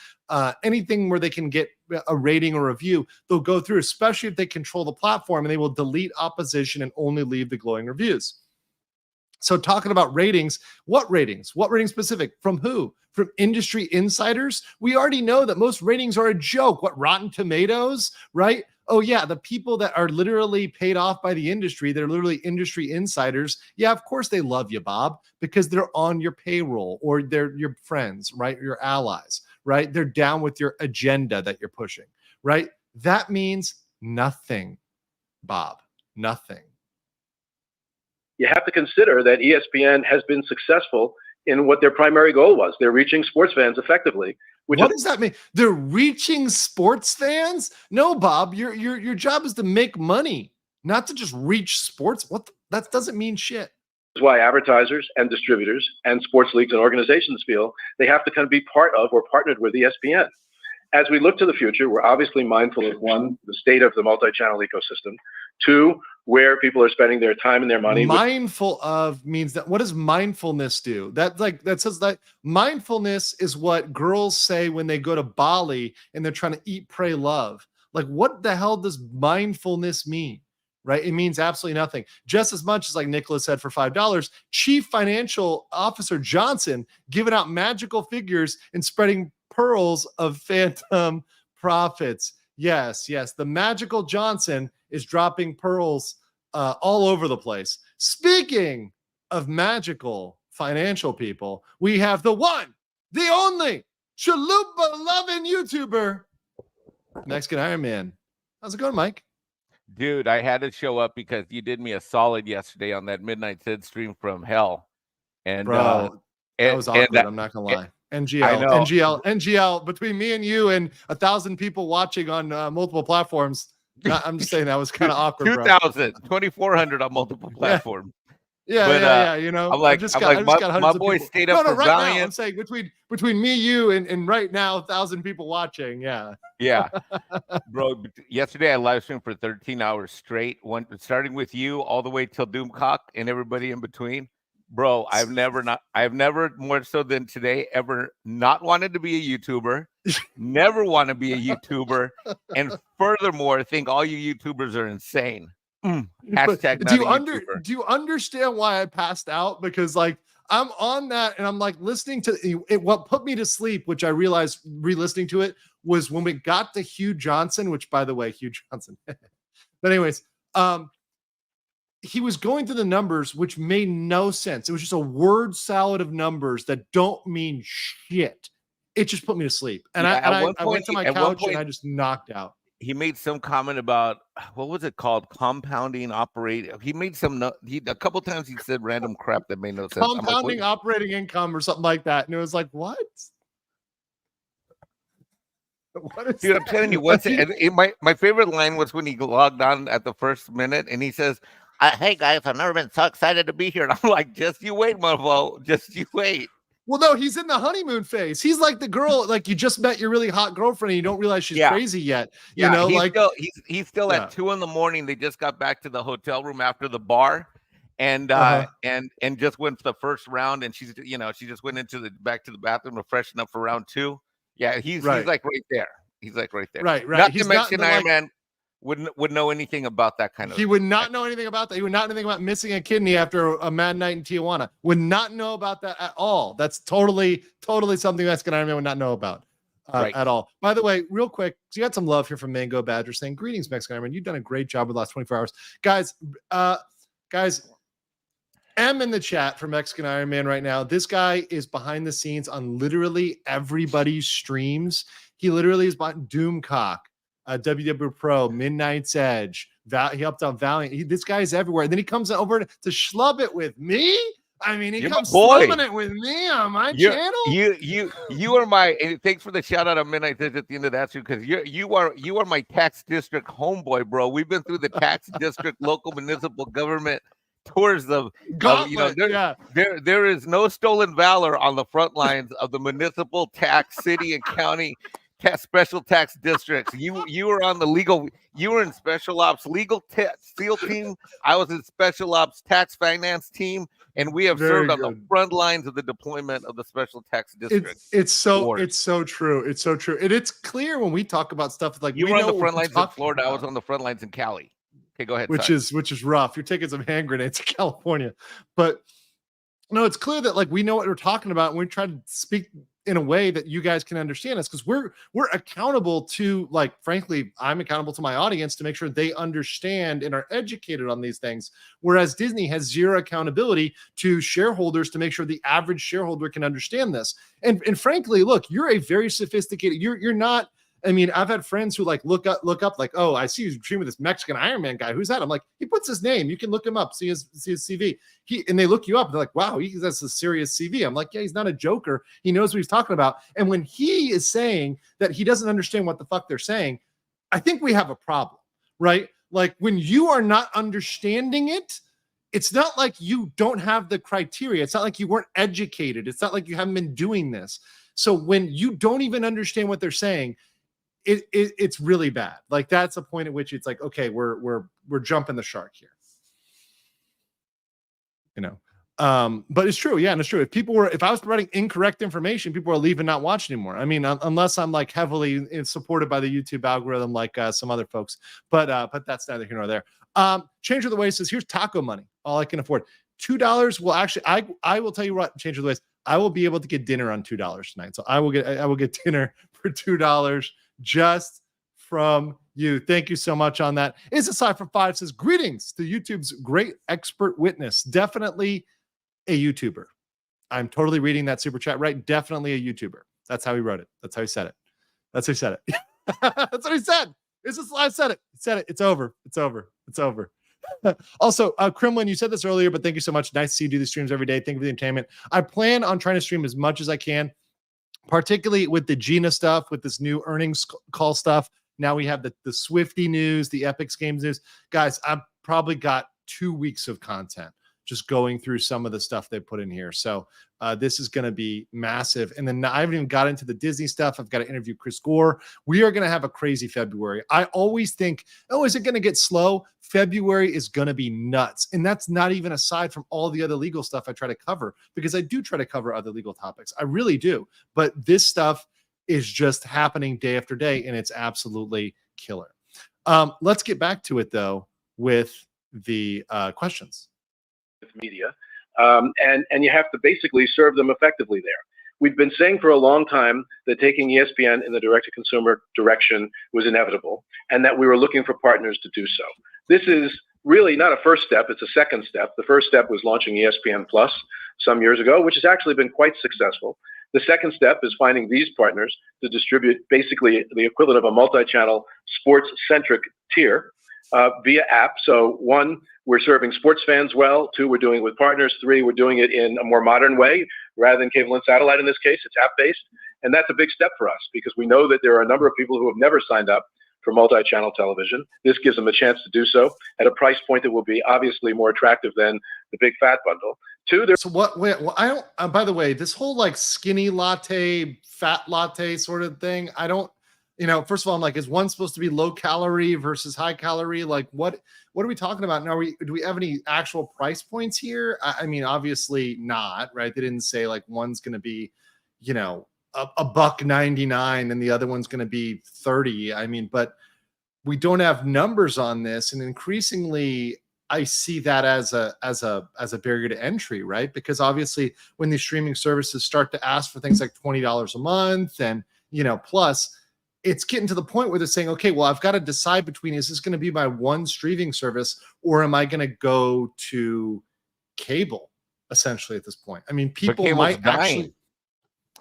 anything where they can get a rating or review. They'll go through, especially if they control the platform, and they will delete opposition and only leave the glowing reviews. So talking about ratings, what ratings? What ratings specific? From who? From industry insiders? We already know that most ratings are a joke. What, Rotten Tomatoes, right? Oh yeah, the people that are literally paid off by the industry, they're literally industry insiders. Yeah, of course they love you, Bob, because they're on your payroll or they're your friends, right? Your allies, right? They're down with your agenda that you're pushing, right? That means nothing, Bob, nothing. You have to consider that ESPN has been successful in what their primary goal was. They're reaching sports fans effectively. What does that mean? They're reaching sports fans? No, Bob, your job is to make money, not to just reach sports. That doesn't mean shit. That's why advertisers and distributors and sports leagues and organizations feel they have to kind of be part of or partnered with ESPN. As we look to the future, we're obviously mindful of, one, the state of the multi-channel ecosystem, two, where people are spending their time and their money. Mindful of means that, what does mindfulness do? That says that mindfulness is what girls say when they go to Bali and they're trying to eat, pray, love. Like, what the hell does mindfulness mean? Right? It means absolutely nothing. Just as much as, like Nicholas said, for $5, Chief Financial Officer Johnson giving out magical figures and spreading pearls of phantom profits. Yes. The magical Johnson is dropping pearls all over the place. Speaking of magical financial people, we have the one, the only chalupa loving YouTuber, Mexican Iron Man. How's it going, Mike? Dude, I had to show up because you did me a solid yesterday on that Midnight Sid stream from hell. And bro, that was awkward. I'm not gonna lie. NGL, know. NGL. Between me and you and 1,000 people watching on multiple platforms, I'm just saying that was kind of awkward, bro. 2,000, 2,400 on multiple platforms. Yeah. You know, I'm like, my boy people. stayed up for right Valiant. now. I'm saying between me, you, and right now, 1,000 people watching. Yeah. Yeah, bro. Yesterday I live streamed for 13 hours straight, starting with you all the way till Doomcock and everybody in between. Bro, I've never more so than today ever not wanted to be a YouTuber, never want to be a YouTuber, and furthermore think all you YouTubers are insane. Hashtag do you understand why I passed out? Because like I'm on that and I'm like listening to it. What put me to sleep, which I realized re-listening to it, was when we got to Hugh Johnson, which by the way, Hugh Johnson. But anyways, he was going through the numbers, which made no sense. It was just a word salad of numbers that don't mean shit. It just put me to sleep. And I went to my couch and I just knocked out. He made some comment about, what was it called? Compounding operating. He made a couple times he said random crap that made no sense. Compounding operating income or something like that. And it was like, what? What is Dude, that? I'm telling you, my favorite line was when he logged on at the first minute and he says, hey guys, I've never been so excited to be here. And I'm like, just you wait, motherfucker. Just you wait. Well, no, he's in the honeymoon phase. He's like the girl, like you just met your really hot girlfriend and you don't realize she's crazy yet. You know, he's still at 2 a.m. They just got back to the hotel room after the bar and just went to the first round. And she just went back to the bathroom to freshen up for round 2. Yeah. He's like right there. He's like right there. Right. Not to mention Iron Man would know anything about that kind of. He would not know anything about that. He would not know anything about missing a kidney after a mad night in Tijuana. Would not know about that at all. That's totally something Mexican Iron Man would not know about at all. By the way, real quick, so you got some love here from Mango Badger saying, "Greetings, Mexican Iron Man. You've done a great job with the last 24 hours, guys." M in the chat for Mexican Iron Man right now. This guy is behind the scenes on literally everybody's streams. He literally is behind Doomcock. WW Pro, Midnight's Edge. He helped out Valiant. This guy's everywhere. And then he comes over to schlub it with me. I mean, he comes slumming it with me on my channel. You are my. And thanks for the shout out on Midnight's Edge at the end of that, because you are my tax district homeboy, bro. We've been through the tax district, local municipal government tours of there is no stolen valor on the front lines of the municipal tax city and county special tax districts. You were on the legal. You were in special ops legal SEAL team. I was in special ops tax finance team, and we have served on the front lines of the deployment of the special tax district. It's so true. It's so true. And it's clear when we talk about stuff like you were on the front lines in Florida. I was on the front lines in Cali. Okay, go ahead. Which is rough. You're taking some hand grenades to California, but no, it's clear that like we know what we're talking about, and we try to speak in a way that you guys can understand us, because we're accountable to, like, frankly, I'm accountable to my audience to make sure they understand and are educated on these things. Whereas Disney has zero accountability to shareholders to make sure the average shareholder can understand this. And frankly, look, you're a very sophisticated. You're not. I mean, I've had friends who like look up like, oh, I see you streaming with this Mexican Iron Man guy. Who's that? I'm like, he puts his name. You can look him up, see his CV. And they look you up. They're like, wow, that's a serious CV. I'm like, yeah, he's not a joker. He knows what he's talking about. And when he is saying that he doesn't understand what the fuck they're saying, I think we have a problem, right? Like when you are not understanding it, it's not like you don't have the criteria. It's not like you weren't educated. It's not like you haven't been doing this. So when you don't even understand what they're saying, it's really bad. Like that's a point at which it's like, okay, we're jumping the shark here, you know. But it's true, yeah, and it's true. If I was providing incorrect information, people are leaving, not watching anymore. I mean, unless I'm like heavily supported by the YouTube algorithm, like some other folks. But that's neither here nor there. Change of the Way says, here's taco money, all I can afford. $2 will actually. I will tell you what. Change of the Ways. I will be able to get dinner on $2 tonight. So I will get dinner for $2. Just from you. Thank you so much on that. Is Aside from 5 says, greetings to YouTube's great expert witness. Definitely a YouTuber. I'm totally reading that super chat right. Definitely a YouTuber. That's how he wrote it. That's how he said it. That's how he said it. That's what he said. I said it. He said it. It's over. It's over. It's over. Also, Kremlin, you said this earlier, but thank you so much. Nice to see you do these streams every day. Thank you for the entertainment. I plan on trying to stream as much as I can. particularly with the Gina stuff, with this new earnings call stuff. Now we have the Swifty news, the Epic Games news. Guys, I've probably got 2 weeks of content just going through some of the stuff they put in here. So this is going to be massive. And then I haven't even got into the Disney stuff. I've got to interview Chris Gore. We are going to have a crazy February. I always think, oh, is it going to get slow? February is going to be nuts. And that's not even aside from all the other legal stuff I try to cover, because I do try to cover other legal topics. I really do. But this stuff is just happening day after day, and it's absolutely killer. Let's get back to it, though, with the questions. Media, and you have to basically serve them effectively there. We've been saying for a long time that taking ESPN in the direct-to-consumer direction was inevitable, and that we were looking for partners to do so. This is really not a first step, it's a second step. The first step was launching ESPN Plus some years ago, which has actually been quite successful. The second step is finding these partners to distribute basically the equivalent of a multi-channel sports-centric tier via app. So 1, we're serving sports fans well. 2, we're doing it with partners. 3, we're doing it in a more modern way rather than cable and satellite in this case. It's app-based. And that's a big step for us because we know that there are a number of people who have never signed up for multi-channel television. This gives them a chance to do so at a price point that will be obviously more attractive than the big fat bundle. 2, there's So what? Wait, well, I don't. By the way, this whole like skinny latte, fat latte sort of thing, I don't. First of all, I'm like, is one supposed to be low calorie versus high calorie? Like, what are we talking about now? Do we have any actual price points here? I mean, obviously not, right? They didn't say like one's going to be, $1.99 and the other one's going to be 30. I mean, but we don't have numbers on this, and increasingly, I see that as a barrier to entry, right? Because obviously, when these streaming services start to ask for things like $20 a month and plus, it's getting to the point where they're saying, okay, well, I've got to decide between, is this going to be my one streaming service or am I going to go to cable essentially at this point? I mean, people might actually,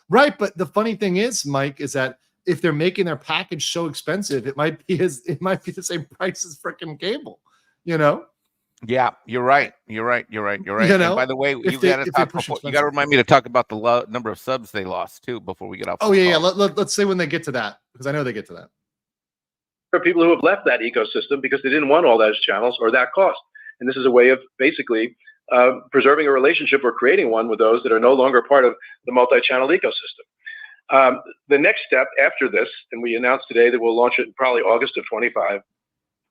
right. But the funny thing is, Mike, is that if they're making their package so expensive, it might be the same price as freaking cable, Yeah, you're right. And by the way, you got to remind me to talk about the number of subs they lost too before we get off. Oh yeah. Let's say when they get to that, because I know they get to that. There are people who have left that ecosystem because they didn't want all those channels or that cost. And this is a way of basically preserving a relationship or creating one with those that are no longer part of the multi-channel ecosystem. The next step after this, and we announced today that we'll launch it in probably August of 25,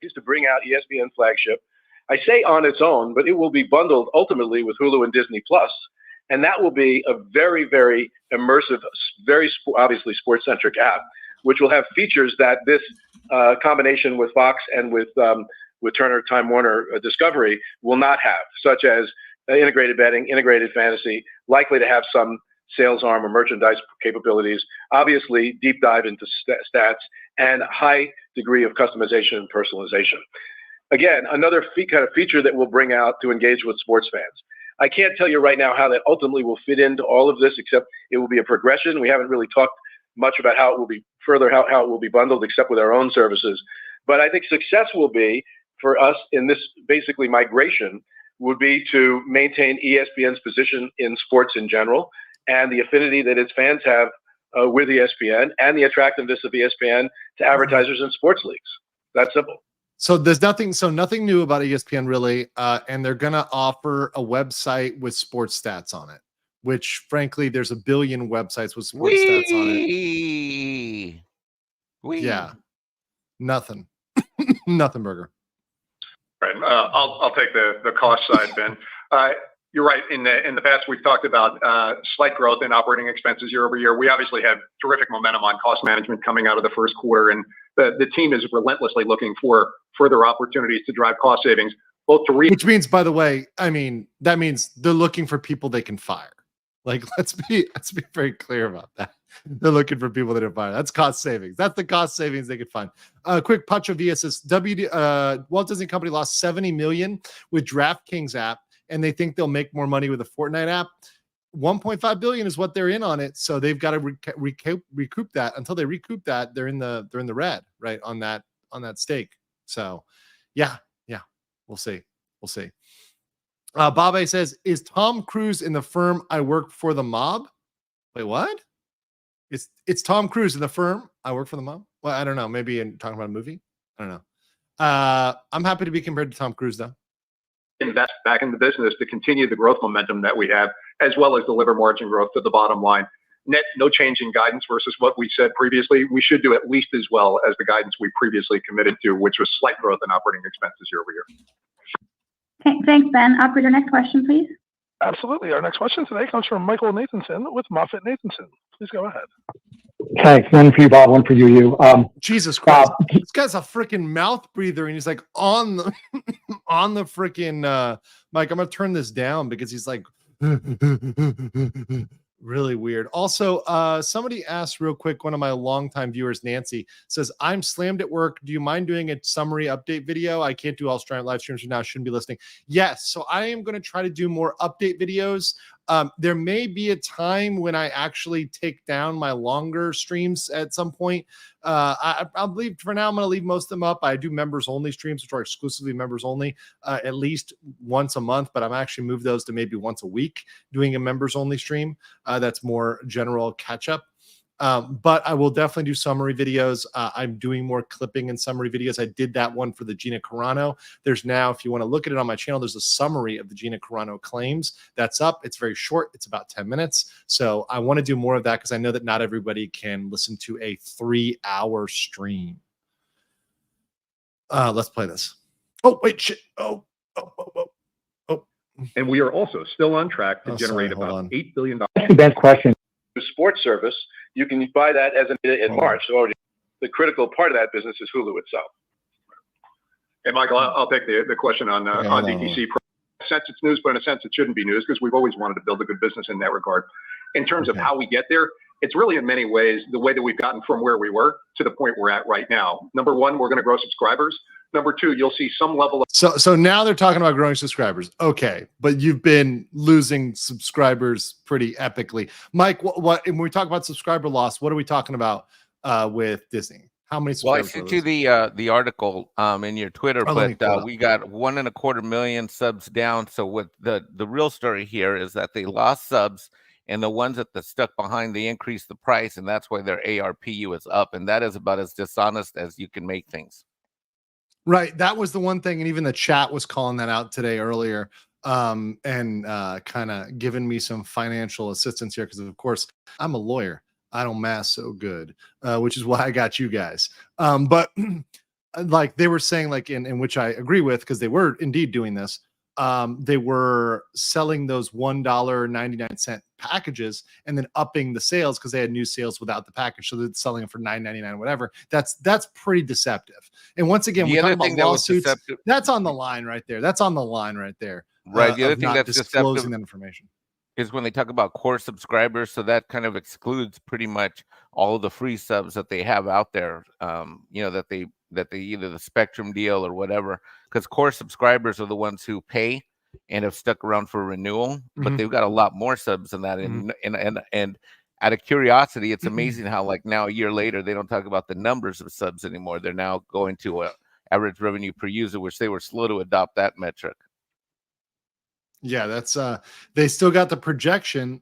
is to bring out ESPN Flagship. I say on its own, but it will be bundled ultimately with Hulu and Disney Plus, and that will be a very, very immersive, very obviously sports-centric app, which will have features that this combination with Fox and with Turner, Time Warner, Discovery will not have, such as integrated betting, integrated fantasy, likely to have some sales arm or merchandise capabilities, obviously deep dive into stats, and high degree of customization and personalization. Again, another kind of feature that we'll bring out to engage with sports fans. I can't tell you right now how that ultimately will fit into all of this, except it will be a progression. We haven't really talked much about how it will be further, how it will be bundled, except with our own services. But I think success will be for us in this basically migration would be to maintain ESPN's position in sports in general and the affinity that its fans have with ESPN and the attractiveness of ESPN to advertisers and sports leagues. That's simple. So there's nothing new about ESPN really, and they're gonna offer a website with sports stats on it, which frankly, there's a billion websites with sports stats on it. Yeah, nothing, nothing, Burger. Right. I'll take the cost side, Ben. You're right. In the past, we've talked about slight growth in operating expenses year over year. We obviously have terrific momentum on cost management coming out of the first quarter, and the team is relentlessly looking for further opportunities to drive cost savings, both to which means, by the way, that means they're looking for people they can fire. Like, let's be very clear about that. They're looking for people that are fired. That's cost savings. That's the cost savings they could find. Quick Pacho Via says Walt Disney Company lost $70 million with DraftKings app, and they think they'll make more money with the Fortnite app. 1.5 billion is what they're in on it, so they've got to recoup that. Until they recoup that, they're in the red, right, on that stake. So, yeah, we'll see. Babe says, "Is Tom Cruise in the firm I work for the mob?" Wait, what? It's Tom Cruise in The Firm. I work for the mom. Well, I don't know. Maybe in talking about a movie. I don't know. I'm happy to be compared to Tom Cruise though. Invest back in the business to continue the growth momentum that we have, as well as deliver margin growth to the bottom line. Net, no change in guidance versus what we said previously. We should do at least as well as the guidance we previously committed to, which was slight growth in operating expenses year over year. Okay, thanks, Ben. Operator, next question, please. Absolutely. Our next question today comes from Michael Nathanson with MoffettNathanson. Please go ahead. Thanks. One for you, Bob. One for you. Jesus Christ, this guy's a freaking mouth breather, and he's like on the on the freaking Mike. I'm gonna turn this down because he's like really weird. Also, somebody asked real quick, one of my longtime viewers, Nancy, says, I'm slammed at work. Do you mind doing a summary update video? I can't do all live streams right now. Shouldn't be listening. Yes. So I am going to try to do more update videos. There may be a time when I actually take down my longer streams at some point. I'll leave for now. I'm going to leave most of them up. I do members only streams, which are exclusively members only, at least once a month, but I'm actually moved those to maybe once a week doing a members only stream. That's more general catch up. But I will definitely do summary videos. I'm doing more clipping and summary videos. I did that one for the Gina Carano. There's now, if you want to look at it on my channel, there's a summary of the Gina Carano claims that's up. It's very short. It's about 10 minutes. So I want to do more of that because I know that not everybody can listen to a 3-hour stream. Let's play this. Oh, wait, shit. Oh. And we are also still on track to generate about $8 billion. That's the best question. Sports service, you can buy that as in March. So already the critical part of that business is Hulu itself. And Michael, I'll take the question on DTC. In a sense, it's news, but in a sense, it shouldn't be news because we've always wanted to build a good business in that regard. In terms of how we get there, it's really in many ways the way that we've gotten from where we were to the point we're at right now. Number one, we're going to grow subscribers. Number two, you'll see some level of so now they're talking about growing subscribers. Okay, but you've been losing subscribers pretty epically. Mike, what when we talk about subscriber loss, what are we talking about with Disney? How many subscribers? Well, I sent you the article in your Twitter, but we got 1.25 million subs down. So what the real story here is that they lost subs, and the ones that stuck behind, they increased the price, and that's why their ARPU is up, and that is about as dishonest as you can make things. Right. That was the one thing. And even the chat was calling that out today earlier and kind of giving me some financial assistance here. Because, of course, I'm a lawyer. I don't math so good, which is why I got you guys. But like they were saying, like in which I agree with, because they were indeed doing this. They were selling those $1.99 packages and then upping the sales because they had new sales without the package. So they're selling them for $9.99, whatever. That's pretty deceptive. And once again, we're talking about lawsuits. That's on the line right there. That's on the line right there. Right. The other thing that's disclosing that information is when they talk about core subscribers. So that kind of excludes pretty much all of the free subs that they have out there. That they either the Spectrum deal or whatever, because core subscribers are the ones who pay and have stuck around for renewal, but they've got a lot more subs than that. And out of curiosity, it's amazing how like now a year later, they don't talk about the numbers of subs anymore. They're now going to average revenue per user, which they were slow to adopt that metric. Yeah, that's they still got the projection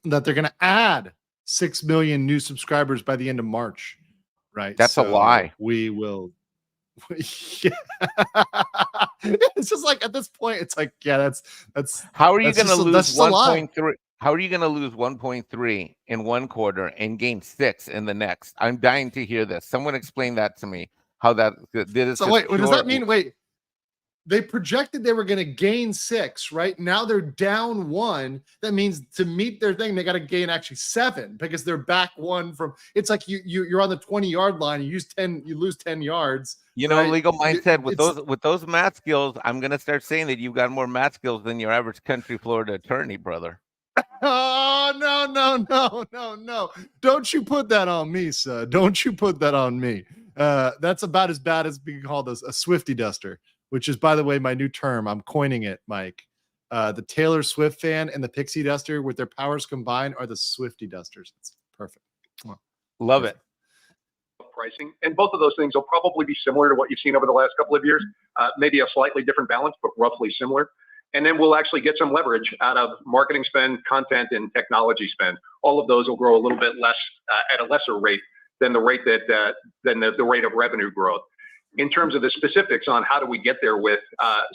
that they're going to add 6 million new subscribers by the end of March. Right. That's a lie. We will. It's just like at this point, it's like, yeah, that's how are you going to lose 1.3? How are you going to lose 1.3 in one quarter and gain 6 in the next? I'm dying to hear this. Someone explain that to me. How that did. So wait, what does that mean? Wait, they projected they were going to gain 6, right? Now they're down 1. That means to meet their thing, they got to gain actually 7 because they're back 1 from. It's like you're on the 20-yard line. You lose 10 yards. You know, right? Legal mindset with those math skills. I'm going to start saying that you've got more math skills than your average country Florida attorney, brother. Oh, no. Don't you put that on me, sir. Don't you put that on me. That's about as bad as being called a Swiftie duster, which is, by the way, my new term. I'm coining it, Mike. The Taylor Swift fan and the Pixie Duster with their powers combined are the Swiftie dusters. It's perfect. Love it. Pricing. And both of those things will probably be similar to what you've seen over the last couple of years. Maybe a slightly different balance, but roughly similar. And then we'll actually get some leverage out of marketing spend, content, and technology spend. All of those will grow a little bit less at a lesser rate than the rate that the rate of revenue growth. In terms of the specifics on how do we get there with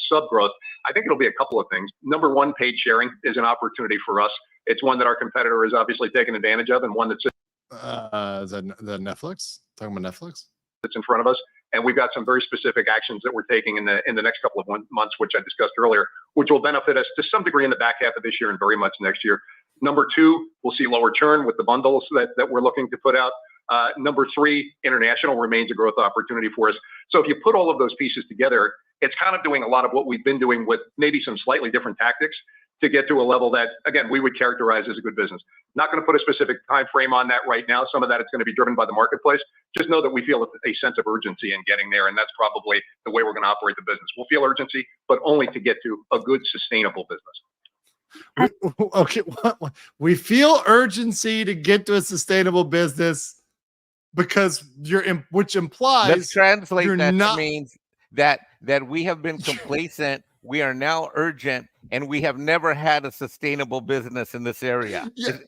sub growth, I think it'll be a couple of things. Number one, paid sharing is an opportunity for us. It's one that our competitor is obviously taking advantage of, and one that's is that the Netflix? Talking about Netflix? That's in front of us. And we've got some very specific actions that we're taking in the next couple of months, which I discussed earlier, which will benefit us to some degree in the back half of this year and very much next year. Number two, we'll see lower churn with the bundles that we're looking to put out. Number three, international remains a growth opportunity for us. So if you put all of those pieces together, it's kind of doing a lot of what we've been doing with maybe some slightly different tactics to get to a level that, again, we would characterize as a good business. Not going to put a specific time frame on that right now. Some of that is going to be driven by the marketplace. Just know that we feel a sense of urgency in getting there, and that's probably the way we're going to operate the business. We'll feel urgency, but only to get to a good, sustainable business. Okay, we feel urgency to get to a sustainable business because which implies let's translate that not, means that we have been complacent. We are now urgent, and we have never had a sustainable business in this area. Yes,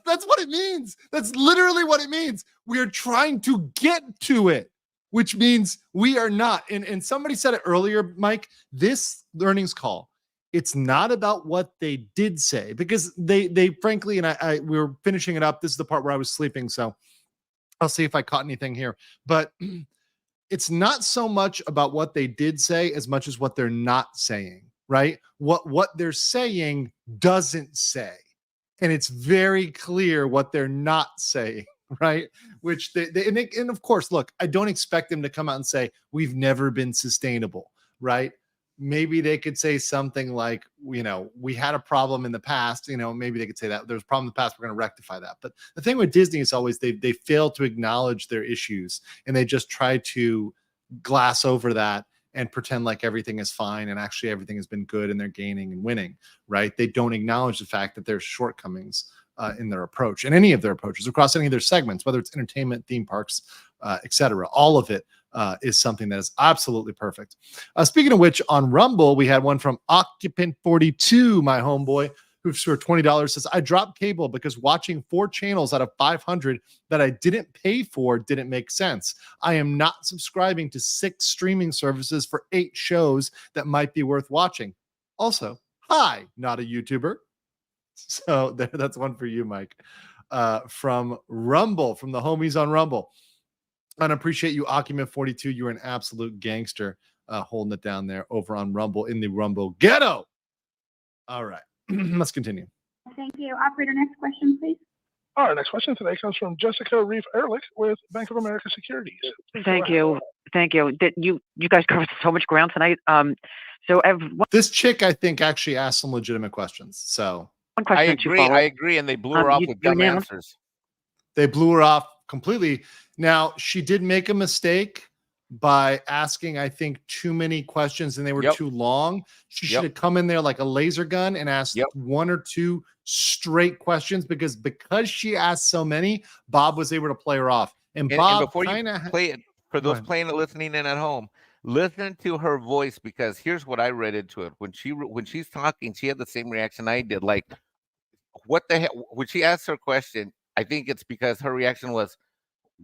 that's what it means. That's literally what it means. We are trying to get to it, which means we are not. And somebody said it earlier, Mike, this earnings call, it's not about what they did say, because they frankly, and we were finishing it up. This is the part where I was sleeping, so I'll see if I caught anything here. But it's not so much about what they did say as much as what they're not saying, right? What they're saying doesn't say. And it's very clear what they're not saying, right? Which and of course, look, I don't expect them to come out and say, we've never been sustainable, right? Maybe they could say something like, we had a problem in the past, maybe they could say that there's a problem in the past, we're going to rectify that. But the thing with Disney is always they fail to acknowledge their issues, and they just try to glass over that and pretend like everything is fine and actually everything has been good and they're gaining and winning, right? They don't acknowledge the fact that there's shortcomings in their approach, and any of their approaches across any of their segments, whether it's entertainment, theme parks, etc. All of it is something that is absolutely perfect. Speaking of which, on Rumble, we had one from Occupant42, my homeboy, who for $20 says, I dropped cable because watching 4 channels out of 500 that I didn't pay for didn't make sense. I am not subscribing to 6 streaming services for 8 shows that might be worth watching. Also, hi, not a YouTuber. So that's one for you, Mike, from Rumble, from the homies on Rumble. And I appreciate you, Occupant42. You're an absolute gangster holding it down there over on Rumble in the Rumble ghetto. All right, let's continue. Thank you. Operator, next question, please. Our next question today comes from Jessica Reef Ehrlich with Bank of America Securities. Thank you. You guys covered so much ground tonight. This chick, I think, actually asked some legitimate questions. So one question. I agree, and they blew her off with dumb answers. They blew her off completely. Now, she did make a mistake by asking, I think, too many questions, and they were too long. She should have come in there like a laser gun and asked 1 or 2 straight questions, because she asked so many, Bob was able to play her off. And Bob, before you play it, for those playing and listening in at home, listen to her voice, because here's what I read into it. When she's talking, she had the same reaction I did. Like, what the heck? When she asked her question, I think it's because her reaction was,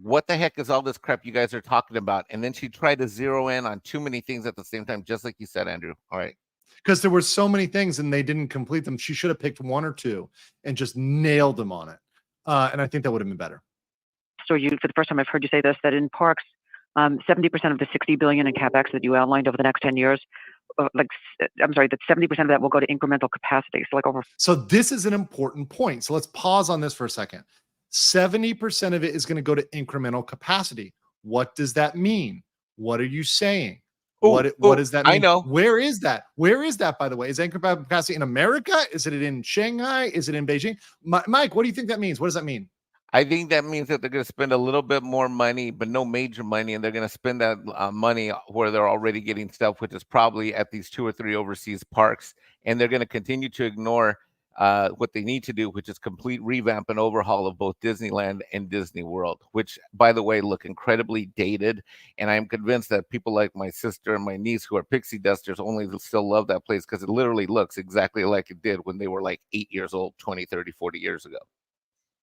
what the heck is all this crap you guys are talking about? And then she tried to zero in on too many things at the same time, just like you said, Andrew. All right. Because there were so many things and they didn't complete them. She should have picked 1 or 2 and just nailed them on it. And I think that would have been better. So for the first time I've heard you say this, that in parks, 70% of the $60 billion in CapEx that you outlined over the next 10 years, that 70% of that will go to incremental capacity. So this is an important point. So let's pause on this for a second. 70% of it is going to go to incremental capacity. What does that mean? What are you saying? What does that mean? I know. Where is that? Where is that, by the way? Is incremental capacity in America? Is it in Shanghai? Is it in Beijing? Mike, what do you think that means? What does that mean? I think that means that they're going to spend a little bit more money, but no major money, and they're going to spend that money where they're already getting stuff, which is probably at these 2 or 3 overseas parks, and they're going to continue to ignore what they need to do, which is complete revamp and overhaul of both Disneyland and Disney World, which, by the way, look incredibly dated. And I'm convinced that people like my sister and my niece, who are pixie dusters, only still love that place because it literally looks exactly like it did when they were like 8 years old, 20, 30, 40 years ago.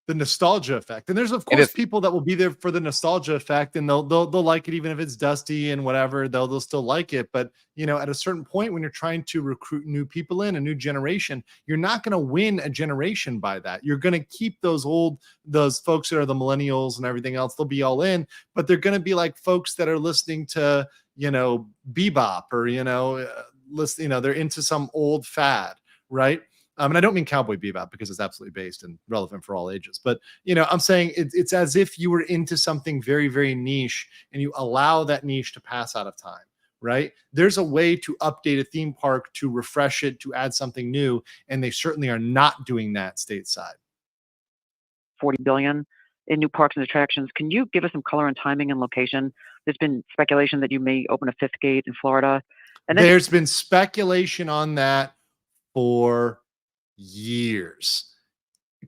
The nostalgia effect. And there's of course people that will be there for the nostalgia effect, and they'll like it even if it's dusty and whatever, they'll still like it. But at a certain point, when you're trying to recruit new people in, a new generation, you're not going to win a generation by that. You're going to keep those folks that are the millennials and everything else, they'll be all in, but they're going to be like folks that are listening to bebop or they're into some old fad, right? And I don't mean Cowboy Bebop because it's absolutely based and relevant for all ages. But, I'm saying it's as if you were into something very, very niche and you allow that niche to pass out of time, right? There's a way to update a theme park, to refresh it, to add something new. And they certainly are not doing that stateside. $40 billion in new parks and attractions. Can you give us some color on timing and location? There's been speculation that you may open a fifth gate in Florida. And then there's been speculation on that for years.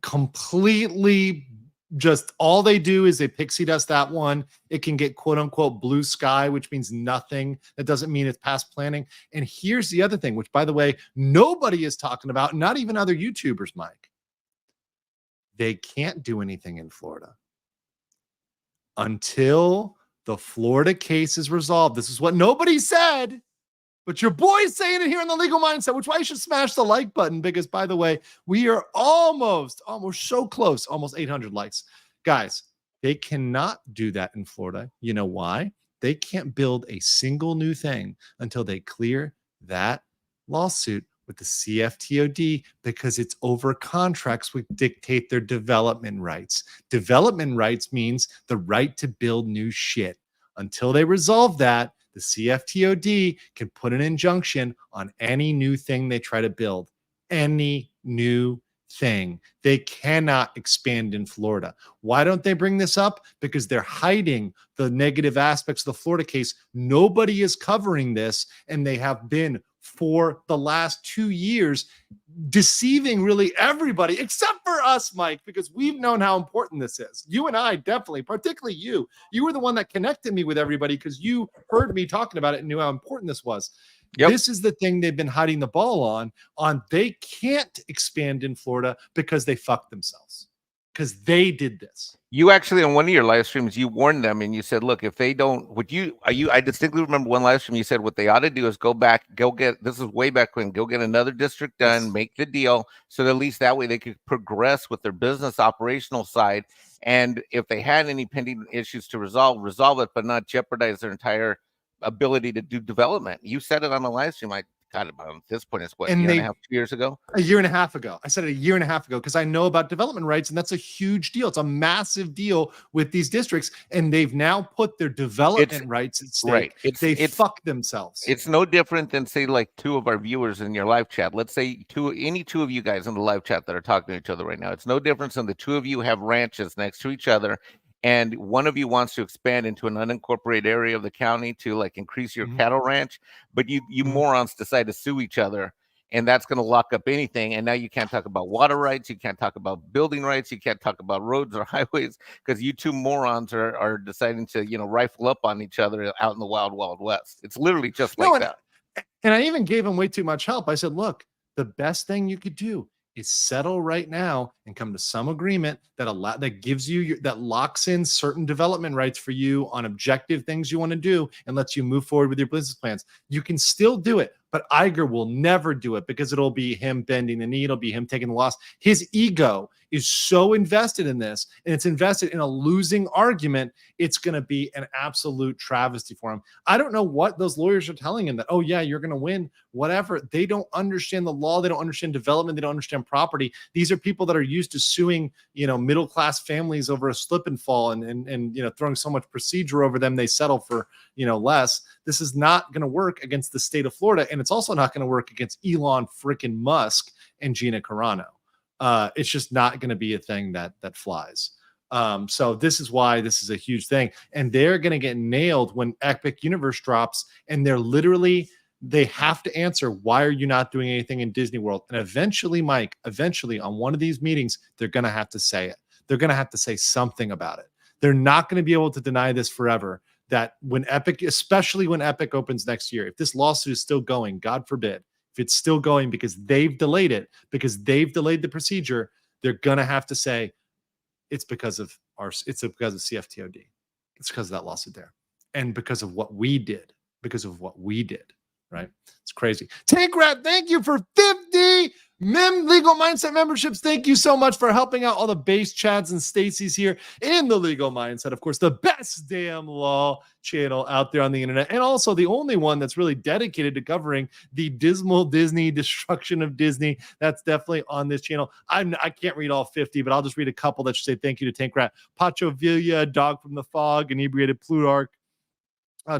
Completely, just all they do is they pixie dust that one. It can get quote unquote blue sky, which means nothing. That doesn't mean it's past planning. And here's the other thing, which by the way, nobody is talking about, not even other YouTubers, Mike. They can't do anything in Florida until the Florida case is resolved. This is what nobody said. But your boy's saying it here in the Legal Mindset, which is why you should smash the like button, because, by the way, we are almost so close, almost 800 likes. Guys, they cannot do that in Florida. You know why? They can't build a single new thing until they clear that lawsuit with the CFTOD, because it's over contracts which dictate their development rights. Development rights means the right to build new shit. Until they resolve that, the CFTOD can put an injunction on any new thing they try to build. Any new thing. They cannot expand in Florida. Why don't they bring this up? Because they're hiding the negative aspects of the Florida case. Nobody is covering this, and they have been for the last 2 years, deceiving really everybody except for us, Mike, because we've known how important this is. You and I definitely, particularly you were the one that connected me with everybody because you heard me talking about it and knew how important this was. Yep. This is the thing they've been hiding the ball on they can't expand in Florida because they fucked themselves, because they did this. You actually, on one of your live streams, you warned them and you said, look, if they don't, I distinctly remember one live stream, you said what they ought to do is go get, this is way back when, go get another district done, make the deal, so that at least that way they could progress with their business operational side. And if they had any pending issues to resolve it, but not jeopardize their entire ability to do development. You said it on the live stream. God, about this point, it's what, a year and a half, 2 years ago? A year and a half ago. I said it a year and a half ago because I know about development rights, and that's a huge deal. It's a massive deal with these districts, and they've now put their development rights at stake. Right. They fuck themselves. It's no different than, say, like two of our viewers in your live chat. Let's say any two of you guys in the live chat that are talking to each other right now. It's no different than the two of you have ranches next to each other, and one of you wants to expand into an unincorporated area of the county to like increase your cattle ranch, but you morons decide to sue each other, and that's going to lock up anything. And now you can't talk about water rights, you can't talk about building rights, you can't talk about roads or highways, because you two morons are deciding to rifle up on each other out in the wild, wild west. It's literally just like that. And I even gave him way too much help. I said, look, the best thing you could do is settle right now and come to some agreement that gives you that locks in certain development rights for you on objective things you want to do and lets you move forward with your business plans. You can still do it, but Iger will never do it because it'll be him bending the knee. It'll be him taking the loss. His ego is so invested in this, and it's invested in a losing argument. It's going to be an absolute travesty for him. I don't know what those lawyers are telling him, that, oh yeah, you're going to win, whatever. They don't understand the law. They don't understand development. They don't understand property. These are people that are used to suing, middle-class families over a slip and fall and throwing so much procedure over them, they settle for, less. This is not going to work against the state of Florida. And it's also not going to work against Elon freaking Musk and Gina Carano. It's just not going to be a thing that flies. So this is why this is a huge thing. And they're going to get nailed when Epic Universe drops. And they're literally They have to answer, why are you not doing anything in Disney World? And eventually, Mike, on one of these meetings, they're going to have to say it. They're going to have to say something about it. They're not going to be able to deny this forever, that when Epic, especially when Epic opens next year, if this lawsuit is still going, God forbid, if it's still going because they've delayed it, because they've delayed the procedure, they're going to have to say it's because of CFTOD. It's because of that lawsuit there. And because of what we did, right? It's crazy. Tank Rat, thank you for 50 Legal Mindset memberships. Thank you so much for helping out all the base Chads and Stacy's here in the Legal Mindset. Of course, the best damn law channel out there on the internet, and also the only one that's really dedicated to covering the dismal Disney destruction of Disney. That's definitely on this channel. I can't read all 50, but I'll just read a couple that should say thank you to Tank Rat, Pacho Villa, Dog from the Fog, Inebriated Plutarch,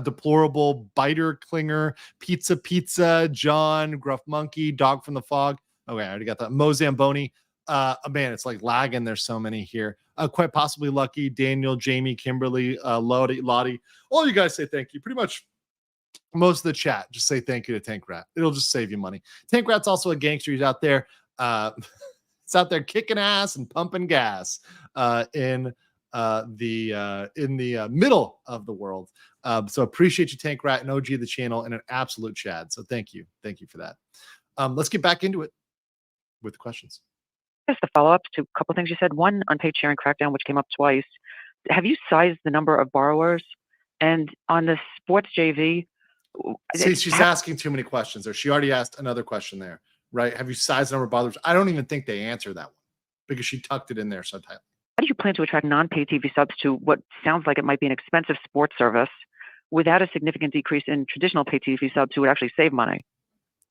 Deplorable, Biter Klinger, Pizza, John, Gruff Monkey, Dog from the Fog. Okay, I already got that. Mo Zamboni. Man, it's like lagging. There's so many here. Quite possibly Lucky, Daniel, Jamie, Kimberly, Lottie. All you guys say thank you. Pretty much most of the chat just say thank you to Tank Rat. It'll just save you money. Tank Rat's also a gangster. He's out there. It's out there kicking ass and pumping gas in the middle of the world. So appreciate you, Tank Rat, and OG of the channel, and an absolute Chad. So thank you for that. Let's get back into it with questions. Just the follow-ups to a couple things you said. One, unpaid sharing crackdown, which came up twice. Have you sized the number of borrowers? And on the sports JV, see, she's asking too many questions there. She already asked another question there, right? Have you sized the number of borrowers? I don't even think they answered that one because she tucked it in there so tightly. How do you plan to attract non-pay TV subs to what sounds like it might be an expensive sports service without a significant decrease in traditional pay TV subs who would actually save money?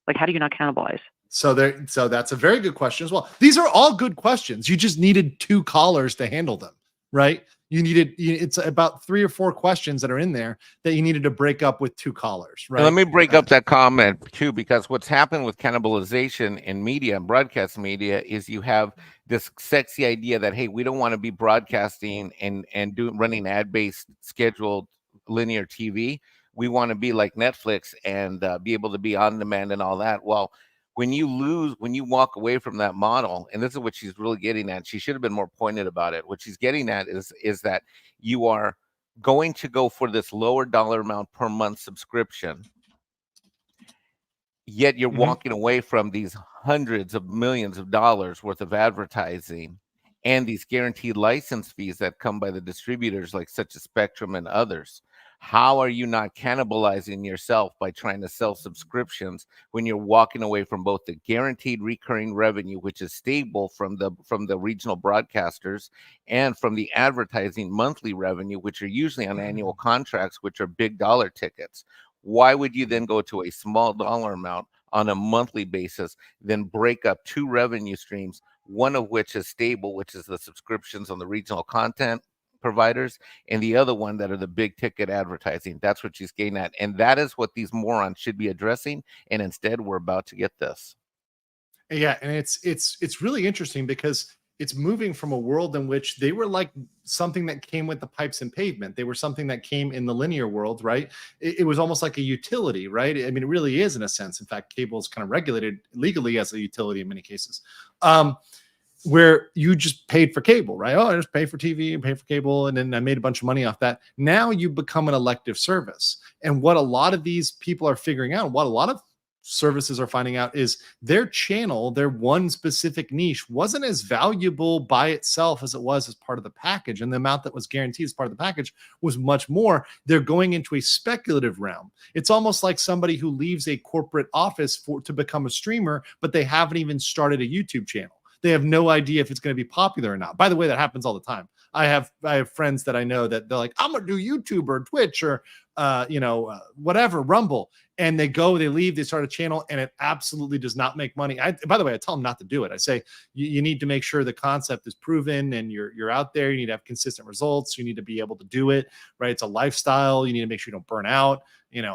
Like, how do you not cannibalize? So that's a very good question as well. These are all good questions. You just needed 2 callers to handle them, right? It's about 3 or 4 questions that are in there that you needed to break up with 2 callers, right? And let me break up that comment too, because what's happened with cannibalization in media and broadcast media is you have this sexy idea that, hey, we don't want to be broadcasting and running ad-based scheduled linear TV. We want to be like Netflix and be able to be on demand and all that. Well, when you walk away from that model, and this is what she's really getting at, she should have been more pointed about it. What she's getting at is that you are going to go for this lower dollar amount per month subscription, yet you're walking away from these hundreds of millions of dollars worth of advertising and these guaranteed license fees that come by the distributors like such as Spectrum and others. How are you not cannibalizing yourself by trying to sell subscriptions when you're walking away from both the guaranteed recurring revenue, which is stable from the regional broadcasters, and from the advertising monthly revenue, which are usually on annual contracts, which are big dollar tickets? Why would you then go to a small dollar amount on a monthly basis, then break up 2 revenue streams, one of which is stable, which is the subscriptions on the regional content providers, and the other one that are the big ticket advertising? That's what she's getting at, and that is what these morons should be addressing. And instead, we're about to get this. Yeah, and it's really interesting because it's moving from a world in which they were like something that came with the pipes and pavement. They were something that came in the linear world, right? It was almost like a utility, right? I mean, it really is in a sense. In fact, cable is kind of regulated legally as a utility in many cases. Where you just paid for cable, right? Oh, I just pay for TV and pay for cable, and then I made a bunch of money off that. Now you become an elective service. And what a lot of these people are figuring out, what a lot of services are finding out, is their channel, their one specific niche, wasn't as valuable by itself as it was as part of the package. And the amount that was guaranteed as part of the package was much more. They're going into a speculative realm. It's almost like somebody who leaves a corporate office to become a streamer, but they haven't even started a YouTube channel. They have no idea if it's going to be popular or not. By the way, that happens all the time. I have friends that I know that they're like, I'm going to do YouTube or Twitch or, whatever, Rumble. And they go, they leave, they start a channel, and it absolutely does not make money. By the way, I tell them not to do it. I say, you need to make sure the concept is proven and you're out there. You need to have consistent results. You need to be able to do it, right? It's a lifestyle. You need to make sure you don't burn out.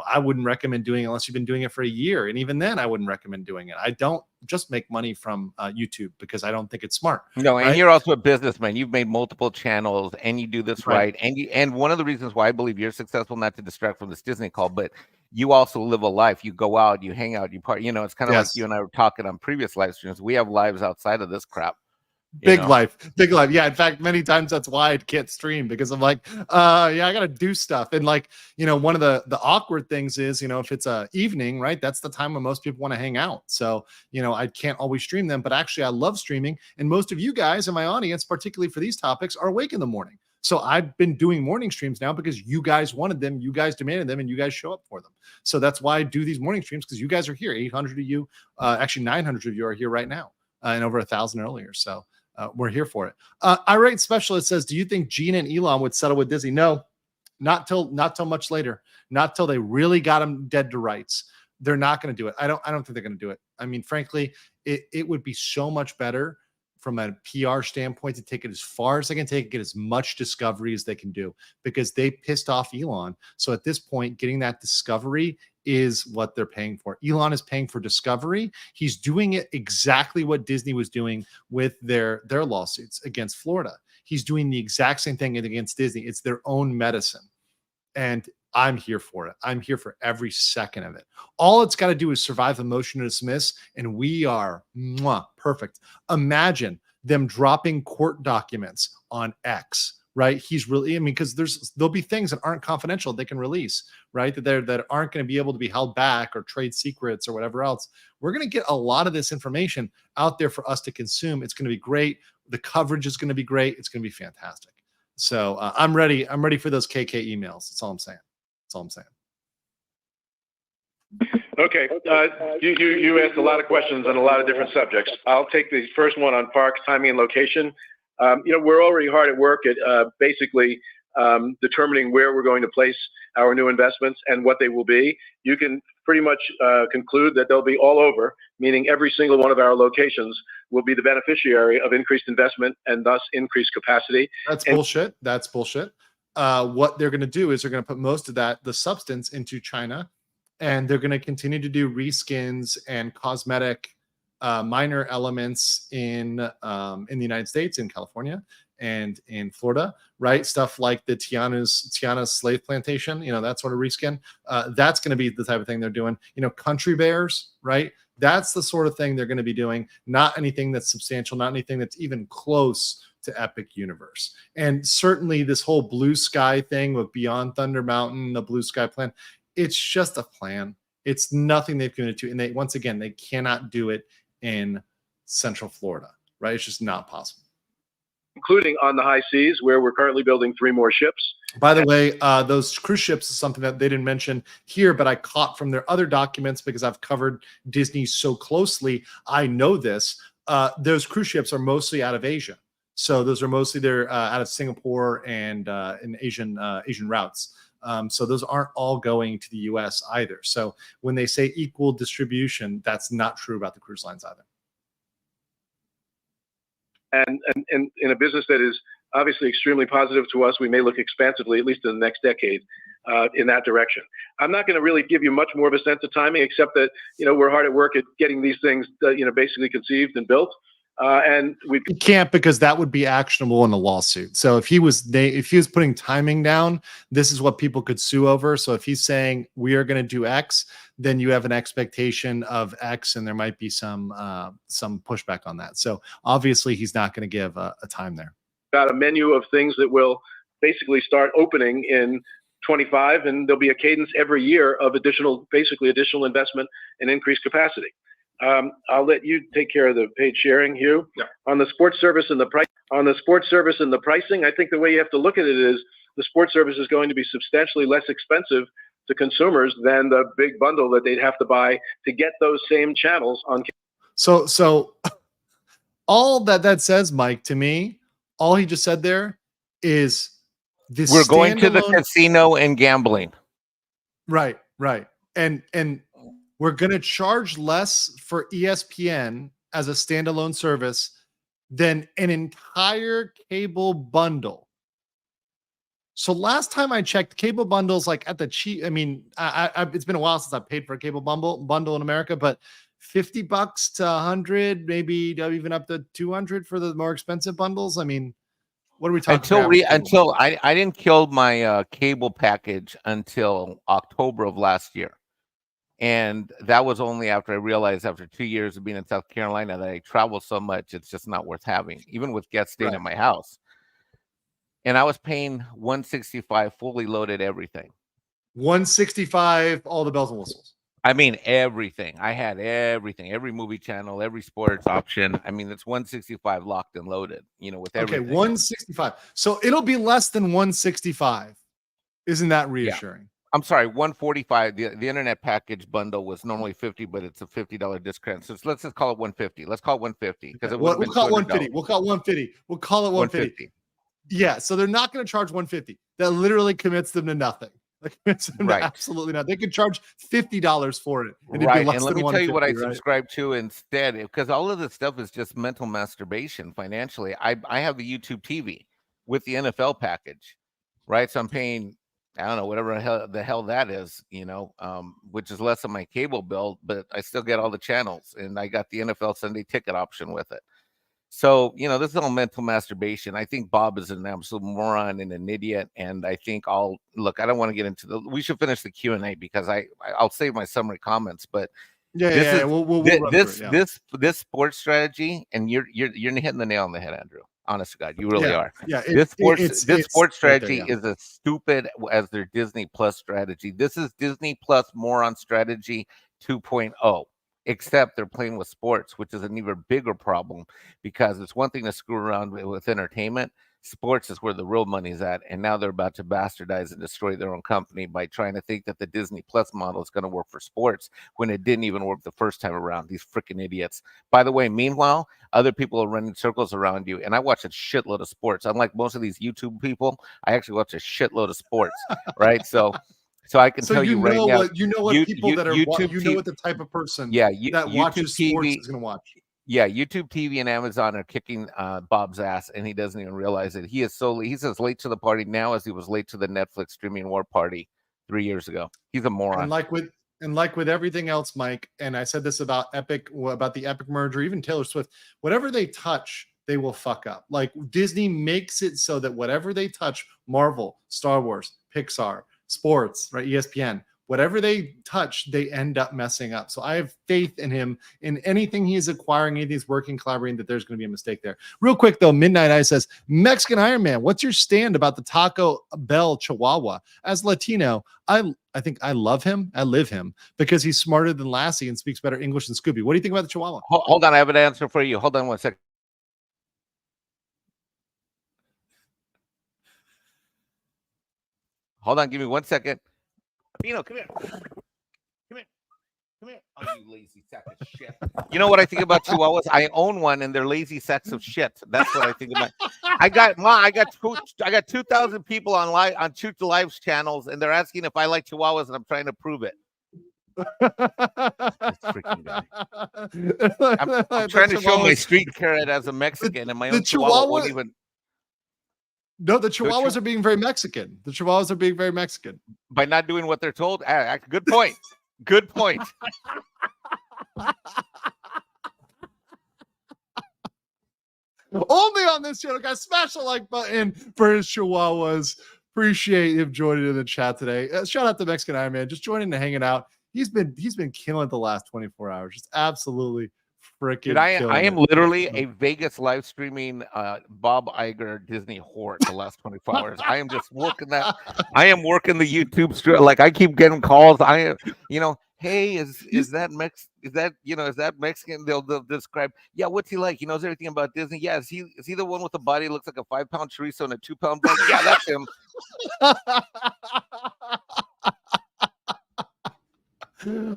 I wouldn't recommend doing it unless you've been doing it for a year. And even then, I wouldn't recommend doing it. I don't just make money from YouTube because I don't think it's smart. No, and right? you're also a businessman. You've made multiple channels and you do this right. And one of the reasons why I believe you're successful, not to distract from this Disney call, but you also live a life. You go out, you hang out, you party. You know, it's kind of like Yes. you and I were talking on previous live streams. We have lives outside of this crap. Big life. Yeah. In fact, many times that's why I can't stream, because I'm like, yeah, I gotta do stuff. And like, you know, one of the awkward things is, you know, if it's a evening, right, that's the time when most people want to hang out. So, you know, I can't always stream them, but actually I love streaming. And most of you guys in my audience, particularly for these topics, are awake in the morning. So I've been doing morning streams now because you guys wanted them, you guys demanded them, and you guys show up for them. So that's why I do these morning streams, because you guys are here. 800 of you, actually 900 of you are here right now, and over 1,000 earlier. So we're here for it. Irate Specialist says, do you think Gene and Elon would settle with Disney? No, not till much later. Not till they really got him dead to rights. They're not going to do it. I don't think they're going to do it. I mean, frankly, it would be so much better from a PR standpoint to take it as far as they can take it, get as much discovery as they can do, because they pissed off Elon. So at this point, getting that discovery is what they're paying for. Elon is paying for discovery. He's doing it exactly what Disney was doing with their lawsuits against Florida. He's doing the exact same thing against Disney. It's their own medicine. And I'm here for it. I'm here for every second of it. All it's got to do is survive the motion to dismiss, and we are perfect. Imagine them dropping court documents on X, right? He's really, I mean, because there'll be things that aren't confidential they can release, right? That aren't going to be able to be held back, or trade secrets or whatever else. We're going to get a lot of this information out there for us to consume. It's going to be great. The coverage is going to be great. It's going to be fantastic. So I'm ready. I'm ready for those KK emails. That's all I'm saying. That's all I'm saying. Okay. You asked a lot of questions on a lot of different subjects. I'll take the first one on parks, timing, and location. You know, we're already hard at work at basically determining where we're going to place our new investments and what they will be. You can pretty much conclude that they'll be all over, meaning every single one of our locations will be the beneficiary of increased investment and thus increased capacity. That's bullshit. That's bullshit. What they're going to do is they're going to put most of the substance into China, and they're going to continue to do reskins and cosmetic minor elements in the United States, in California, and in Florida, right? Stuff like the Tiana's slave plantation, you know, that sort of reskin. That's going to be the type of thing they're doing. You know, country bears, right? That's the sort of thing they're going to be doing. Not anything that's substantial, not anything that's even close to Epic Universe. And certainly this whole blue sky thing with Beyond Thunder Mountain, the blue sky plan, it's just a plan. It's nothing they've committed to. And they cannot do it in Central Florida, right? It's just not possible. Including on the high seas, where we're currently building 3 more ships. By the way, those cruise ships is something that they didn't mention here, but I caught from their other documents because I've covered Disney so closely. I know this. Those cruise ships are mostly out of Asia. So those are mostly out of Singapore and in Asian routes. So those aren't all going to the U.S. either. So when they say equal distribution, that's not true about the cruise lines either. And in a business that is obviously extremely positive to us, we may look expansively, at least in the next decade, in that direction. I'm not going to really give you much more of a sense of timing, except that, you know, we're hard at work at getting these things, you know, basically conceived and built. And we can't, because that would be actionable in a lawsuit. So if he was putting timing down, this is what people could sue over. So if he's saying we are going to do X, then you have an expectation of X, and there might be some pushback on that. So obviously he's not going to give a time there. Got a menu of things that will basically start opening in 25, and there'll be a cadence every year of additional investment and increased capacity. I'll let you take care of the page sharing, Hugh. Yeah. On the sports service and the pricing, I think the way you have to look at it is the sports service is going to be substantially less expensive to consumers than the big bundle that they'd have to buy to get those same channels on. So all that says, Mike, to me, all he just said there is this. We're going to the casino and gambling. Right. And we're going to charge less for ESPN as a standalone service than an entire cable bundle. So last time I checked, cable bundles, like at the cheap, I mean, it's been a while since I paid for a cable bundle in America, but $50 to $100, maybe even up to $200 for the more expensive bundles. I mean, what are we talking until I didn't kill my cable package until October of last year. And that was only after I realized after 2 years of being in South Carolina that I travel so much, it's just not worth having, even with guests staying at my house. And I was paying $165 fully loaded everything. $165, all the bells and whistles. I mean, everything. I had everything, every movie channel, every sports option. I mean, it's $165 locked and loaded, with everything. Okay, $165. So it'll be less than $165. Isn't that reassuring? Yeah. I'm sorry, $145. The internet package bundle was normally $50, but it's a $50 discount. So let's just call it $150. Let's call it $150 because we'll call it $150. We'll call it $150. We'll call it $150. Yeah, so they're not going to charge $150. That literally commits them to nothing. Like, absolutely not. They could charge $50 for it. And right. And let me tell you what I subscribe to instead, because all of this stuff is just mental masturbation financially. I have the YouTube TV with the NFL package, right? So I'm paying, I don't know, whatever the hell that is, which is less than my cable bill, but I still get all the channels, and I got the NFL Sunday ticket option with it. So, this is all mental masturbation. I think Bob is an absolute moron and an idiot. And I think I don't want to get into we should finish the Q&A because I'll save my summary comments, but this sports strategy, and you're hitting the nail on the head, Andrew. Honest to God, you really are. Yeah. This sports strategy is as stupid as their Disney Plus strategy. This is Disney Plus moron strategy 2.0. Except they're playing with sports, which is an even bigger problem because it's one thing to screw around with entertainment. Sports is where the real money's at. And now they're about to bastardize and destroy their own company by trying to think that the Disney Plus model is going to work for sports when it didn't even work the first time around. These freaking idiots. By the way, meanwhile, other people are running circles around you. And I watch a shitload of sports. Unlike most of these YouTube people, I actually watch a shitload of sports, right? So I can tell you right now, people that are YouTube, what the type of person that watches sports is going to watch. Yeah, YouTube TV and Amazon are kicking Bob's ass, and he doesn't even realize it. He's as late to the party now as he was late to the Netflix streaming war party 3 years ago. He's a moron. And like with everything else, Mike, and I said this about the Epic merger, even Taylor Swift, whatever they touch, they will fuck up. Like Disney makes it so that whatever they touch, Marvel, Star Wars, Pixar, sports, right? ESPN, whatever they touch, they end up messing up. So I have faith in him in anything he's acquiring, anything he's working, collaborating, that there's going to be a mistake there. Real quick though, Midnight Eye says, Mexican Iron Man, what's your stand about the Taco Bell Chihuahua? As Latino, I think I love him. I live him because he's smarter than Lassie and speaks better English than Scooby. What do you think about the Chihuahua? Hold on, I have an answer for you. Hold on one second. Hold on, give me 1 second. Pino, come here. Come here. Oh, you lazy sack of shit. You know what I think about Chihuahuas? I own one, and they're lazy sacks of shit. That's what I think about. I got 2,000 people on Shoot the Live's channels, and they're asking if I like Chihuahuas, and I'm trying to prove it. Freaking guy. I'm trying to show my street cred as a Mexican, and my own Chihuahua won't even. No, the Chihuahuas are being very Mexican. The Chihuahuas are being very Mexican. By not doing what they're told? Good point. Good point. Only on this channel, guys. Smash the like button for his Chihuahuas. Appreciate him joining in the chat today. Shout out to Mexican Iron Man. Just joining and hanging out. He's been killing it the last 24 hours. Just absolutely freaking. I am literally a Vegas live streaming Bob Iger Disney whore the last 24 hours. I am just working that. I am working the YouTube stream. Like I keep getting calls. I am, hey, is that Mexican? They'll describe. Yeah, what's he like? He knows everything about Disney. Yeah, is he the one with the body that looks like a 5-pound chorizo and a 2-pound bag? Yeah, that's him.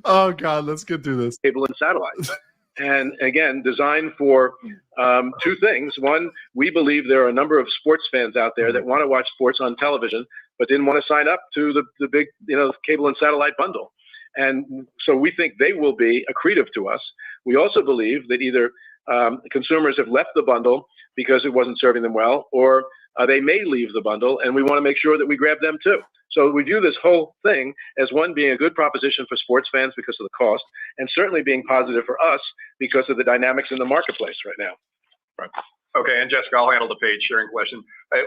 Oh God, let's get through this. Cable and satellite. And again, designed for two things. One, we believe there are a number of sports fans out there that want to watch sports on television, but didn't want to sign up to the big, cable and satellite bundle. And so we think they will be accretive to us. We also believe that either consumers have left the bundle because it wasn't serving them well, or they may leave the bundle, and we want to make sure that we grab them too. So we view this whole thing as one, being a good proposition for sports fans because of the cost, and certainly being positive for us because of the dynamics in the marketplace right now. Right. Okay, and Jessica, I'll handle the page sharing question.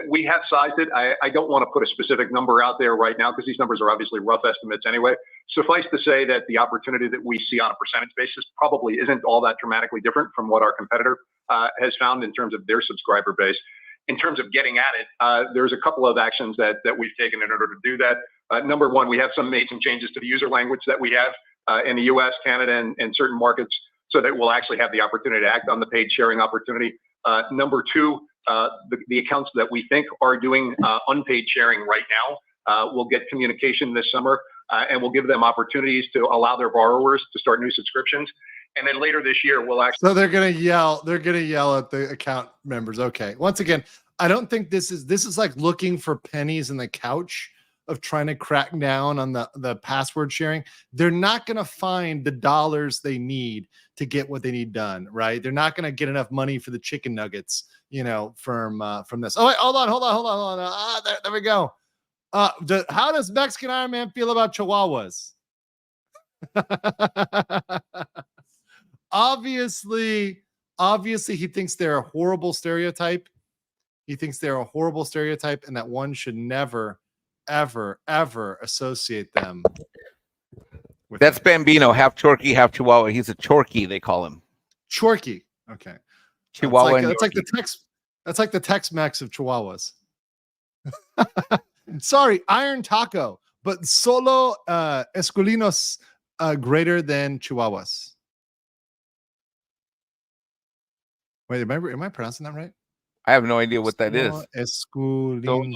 We have sized it. I don't want to put a specific number out there right now because these numbers are obviously rough estimates anyway. Suffice to say that the opportunity that we see on a percentage basis probably isn't all that dramatically different from what our competitor has found in terms of their subscriber base. In terms of getting at it, there's a couple of actions that we've taken in order to do that. Number one, we have made some changes to the user language that we have in the US, Canada, and certain markets so that we'll actually have the opportunity to act on the paid sharing opportunity. Number two, the accounts that we think are doing unpaid sharing right now will get communication this summer, and we'll give them opportunities to allow their borrowers to start new subscriptions. And then later this year, we'll actually. So they're gonna yell at the account members. Okay. Once again, I don't think this is like looking for pennies in the couch of trying to crack down on the password sharing. They're not gonna find the dollars they need to get what they need done, right? They're not gonna get enough money for the chicken nuggets, from this. Oh wait, hold on. There we go. How does Mexican Iron Man feel about Chihuahuas? Obviously, he thinks they're a horrible stereotype. He thinks they're a horrible stereotype, and that one should never, ever, ever associate them with That's Bambino, half Chorky, half Chihuahua. He's a Chorky, they call him. Chorky. Okay. Chihuahua. That's like the Tex-Mex of Chihuahuas. Sorry, Iron Taco, but solo esculinos greater than Chihuahuas. Wait, am I pronouncing that right? I have no idea what that is. Esculinos.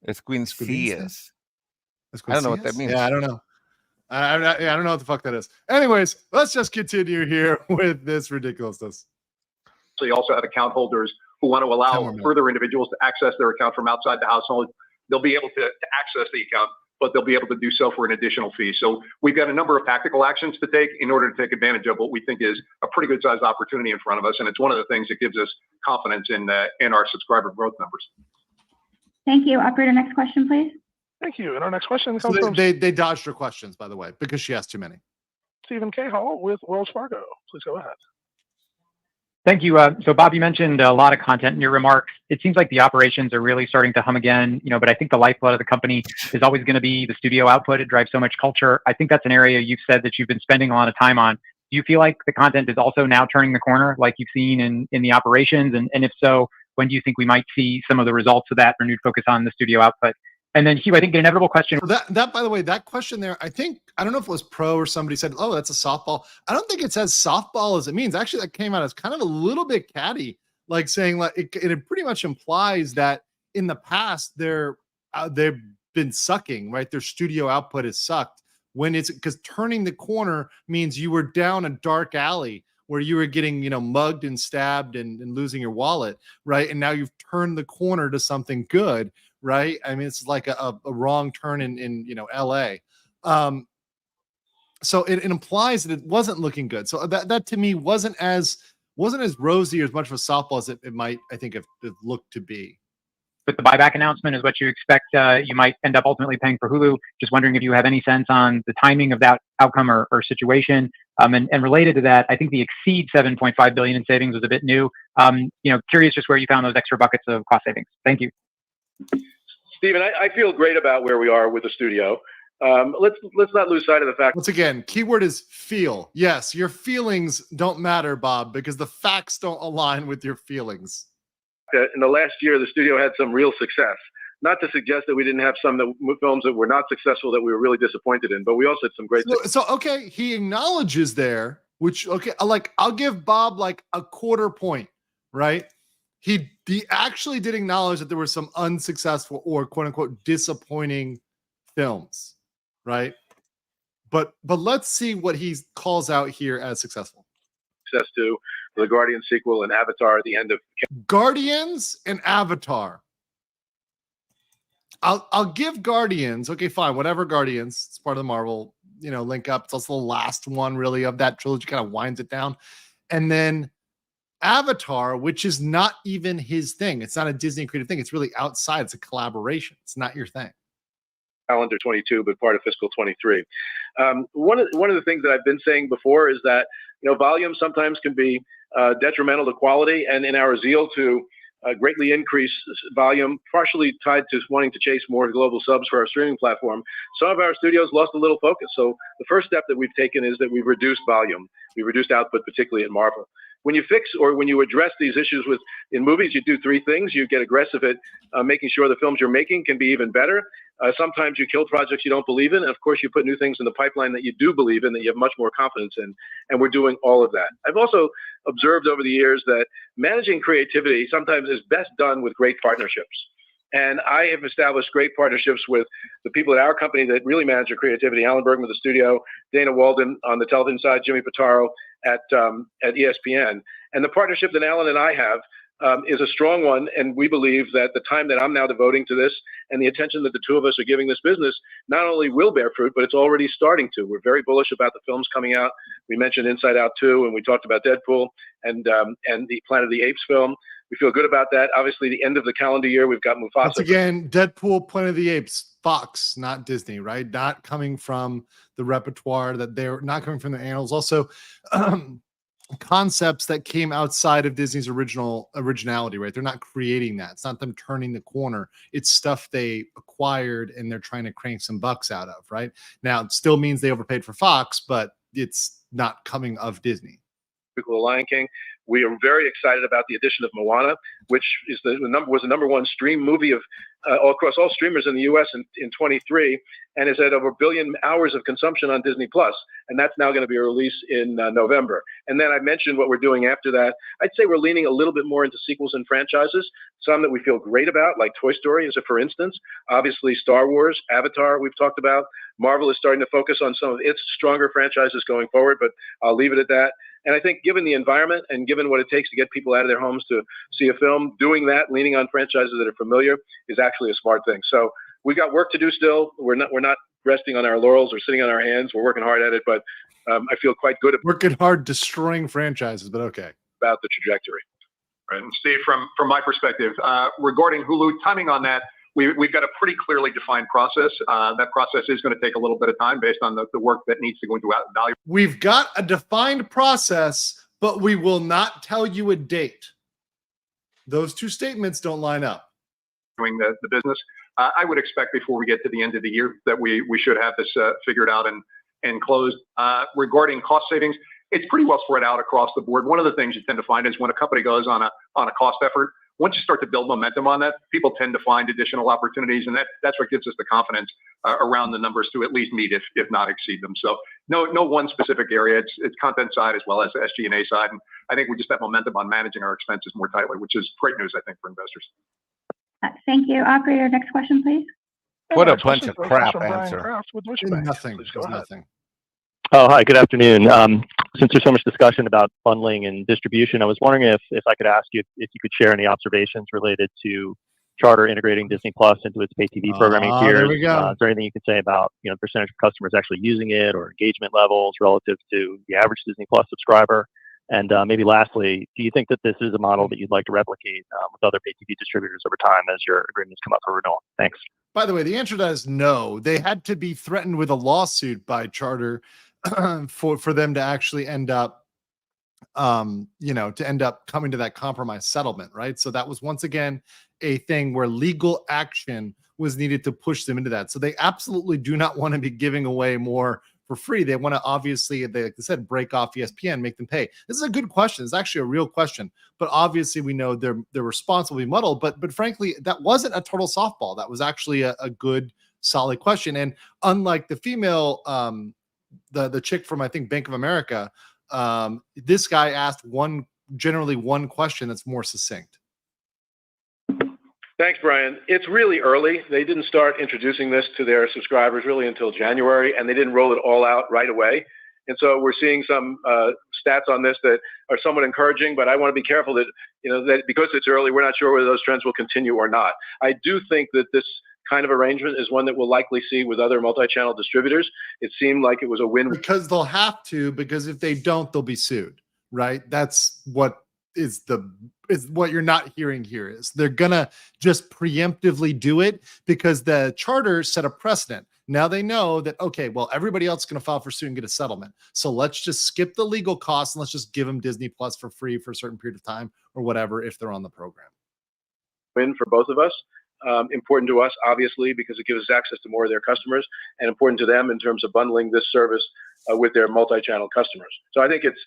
Esquincias. I don't know what that means. Yeah, I don't know. I don't know what the fuck that is. Anyways, let's just continue here with this ridiculousness. So you also have account holders who want to allow further individuals to access their account from outside the household. They'll be able to access the account, but they'll be able to do so for an additional fee. So we've got a number of tactical actions to take in order to take advantage of what we think is a pretty good sized opportunity in front of us. And it's one of the things that gives us confidence in our subscriber growth numbers. Thank you. Operator, next question, please. Thank you. And our next question comes from they dodged her questions, by the way, because she asked too many. Stephen Cahill with Wells Fargo. Please go ahead. Thank you. So Bob, you mentioned a lot of content in your remarks. It seems like the operations are really starting to hum again, but I think the lifeblood of the company is always going to be the studio output. It drives so much culture. I think that's an area you've said that you've been spending a lot of time on. Do you feel like the content is also now turning the corner like you've seen in the operations? And if so, when do you think we might see some of the results of that renewed focus on the studio output? And then Hugh, I think the inevitable question. That by the way, that question there, I don't know if it was Pro or somebody said, oh, that's a softball. I don't think it's as softball as it means. Actually, that came out as kind of a little bit catty, like saying like it pretty much implies that in the past they've been sucking, right? Their studio output is sucked when it's because turning the corner means you were down a dark alley where you were getting, mugged and stabbed and losing your wallet, right? And now you've turned the corner to something good. Right. I mean, it's like a wrong turn in LA. So it implies that it wasn't looking good. So that to me wasn't as rosy or as much of a softball as it might, I think, have looked to be. With the buyback announcement is what you expect you might end up ultimately paying for Hulu. Just wondering if you have any sense on the timing of that outcome or situation. And related to that, I think the exceed $7.5 billion in savings was a bit new. Curious just where you found those extra buckets of cost savings. Thank you. Stephen, I feel great about where we are with the studio. Let's not lose sight of the fact. Once again, keyword is feel. Yes, your feelings don't matter, Bob, because the facts don't align with your feelings. In the last year, the studio had some real success. Not to suggest that we didn't have some films that were not successful that we were really disappointed in, but we also had some great. So okay, he acknowledges there, which I'll give Bob like a quarter point, right? He actually did acknowledge that there were some unsuccessful or quote unquote disappointing films, right? But let's see what he calls out here as successful. Success to the Guardian sequel and Avatar at the end of Guardians and Avatar. I'll give Guardians. Okay, fine, whatever. Guardians. It's part of the Marvel, link up. It's also the last one really of that trilogy. Kind of winds it down, and then Avatar, which is not even his thing. It's not a Disney creative thing. It's really outside. It's a collaboration. It's not your thing. Calendar 22, but part of fiscal 23. One of the things that I've been saying before is that volume sometimes can be detrimental to quality, and in our zeal to greatly increase volume, partially tied to wanting to chase more global subs for our streaming platform, some of our studios lost a little focus. So the first step that we've taken is that we've reduced volume. We've reduced output, particularly at Marvel. When you fix or when you address these issues in movies, you do three things. You get aggressive at making sure the films you're making can be even better. Sometimes you kill projects you don't believe in. And of course, you put new things in the pipeline that you do believe in, that you have much more confidence in. And we're doing all of that. I've also observed over the years that managing creativity sometimes is best done with great partnerships. And I have established great partnerships with the people at our company that really manage our creativity. Alan Bergman with the studio, Dana Walden on the television side, Jimmy Pitaro at ESPN. And the partnership that Alan and I have is a strong one. And we believe that the time that I'm now devoting to this and the attention that the two of us are giving this business not only will bear fruit, but it's already starting to. We're very bullish about the films coming out. We mentioned Inside Out 2, and we talked about Deadpool and the Planet of the Apes film. We feel good about that. Obviously, the end of the calendar year, we've got Mufasa. Once again, Deadpool, Planet of the Apes, Fox, not Disney, right? Not coming from the repertoire, that they're not coming from the annals. Also, concepts that came outside of Disney's originality, right? They're not creating that. It's not them turning the corner. It's stuff they acquired and they're trying to crank some bucks out of, right? Now, it still means they overpaid for Fox, but it's not coming of Disney. The Lion King. We are very excited about the addition of Moana, which is was the number one stream movie of all across all streamers in the U.S. in 23, and is at over 1 billion hours of consumption on Disney Plus, and that's now going to be a release in November. And then I mentioned what we're doing after that. I'd say we're leaning a little bit more into sequels and franchises, some that we feel great about, like Toy Story, as a for instance. Obviously, Star Wars, Avatar, we've talked about. Marvel is starting to focus on some of its stronger franchises going forward, but I'll leave it at that. And I think given the environment and given what it takes to get people out of their homes to see a film, doing that, leaning on franchises that are familiar, is actually a smart thing. So we've got work to do still. We're not resting on our laurels or sitting on our hands. We're working hard at it, but I feel quite good about working hard, destroying franchises, but okay. About the trajectory. Right. And Steve, from my perspective, regarding Hulu, timing on that, we've got a pretty clearly defined process. That process is going to take a little bit of time based on the work that needs to go into value. We've got a defined process, but we will not tell you a date. Those two statements don't line up. Doing the business, I would expect before we get to the end of the year that we should have this figured out and closed. Regarding cost savings, it's pretty well spread out across the board. One of the things you tend to find is when a company goes on a cost effort, once you start to build momentum on that, people tend to find additional opportunities, and that's what gives us the confidence around the numbers to at least meet, if not exceed them. So no one specific area. It's content side as well as the SG&A side, and I think we just have momentum on managing our expenses more tightly, which is great news, I think, for investors. Thank you. Operator, next question, please. What a bunch of crap answer. Nothing. Oh, hi, good afternoon. Since there's so much discussion about bundling and distribution, I was wondering if I could ask you if you could share any observations related to Charter integrating Disney Plus into its pay TV programming tiers. There we go. Is there anything you could say about the percentage of customers actually using it or engagement levels relative to the average Disney Plus subscriber? And maybe lastly, do you think that this is a model that you'd like to replicate with other pay TV distributors over time as your agreements come up for renewal? Thanks. By the way, the answer to that is no. They had to be threatened with a lawsuit by Charter for them to actually end up coming to that compromise settlement, right? So that was once again a thing where legal action was needed to push them into that. So they absolutely do not want to be giving away more for free. They want to obviously, like they said, break off ESPN, make them pay. This is a good question. It's actually a real question, but obviously we know their response will be muddled. But frankly, that wasn't a total softball. That was actually a good, solid question. And unlike the female, the chick from, I think, Bank of America, this guy asked generally one question that's more succinct. Thanks, Brian. It's really early. They didn't start introducing this to their subscribers really until January, and they didn't roll it all out right away. And so we're seeing some stats on this that are somewhat encouraging, but I want to be careful that, that because it's early, we're not sure whether those trends will continue or not. I do think that this kind of arrangement is one that we'll likely see with other multi-channel distributors. It seemed like it was a win. Because they'll have to, because if they don't, they'll be sued, right? That's what is what you're not hearing here is they're gonna just preemptively do it because the Charter set a precedent. Now they know that, okay, well, everybody else is going to file for suit and get a settlement. So let's just skip the legal costs and let's just give them Disney Plus for free for a certain period of time or whatever if they're on the program. Win for both of us. Important to us, obviously, because it gives us access to more of their customers, and important to them in terms of bundling this service with their multi-channel customers. So I think it's,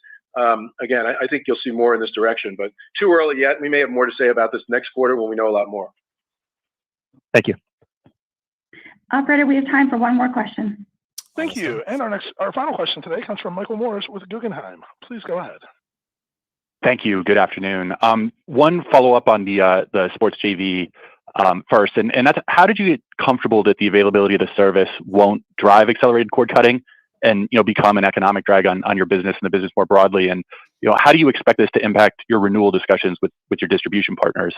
again, I think you'll see more in this direction, but too early yet. We may have more to say about this next quarter when we know a lot more. Thank you. Operator, we have time for one more question. Thank you. And our final question today comes from Michael Morris with Guggenheim. Please go ahead. Thank you. Good afternoon. One follow-up on the sports JV first, and that's how did you get comfortable that the availability of the service won't drive accelerated cord cutting and become an economic drag on your business and the business more broadly? And how do you expect this to impact your renewal discussions with your distribution partners?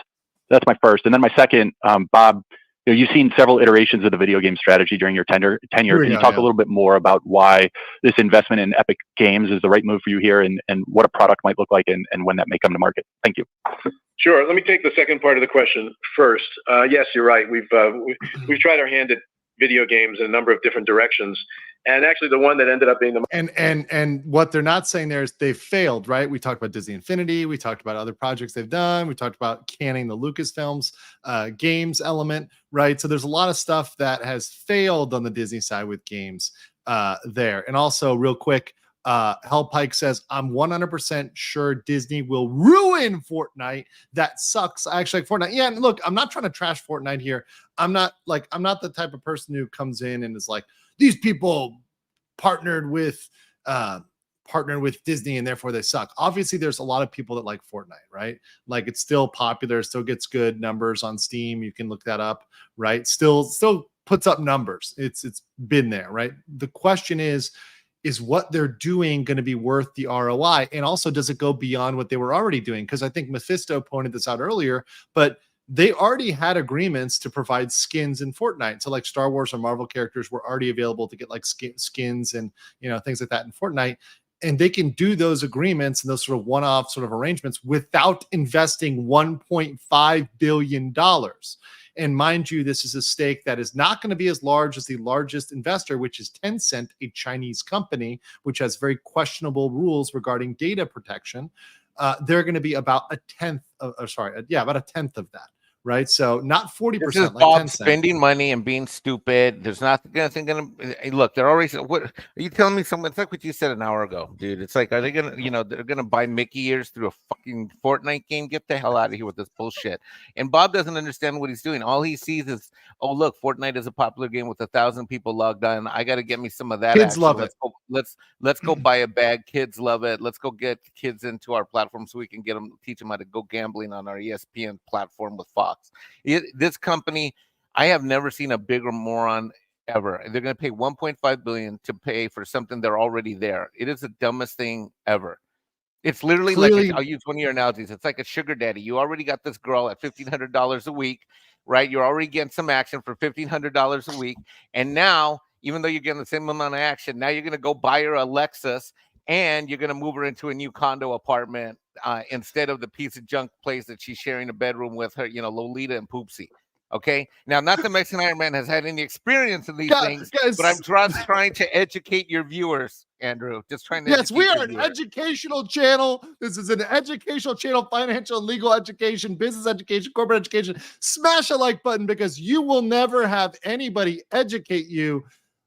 That's my first. And then my second, Bob, you've seen several iterations of the video game strategy during your tenure. Can you talk a little bit more about why this investment in Epic Games is the right move for you here, and what a product might look like and when that may come to market? Thank you. Sure. Let me take the second part of the question first. Yes, you're right. We've tried our hand at video games in a number of different directions, and actually the one that ended up being the and what they're not saying there is they've failed, right? We talked about Disney Infinity, we talked about other projects they've done, we talked about canning the Lucasfilms games element, right? So there's a lot of stuff that has failed on the Disney side with games there. And also, real quick, Hell Pike says, I'm 100% sure Disney will ruin Fortnite. That sucks. I actually like Fortnite. Yeah, and look, I'm not trying to trash Fortnite here. I'm not the type of person who comes in and is like, these people partnered with Disney and therefore they suck. Obviously, there's a lot of people that like Fortnite, right? Like, it's still popular, still gets good numbers on Steam. You can look that up, right? Still puts up numbers. It's been there, right? The question is what they're doing going to be worth the ROI? And also, does it go beyond what they were already doing? Because I think Mephisto pointed this out earlier, but they already had agreements to provide skins in Fortnite. So like Star Wars or Marvel characters were already available to get like skins and, things like that in Fortnite. And they can do those agreements and those sort of one-off sort of arrangements without investing $1.5 billion. And mind you, this is a stake that is not going to be as large as the largest investor, which is Tencent, a Chinese company, which has very questionable rules regarding data protection. They're going to be about a tenth of that. Right, so not 40%. This is Bob spending money and being stupid. There's nothing going to look. They're already. What are you telling me? It's like what you said an hour ago, dude. It's like, are they gonna, they're gonna buy Mickey ears through a fucking Fortnite game? Get the hell out of here with this bullshit. And Bob doesn't understand what he's doing. All he sees is, oh look, Fortnite is a popular game with 1,000 people logged on. I got to get me some of that. Kids love it. Let's go buy a bag. Kids love it. Let's go get kids into our platform so we can teach them how to go gambling on our ESPN platform with Fox. This company, I have never seen a bigger moron ever. They're going to pay $1.5 billion to pay for something they're already there. It is the dumbest thing ever. It's literally like, I'll use one of your analogies. It's like a sugar daddy. You already got this girl at $1,500 a week, right? You're already getting some action for $1,500 a week. And now, even though you're getting the same amount of action, now you're going to go buy her a Lexus and you're going to move her into a new condo apartment instead of the piece of junk place that she's sharing a bedroom with her, Lolita and Poopsie. Okay. Now, not that Mexican Iron Man has had any experience in these things, but I'm trying to educate your viewers, Andrew. Just trying to. Yes, we are an educational channel. This is an educational channel, financial and legal education, business education, corporate education. Smash a like button because you will never have anybody educate you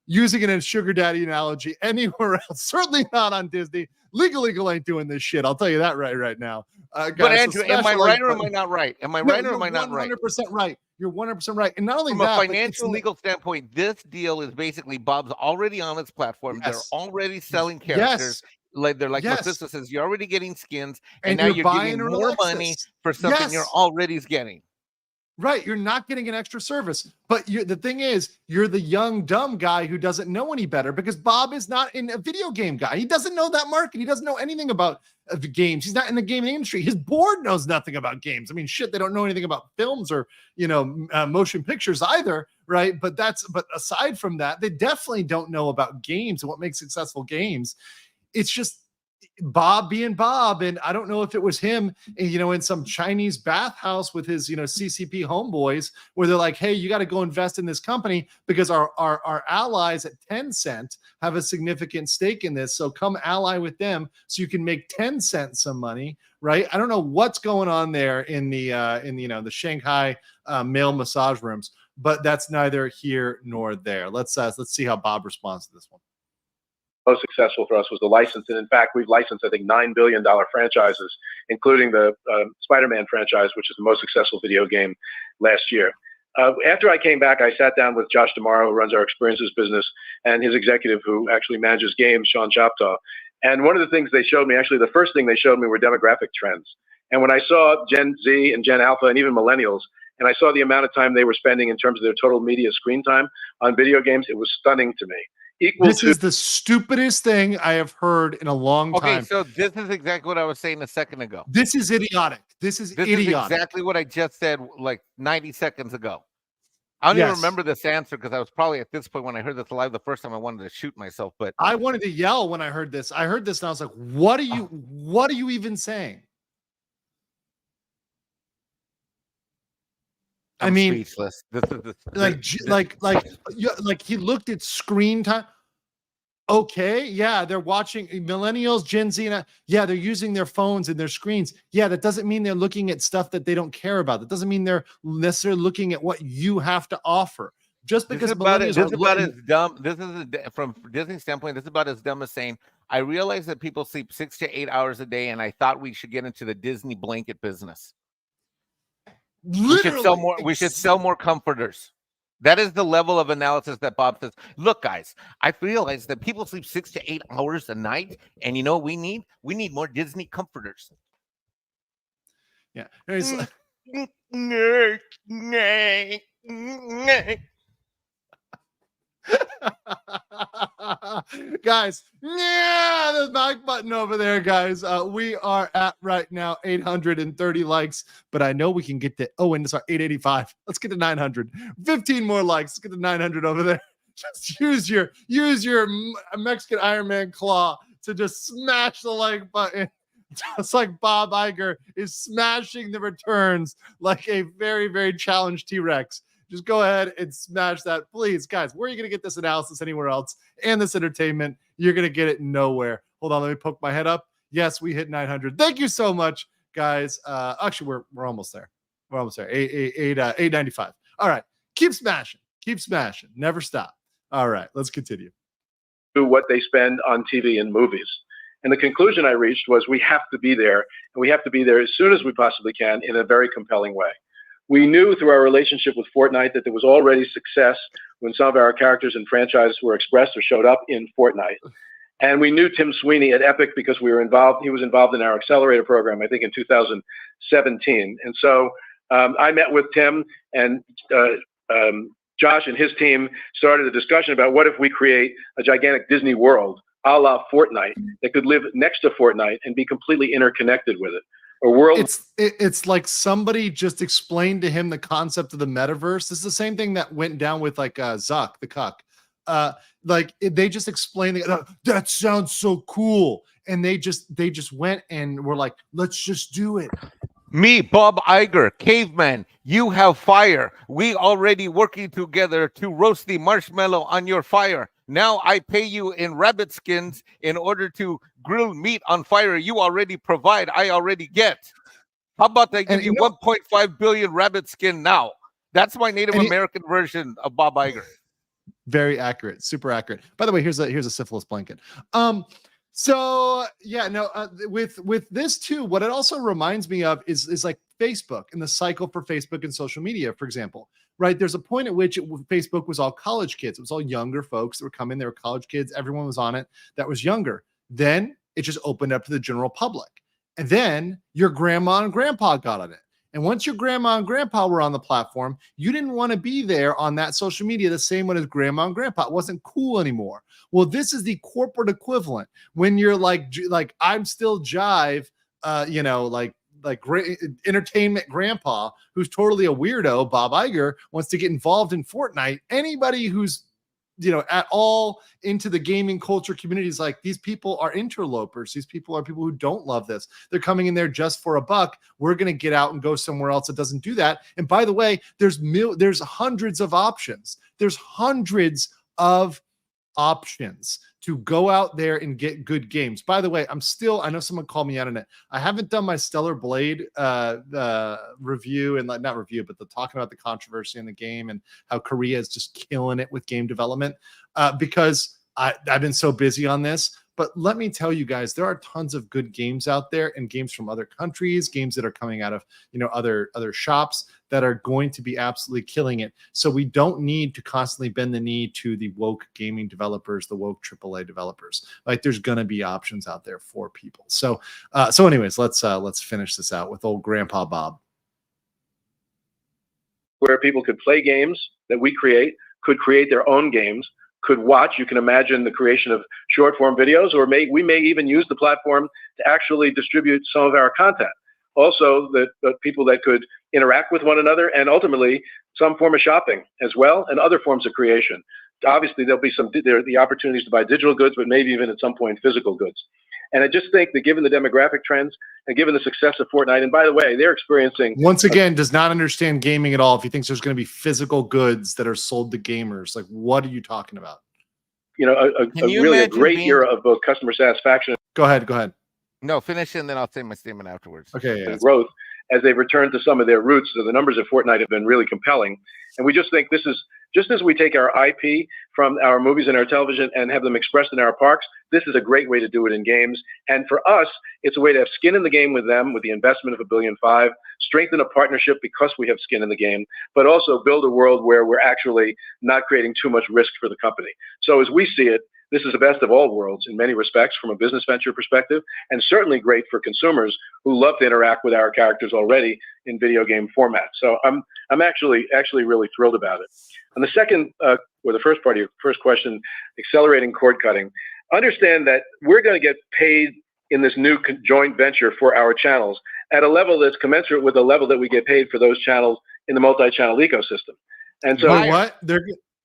using it in a sugar daddy analogy anywhere else. Certainly not on Disney. Legal ain't doing this shit. I'll tell you that right now. Guys, but Andrew, am I right or am I not right? Am I right or am I not right? 100% right. You're 100% right. And not only from a financial legal standpoint, this deal is basically Bob's already on its platform. Yes. They're already selling characters. Yes. They're like what sister says, you're already getting skins, and now you're getting more money for something you're already getting. Right, you're not getting an extra service, but the thing is, you're the young dumb guy who doesn't know any better because Bob is not a video game guy. He doesn't know that market. He doesn't know anything about games. He's not in the gaming industry. His board knows nothing about games. I mean, shit, they don't know anything about films or motion pictures either, right? But aside from that, they definitely don't know about games and what makes successful games. It's just Bob being Bob, and I don't know if it was him, in some Chinese bathhouse with his, CCP homeboys, where they're like, "Hey, you got to go invest in this company because our allies at Tencent have a significant stake in this. So come ally with them, so you can make Tencent some money." Right? I don't know what's going on there in the the Shanghai male massage rooms, but that's neither here nor there. Let's see how Bob responds to this one. Most successful for us was the license. And in fact, we've licensed, I think, $9 billion franchises, including the Spider-Man franchise, which is the most successful video game last year. After I came back, I sat down with Josh D'Amaro, who runs our experiences business, and his executive who actually manages games, Sean Chaptaw. And one of the things they showed me, actually the first thing they showed me, were demographic trends. And when I saw Gen Z and Gen Alpha and even millennials, and I saw the amount of time they were spending in terms of their total media screen time on video games, it was stunning to me. This is the stupidest thing I have heard in a long time. Okay, so this is exactly what I was saying a second ago. This is idiotic. This is idiotic. Is exactly what I just said like 90 seconds ago. I don't even remember this answer because I was probably at this point when I heard this live the first time I wanted to shoot myself. But I wanted to yell when I heard this. I heard this and I was like, what are you even saying? I mean, speechless. This is like he looked at screen time. Okay, yeah, they're watching millennials, Gen Z, and they're using their phones and their screens. Yeah, that doesn't mean they're looking at stuff that they don't care about. That doesn't mean they're necessarily looking at what you have to offer. Just because this is about as dumb. This is from Disney's standpoint. This is about as dumb as saying, I realize that people sleep 6 to 8 hours a day, and I thought we should get into the Disney blanket business. We should sell more comforters. That is the level of analysis that Bob says. Look, guys, I realize that people sleep 6 to 8 hours a night, and you know what we need? We need more Disney comforters. Yeah. Guys, the like button over there, guys. We are at right now 830 likes, but I know we can get to 885. Let's get to 900. 15 more likes. Let's get to 900 over there. Just use your Mexican Iron Man claw to just smash the like button. Just like Bob Iger is smashing the returns like a very, very challenged T-Rex. Just go ahead and smash that. Please, guys, where are you going to get this analysis anywhere else and this entertainment? You're going to get it nowhere. Hold on, let me poke my head up. Yes, we hit 900. Thank you so much, guys. Actually, we're almost there. We're almost there. 895. All right. Keep smashing. Keep smashing. Never stop. All right. Let's continue. What they spend on TV and movies. And the conclusion I reached was we have to be there, and we have to be there as soon as we possibly can in a very compelling way. We knew through our relationship with Fortnite that there was already success when some of our characters and franchises were expressed or showed up in Fortnite. And we knew Tim Sweeney at Epic because he was involved in our accelerator program, I think in 2017. And so I met with Tim, and Josh and his team started a discussion about what if we create a gigantic Disney world a la Fortnite that could live next to Fortnite and be completely interconnected with it. A world. It's like somebody just explained to him the concept of the metaverse. This is the same thing that went down with like Zuck the Cuck. They just explained that sounds so cool, and they just went and were like, let's just do it. Me, Bob Iger, caveman, you have fire. We already working together to roast the marshmallow on your fire. Now I pay you in rabbit skins in order to grill meat on fire. You already provide, I already get. How about I give you 1.5 billion rabbit skin now? That's my Native American version of Bob Iger. Very accurate, super accurate. By the way, here's a syphilis blanket. With this too, what it also reminds me of is like Facebook and the cycle for Facebook and social media, for example. Right, there's a point at which Facebook was all college kids. It was all younger folks that were coming. They were college kids. Everyone was on it that was younger. Then it just opened up to the general public. And then your grandma and grandpa got on it. And once your grandma and grandpa were on the platform, you didn't want to be there on that social media the same way as grandma and grandpa. It wasn't cool anymore. Well, this is the corporate equivalent. When you're like I'm still Jive, like great entertainment grandpa who's totally a weirdo, Bob Iger, wants to get involved in Fortnite. Anybody who's at all into the gaming culture communities. Like, these people are interlopers. These people are people who don't love this. They're coming in there just for a buck. We're going to get out and go somewhere else that doesn't do that. And by the way, there's hundreds of options. There's hundreds of options to go out there and get good games. By the way, I know someone called me out on it. I haven't done my Stellar Blade review, and not review, but the talking about the controversy in the game and how Korea is just killing it with game development because I've been so busy on this. But let me tell you guys, there are tons of good games out there, and games from other countries, games that are coming out of other shops that are going to be absolutely killing it. So we don't need to constantly bend the knee to the woke gaming developers, the woke AAA developers. Like, there's going to be options out there for people. So anyways, let's finish this out with old Grandpa Bob. Where people could play games that we create, could create their own games, could watch. You can imagine the creation of short form videos, or we may even use the platform to actually distribute some of our content. Also, the people that could interact with one another, and ultimately some form of shopping as well, and other forms of creation. Obviously, there'll be the opportunities to buy digital goods, but maybe even at some point physical goods. And I just think that given the demographic trends and given the success of Fortnite, and by the way, they're experiencing once again does not understand gaming at all. If he thinks there's going to be physical goods that are sold to gamers, like, what are you talking about? A great era of both customer satisfaction. Go ahead. No, finish and then I'll say my statement afterwards. Okay. Yeah. Growth as they return to some of their roots. So the numbers of Fortnite have been really compelling. And we just think this is, just as we take our IP from our movies and our television and have them expressed in our parks, this is a great way to do it in games. And for us, it's a way to have skin in the game with them, with the investment of $1.5 billion, strengthen a partnership because we have skin in the game, but also build a world where we're actually not creating too much risk for the company. So as we see it, this is the best of all worlds in many respects from a business venture perspective, and certainly great for consumers who love to interact with our characters already in video game format. So I'm actually really thrilled about it. And the second, or the first part of your first question, accelerating cord cutting, understand that we're going to get paid in this new joint venture for our channels at a level that's commensurate with the level that we get paid for those channels in the multi-channel ecosystem. And so what?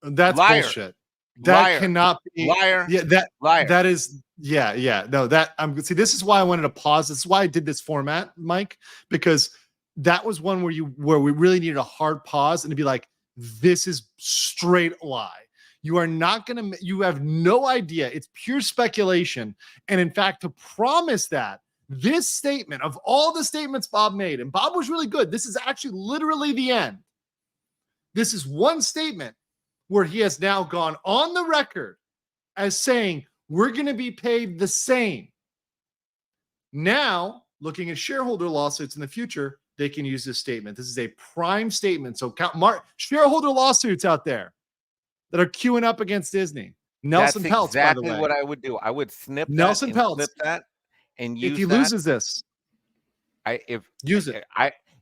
That's Liar. Bullshit. That Liar. cannot be Liar. Yeah, Liar. that is no, that see, this is why I wanted to pause. This is why I did this format, Mike, because that was one where we really needed a hard pause and to be like, this is straight lie. You are not going to, you have no idea. It's pure speculation. And in fact, to promise that this statement of all the statements Bob made, and Bob was really good. This is actually literally the end. This is one statement where he has now gone on the record as saying, we're going to be paid the same. Now, looking at shareholder lawsuits in the future, they can use this statement. This is a prime statement. So shareholder lawsuits out there that are queuing up against Disney. Nelson That's Peltz, exactly by the way. what I would do. I would snip Nelson that and Peltz. flip that and use If he that. loses this, use it.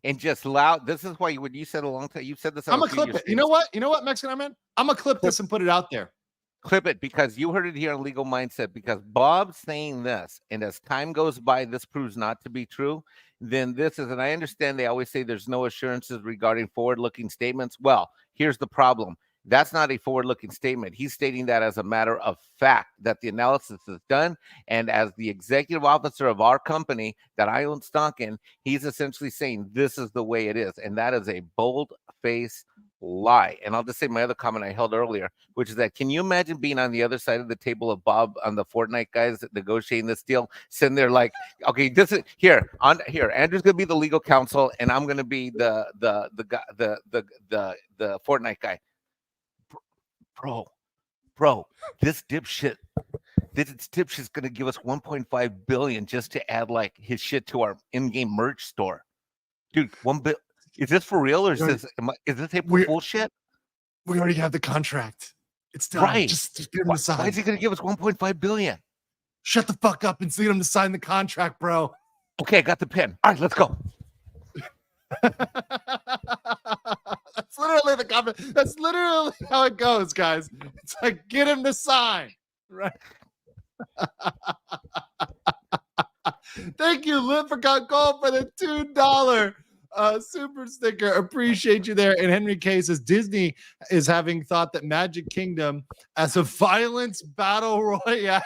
And just loud. This is why when you said a long time, you said this. I'm gonna clip it. You know what, Mexican man? I'm gonna clip this and put it out there. Clip it, because you heard it here on Legal Mindset, because Bob's saying this, and as time goes by, this proves not to be true, then this is, and I understand they always say there's no assurances regarding forward-looking statements. Well, here's the problem. That's not a forward-looking statement. He's stating that as a matter of fact, that the analysis is done. And as the executive officer of our company that I own stock in, he's essentially saying this is the way it is. And that is a bold-faced lie. And I'll just say my other comment I held earlier, which is that, can you imagine being on the other side of the table of Bob on the Fortnite guys negotiating this deal, sitting there like, okay, this is here, Andrew's gonna be the legal counsel, and I'm gonna be the Fortnite guy. Bro, this dipshit's gonna give us 1.5 billion just to add like his shit to our in-game merch store. Dude, 1 billion. Is this for real, or is this April Fool's shit? We already have the contract. It's done. Right. Just get him to sign. Why is he gonna give us 1.5 billion? Shut the fuck up and get him to sign the contract, bro. Okay, I got the pen. All right, let's go. That's literally the comment. That's literally how it goes, guys. It's like, get him to sign. Right. Thank you, Leprechaun Gold, for the $2 Super sticker. Appreciate you there. And Henry K says Disney is having thought that Magic Kingdom as a violence battle royale.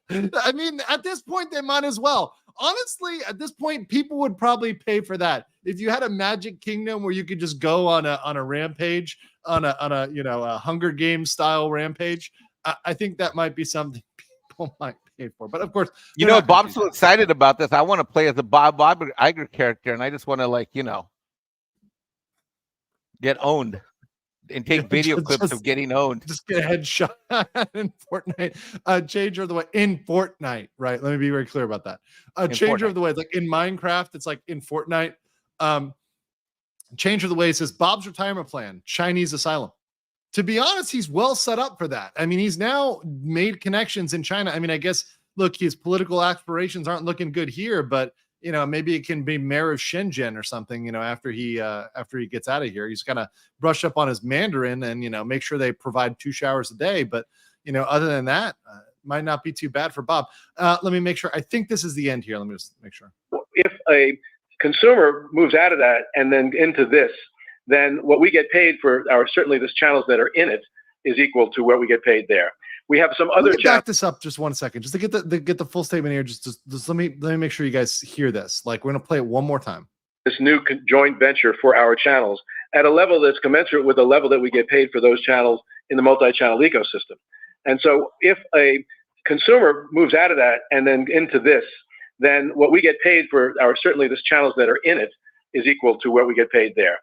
I mean, at this point, they might as well. Honestly, at this point, people would probably pay for that. If you had a Magic Kingdom where you could just go on a rampage, on a a Hunger Games style rampage, I think that might be something people might pay for. But of course, Bob's so excited about this. I want to play as a Bob Iger character, and I just want to get owned and take video clips of getting owned. Just get a headshot in Fortnite. Change of the way in Fortnite, right? Let me be very clear about that. Change of the way, like in Minecraft, it's like in Fortnite. Change of the way says Bob's retirement plan, Chinese asylum. To be honest, he's well set up for that. I mean, he's now made connections in China. I mean, I guess, look, his political aspirations aren't looking good here, but maybe it can be mayor of Shenzhen or something, after he gets out of here. He's got to brush up on his Mandarin and, make sure they provide 2 showers a day. But, other than that, might not be too bad for Bob. Let me make sure. I think this is the end here. Let me just make sure. If a consumer moves out of that and then into this, then what we get paid for certainly the channels that are in it is equal to what we get paid there. We have some other. Let me back this up just 1 second, just to get the full statement here. Just let me make sure you guys hear this. Like, we're gonna play it one more time. This new joint venture for our channels at a level that's commensurate with the level that we get paid for those channels in the multi-channel ecosystem. And so, if a consumer moves out of that and then into this, then what we get paid for certainly the channels that are in it is equal to what we get paid there.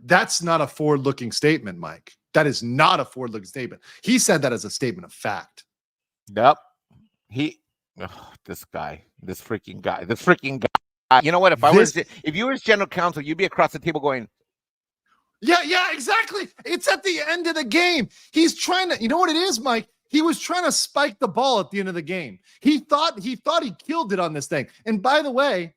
That's not a forward-looking statement, Mike. That is not a forward-looking statement. He said that as a statement of fact. Yep. This freaking guy. You know what? If you were his general counsel, you'd be across the table going, Yeah, exactly. It's at the end of the game. He's trying to, you know what it is, Mike? He was trying to spike the ball at the end of the game. He thought he killed it on this thing. And by the way,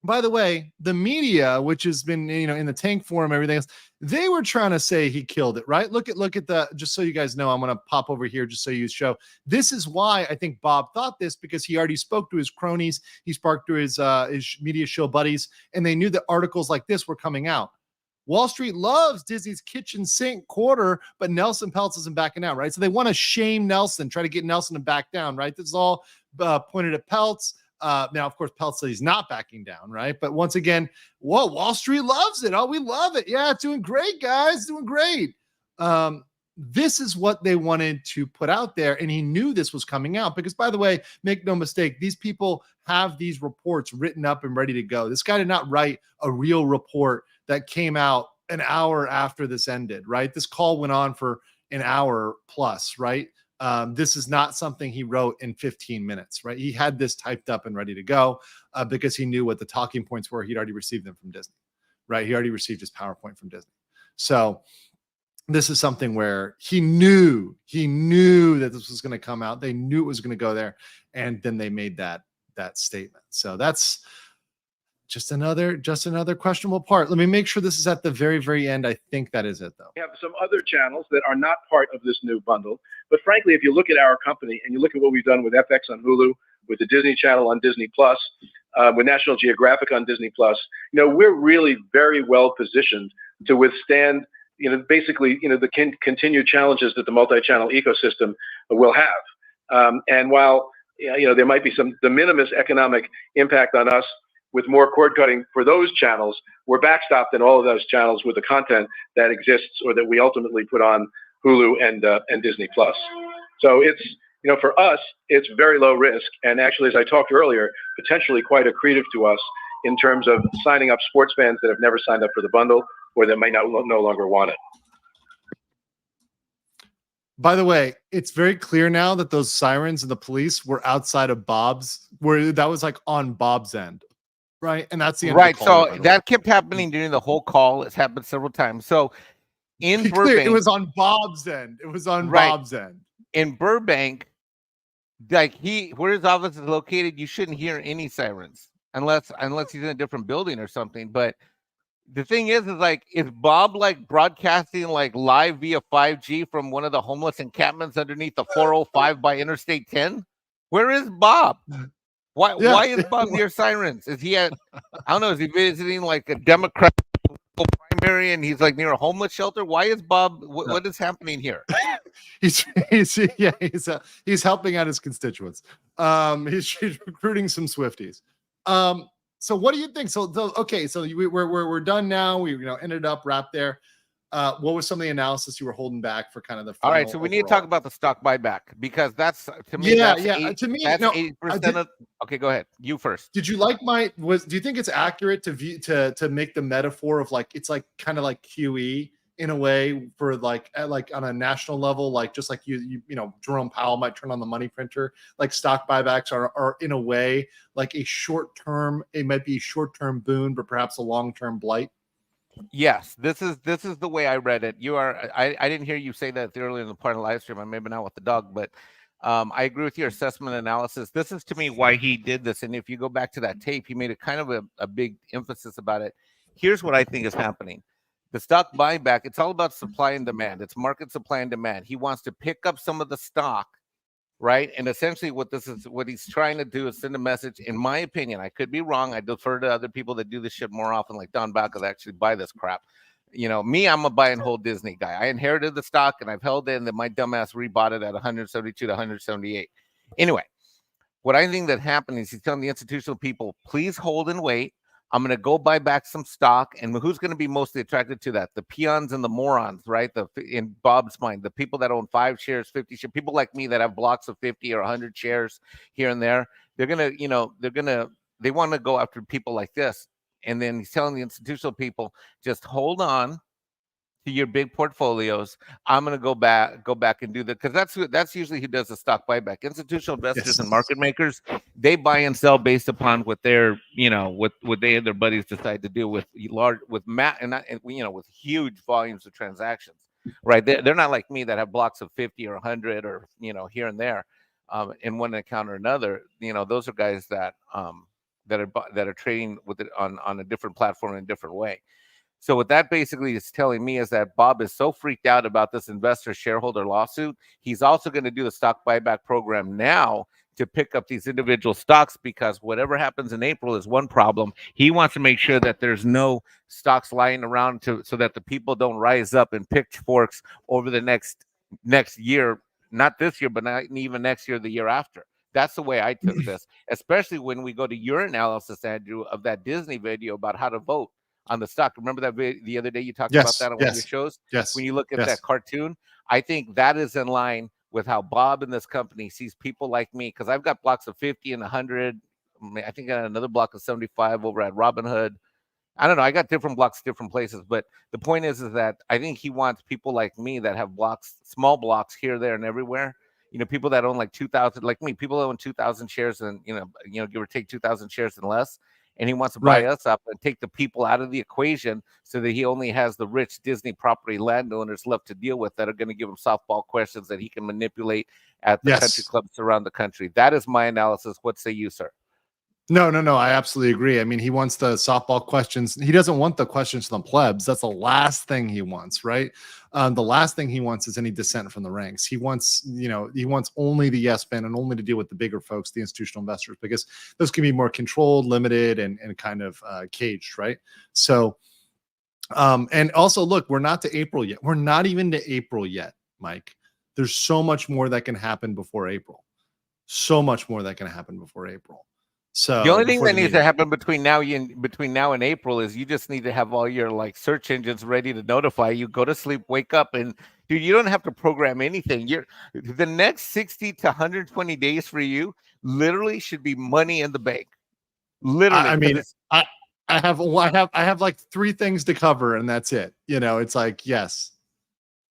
the media, which has been, in the tank forum, everything else, they were trying to say he killed it, right? Look at the, just so you guys know, I'm going to pop over here just so you show. This is why I think Bob thought this, because he already spoke to his cronies. He spoke to his media show buddies, and they knew that articles like this were coming out. Wall Street loves Disney's kitchen sink quarter, but Nelson Peltz isn't backing out, right? So they want to shame Nelson, try to get Nelson to back down, right? This is all pointed at Peltz. Now, of course, Peltz says he's not backing down, right? But once again, Wall Street loves it. Oh, we love it. Yeah, it's doing great, guys. Doing great. This is what they wanted to put out there, and he knew this was coming out because, by the way, make no mistake, these people have these reports written up and ready to go. This guy did not write a real report that came out an hour after this ended, right? This call went on for an hour plus, right? This is not something he wrote in 15 minutes, right? He had this typed up and ready to go because he knew what the talking points were. He'd already received them from Disney, right? He already received his PowerPoint from Disney. So this is something where he knew that this was going to come out. They knew it was going to go there. And then they made that statement. So that's just another questionable part. Let me make sure this is at the very, very end. I think that is it, though. We have some other channels that are not part of this new bundle. But frankly, if you look at our company and you look at what we've done with FX on Hulu, with the Disney Channel on Disney Plus, with National Geographic on Disney Plus, we're really very well positioned to withstand, basically, the continued challenges that the multi-channel ecosystem will have. And while, there might be some de minimis economic impact on us with more cord cutting for those channels, we're backstopped in all of those channels with the content that exists or that we ultimately put on Hulu and Disney Plus. So it's, for us, it's very low risk. And actually, as I talked earlier, potentially quite accretive to us in terms of signing up sports fans that have never signed up for the bundle or that might no longer want it. By the way, it's very clear now that those sirens and the police were outside of Bob's, where that was like on Bob's end. Right. And that's the end right. Of the call, so that kept happening during the whole call. It's happened several times. So in Burbank, it was on Bob's end. Bob's end. In Burbank, like where his office is located, you shouldn't hear any sirens unless he's in a different building or something. But the thing is like, is Bob like broadcasting like live via 5G from one of the homeless encampments underneath the 405 by Interstate 10? Where is Bob? Why is Bob near sirens? Is he at, I don't know, is he visiting like a Democrat primary and he's like near a homeless shelter? Why is Bob, what is happening here? he's helping out his constituents. He's recruiting some Swifties. So what do you think? So we're done now. We ended up wrapped there. What was some of the analysis you were holding back for kind of the final? All right, so we need to talk about the stock buyback, because that's, to me, that's 8% of. Okay, go ahead. You first. Did you like do you think it's accurate to make the metaphor of like, it's like kind of like QE in a way for like on a national level, like just like you know, Jerome Powell might turn on the money printer, like stock buybacks are in a way like it might be a short-term boon, but perhaps a long-term blight? Yes, this is the way I read it. I didn't hear you say that earlier in the part of the live stream. I may have been out with the dog, but I agree with your assessment analysis. This is to me why he did this. And if you go back to that tape, he made a kind of a big emphasis about it. Here's what I think is happening. The stock buyback, it's all about supply and demand. It's market supply and demand. He wants to pick up some of the stock, right? And essentially what he's trying to do is send a message, in my opinion. I could be wrong. I defer to other people that do this shit more often, like Don Bacca, that actually buy this crap. You know, me, I'm a buy and hold Disney guy. I inherited the stock and I've held it, and then my dumbass rebought it at 172 to 178. Anyway, what I think that happened is he's telling the institutional people, please hold and wait. I'm going to go buy back some stock. And who's going to be mostly attracted to that? The peons and the morons, right? In Bob's mind, the people that own 5 shares, 50 shares, people like me that have blocks of 50 or 100 shares here and there. They're going to, they want to go after people like this. And then he's telling the institutional people, just hold on to your big portfolios. I'm going to go back and do that, because that's usually who does the stock buyback. Institutional investors and market makers, they buy and sell based upon what their, what they and their buddies decide to do with huge volumes of transactions, right? They're not like me that have blocks of 50 or 100 or here and there in one account or another. Those are guys that are trading with it on a different platform in a different way. So what that basically is telling me is that Bob is so freaked out about this investor shareholder lawsuit, he's also going to do the stock buyback program now to pick up these individual stocks, because whatever happens in April is one problem. He wants to make sure that there's no stocks lying around so that the people don't rise up in pitchforks over the next year, not this year, but not even next year, the year after. That's the way I took this, especially when we go to your analysis, Andrew, of that Disney video about how to vote on the stock. Remember that the other day you talked about that on one of your shows? Yes. When you look at that cartoon, I think that is in line with how Bob in this company sees people like me, because I've got blocks of 50 and 100. I think I got another block of 75 over at Robinhood. I don't know. I got different blocks, different places. But the point is that I think he wants people like me that have blocks, small blocks here, there, and everywhere. People that own like 2,000, like me, people that own 2,000 shares and, give or take 2,000 shares and less. And he wants to buy us up and take the people out of the equation so that he only has the rich Disney property landowners left to deal with that are going to give him softball questions that he can manipulate at the country clubs around the country. That is my analysis. What say you, sir? No. I absolutely agree. I mean, he wants the softball questions. He doesn't want the questions from the plebs. That's the last thing he wants, right? The last thing he wants is any dissent from the ranks. He wants, he wants only the yes men and only to deal with the bigger folks, the institutional investors, because those can be more controlled, limited, and kind of caged, right? So, and also, look, we're not to April yet. We're not even to April yet, Mike. There's so much more that can happen before April. So much more that can happen before April. So the only thing that needs to happen between now and April is you just need to have all your search engines ready to notify you. Go to sleep, wake up, and dude, you don't have to program anything. The next 60 to 120 days for you literally should be money in the bank. Literally, I mean, I have like 3 things to cover, and that's it. It's like, yes,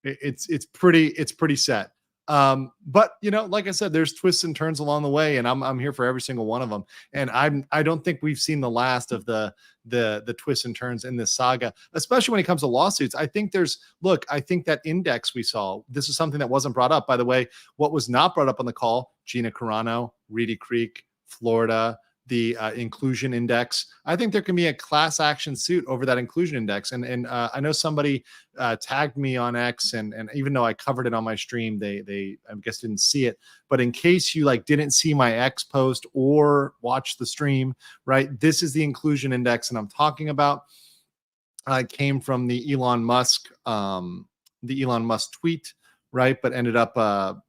it's pretty set. But like I said, there's twists and turns along the way, and I'm here for every single one of them. And I don't think we've seen the last of the twists and turns in this saga, especially when it comes to lawsuits. I think I think that index we saw, this is something that wasn't brought up. By the way, what was not brought up on the call, Gina Carano, Reedy Creek, Florida, the inclusion index. I think there can be a class action suit over that inclusion index. And I know somebody tagged me on X, and even though I covered it on my stream, they I guess didn't see it. But in case you didn't see my X post or watch the stream, right? This is the inclusion index, and I'm talking about. It came from the Elon Musk tweet, right? But ended up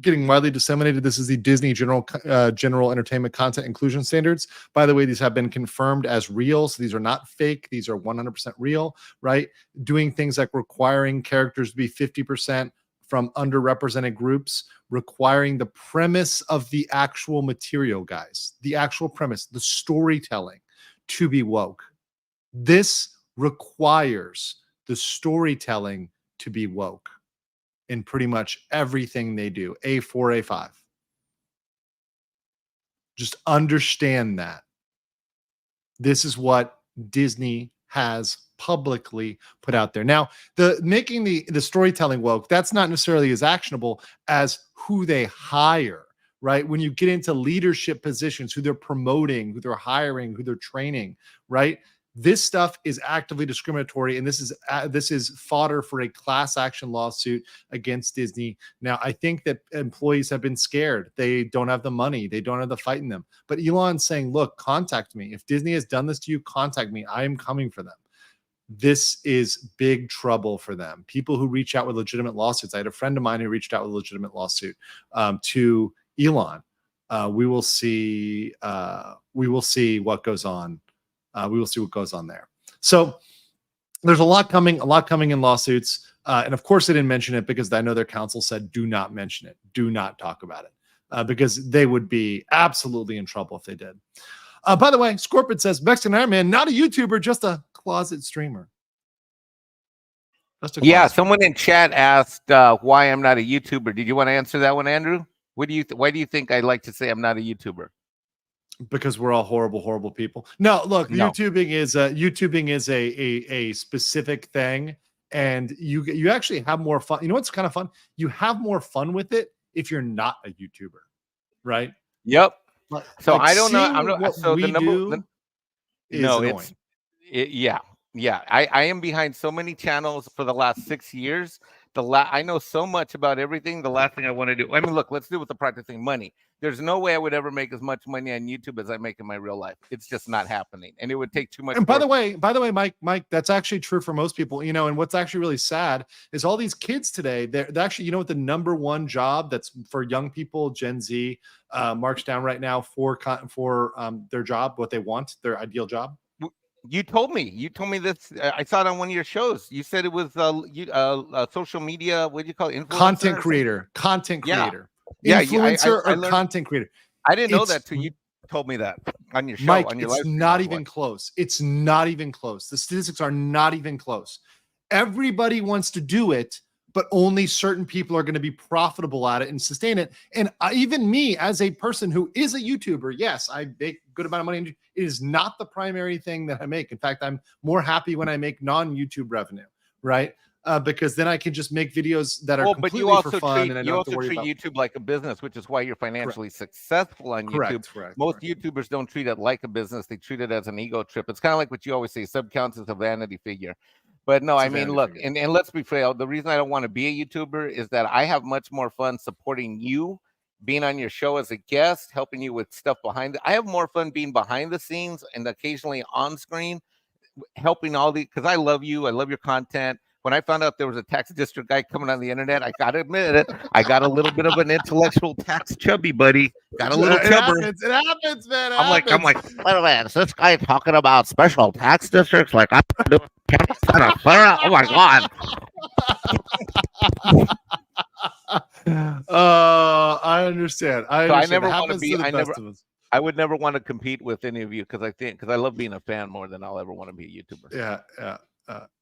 getting widely disseminated. This is the Disney General Entertainment Content Inclusion Standards. By the way, these have been confirmed as real, so these are not fake. These are 100% real, right? Doing things like requiring characters to be 50% from underrepresented groups, requiring the premise of the actual material, guys, the actual premise, the storytelling to be woke. This requires the storytelling to be woke in pretty much everything they do. A4, A5. Just understand that. This is what Disney has publicly put out there. Now, making the storytelling woke, that's not necessarily as actionable as who they hire, right? When you get into leadership positions, who they're promoting, who they're hiring, who they're training, right? This stuff is actively discriminatory, and this is fodder for a class action lawsuit against Disney. Now, I think that employees have been scared. They don't have the money. They don't have the fight in them. But Elon's saying, look, contact me. If Disney has done this to you, contact me. I am coming for them. This is big trouble for them. People who reach out with legitimate lawsuits. I had a friend of mine who reached out with a legitimate lawsuit to Elon. We will see what goes on. We will see what goes on there. So there's a lot coming in lawsuits. And of course, I didn't mention it because I know their counsel said, do not mention it. Do not talk about it because they would be absolutely in trouble if they did. By the way, Scorpion says, Mexican Iron Man, not a YouTuber, just a closet streamer. Yeah, someone in chat asked why I'm not a YouTuber. Did you want to answer that one, Andrew? Why do you think I like to say I'm not a YouTuber? Because we're all horrible people. No, look, no. YouTubing is a specific thing, and you actually have more fun. You know what's kind of fun? You have more fun with it if you're not a YouTuber, right? Yep. So like I don't know. I'm not. So the number. Yeah. I am behind so many channels for the last 6 years. I know so much about everything. The last thing I want to do. I mean, look, let's do with the practicing money. There's no way I would ever make as much money on YouTube as I make in my real life. It's just not happening, and it would take too much. And by the way, Mike, that's actually true for most people. You know, and what's actually really sad is all these kids today. They're actually, you know, what the number one job that's for young people, Gen Z, marks down right now for their job, what they want, their ideal job. You told me this. I saw it on one of your shows. You said it was social media. What do you call it? Content creator. Yeah. Influencer I learned, content creator. I didn't know that till you told me that on your show. Mike, on your it's not even close. It's not even close. The statistics are not even close. Everybody wants to do it, but only certain people are going to be profitable at it and sustain it. And even me, as a person who is a YouTuber, yes, I make a good amount of money. It is not the primary thing that I make. In fact, I'm more happy when I make non-YouTube revenue, right? Because then I can just make videos that are completely for fun. And I don't have to worry about YouTube like a business, which is why you're financially successful on YouTube. Most YouTubers don't treat it like a business. They treat it as an ego trip. It's kind of like what you always say, sub counts is a vanity figure. But no, I mean, look, and let's be fair. The reason I don't want to be a YouTuber is that I have much more fun supporting you, being on your show as a guest, helping you with stuff behind it. I have more fun being behind the scenes and occasionally on screen, helping all the, because I love you. I love your content. When I found out there was a tax district guy coming on the internet, I got to admit it. I got a little bit of an intellectual tax chubby, buddy. Got a little chubber. It happens, man. I'm like, wait a minute, is this guy talking about special tax districts? Like, oh my God. I understand. I never want to be. I would never want to compete with any of you because I love being a fan more than I'll ever want to be a YouTuber. Yeah.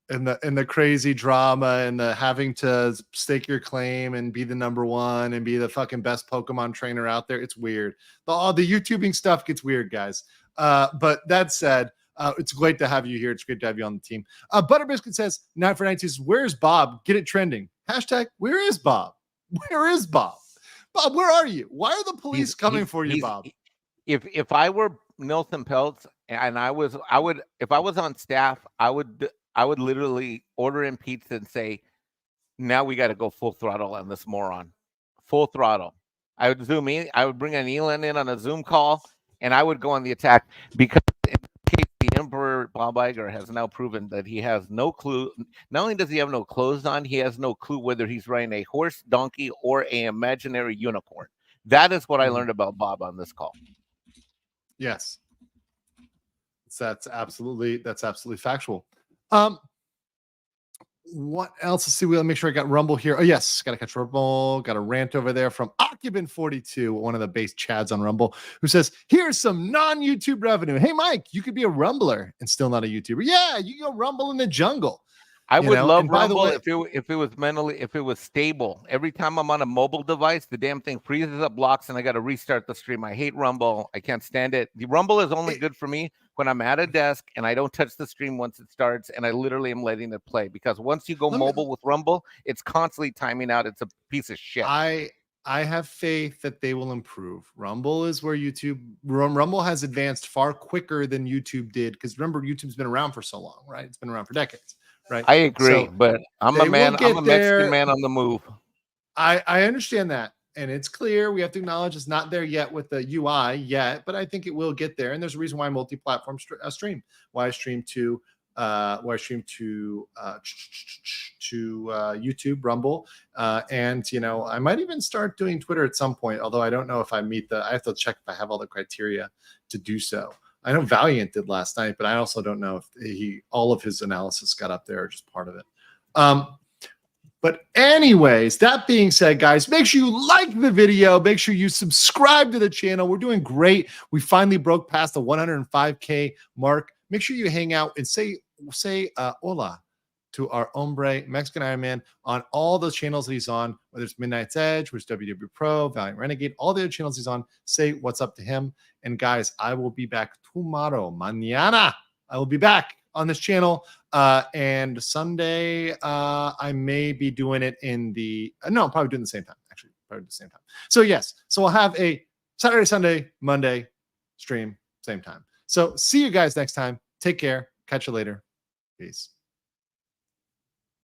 And the crazy drama and the having to stake your claim and be the number one and be the fucking best Pokemon trainer out there. It's weird. All the YouTubing stuff gets weird, guys. But that said, it's great to have you here. It's great to have you on the team. Butterbiscuit says, Night for 90s, where's Bob? Get it trending. Hashtag, where is Bob? Where is Bob? Bob, where are you? Why are the police coming for you, Bob? if I were Nelson Peltz and if I was on staff, I would literally order in pizza and say, now we got to go full throttle on this moron, full throttle. I would zoom in. I would bring an Elon in on a Zoom call, and I would go on the attack because in this case, the Emperor Bob Iger has now proven that he has no clue. Not only does he have no clothes on, he has no clue whether he's riding a horse, donkey, or an imaginary unicorn. That is what I learned about Bob on this call. Yes, that's absolutely factual. What else? Let's see. We'll make sure I got Rumble here. Oh yes, got to catch Rumble. Got a rant over there from Occupant42, one of the base chads on Rumble, who says, "Here's some non-YouTube revenue. Hey Mike, you could be a Rumbler and still not a YouTuber. Yeah, you go rumble in the jungle." I would love Rumble if it was stable. Every time I'm on a mobile device, the damn thing freezes up, blocks, and I got to restart the stream. I hate Rumble. I can't stand it. The Rumble is only good for me when I'm at a desk and I don't touch the stream once it starts, and I literally am letting it play. Because once you go mobile with Rumble, it's constantly timing out. It's a piece of shit. I have faith that they will improve. Rumble is where Rumble has advanced far quicker than YouTube did. Because remember, YouTube's been around for so long, right? It's been around for decades. Right. I agree, but I'm a Mexican man on the move. I understand that, and it's clear we have to acknowledge it's not there yet with the UI yet, but I think it will get there. And there's a reason why multi-platform stream. Why I stream to YouTube, Rumble, and I might even start doing Twitter at some point. Although I don't know if I have to check if I have all the criteria to do so. I know Valiant did last night, but I also don't know if all of his analysis got up there or just part of it. But anyways, that being said, guys, make sure you like the video. Make sure you subscribe to the channel. We're doing great. We finally broke past the 105K mark. Make sure you hang out and say hola to our hombre, Mexican Iron Man, on all the channels that he's on, whether it's Midnight's Edge, which is WW Pro, Valiant Renegade, all the other channels he's on. Say what's up to him. And guys, I will be back tomorrow, mañana. I will be back on this channel. And Sunday, I may be doing it probably doing the same time, actually, probably the same time. So yes, so we'll have a Saturday, Sunday, Monday stream, same time. So see you guys next time. Take care. Catch you later. Peace.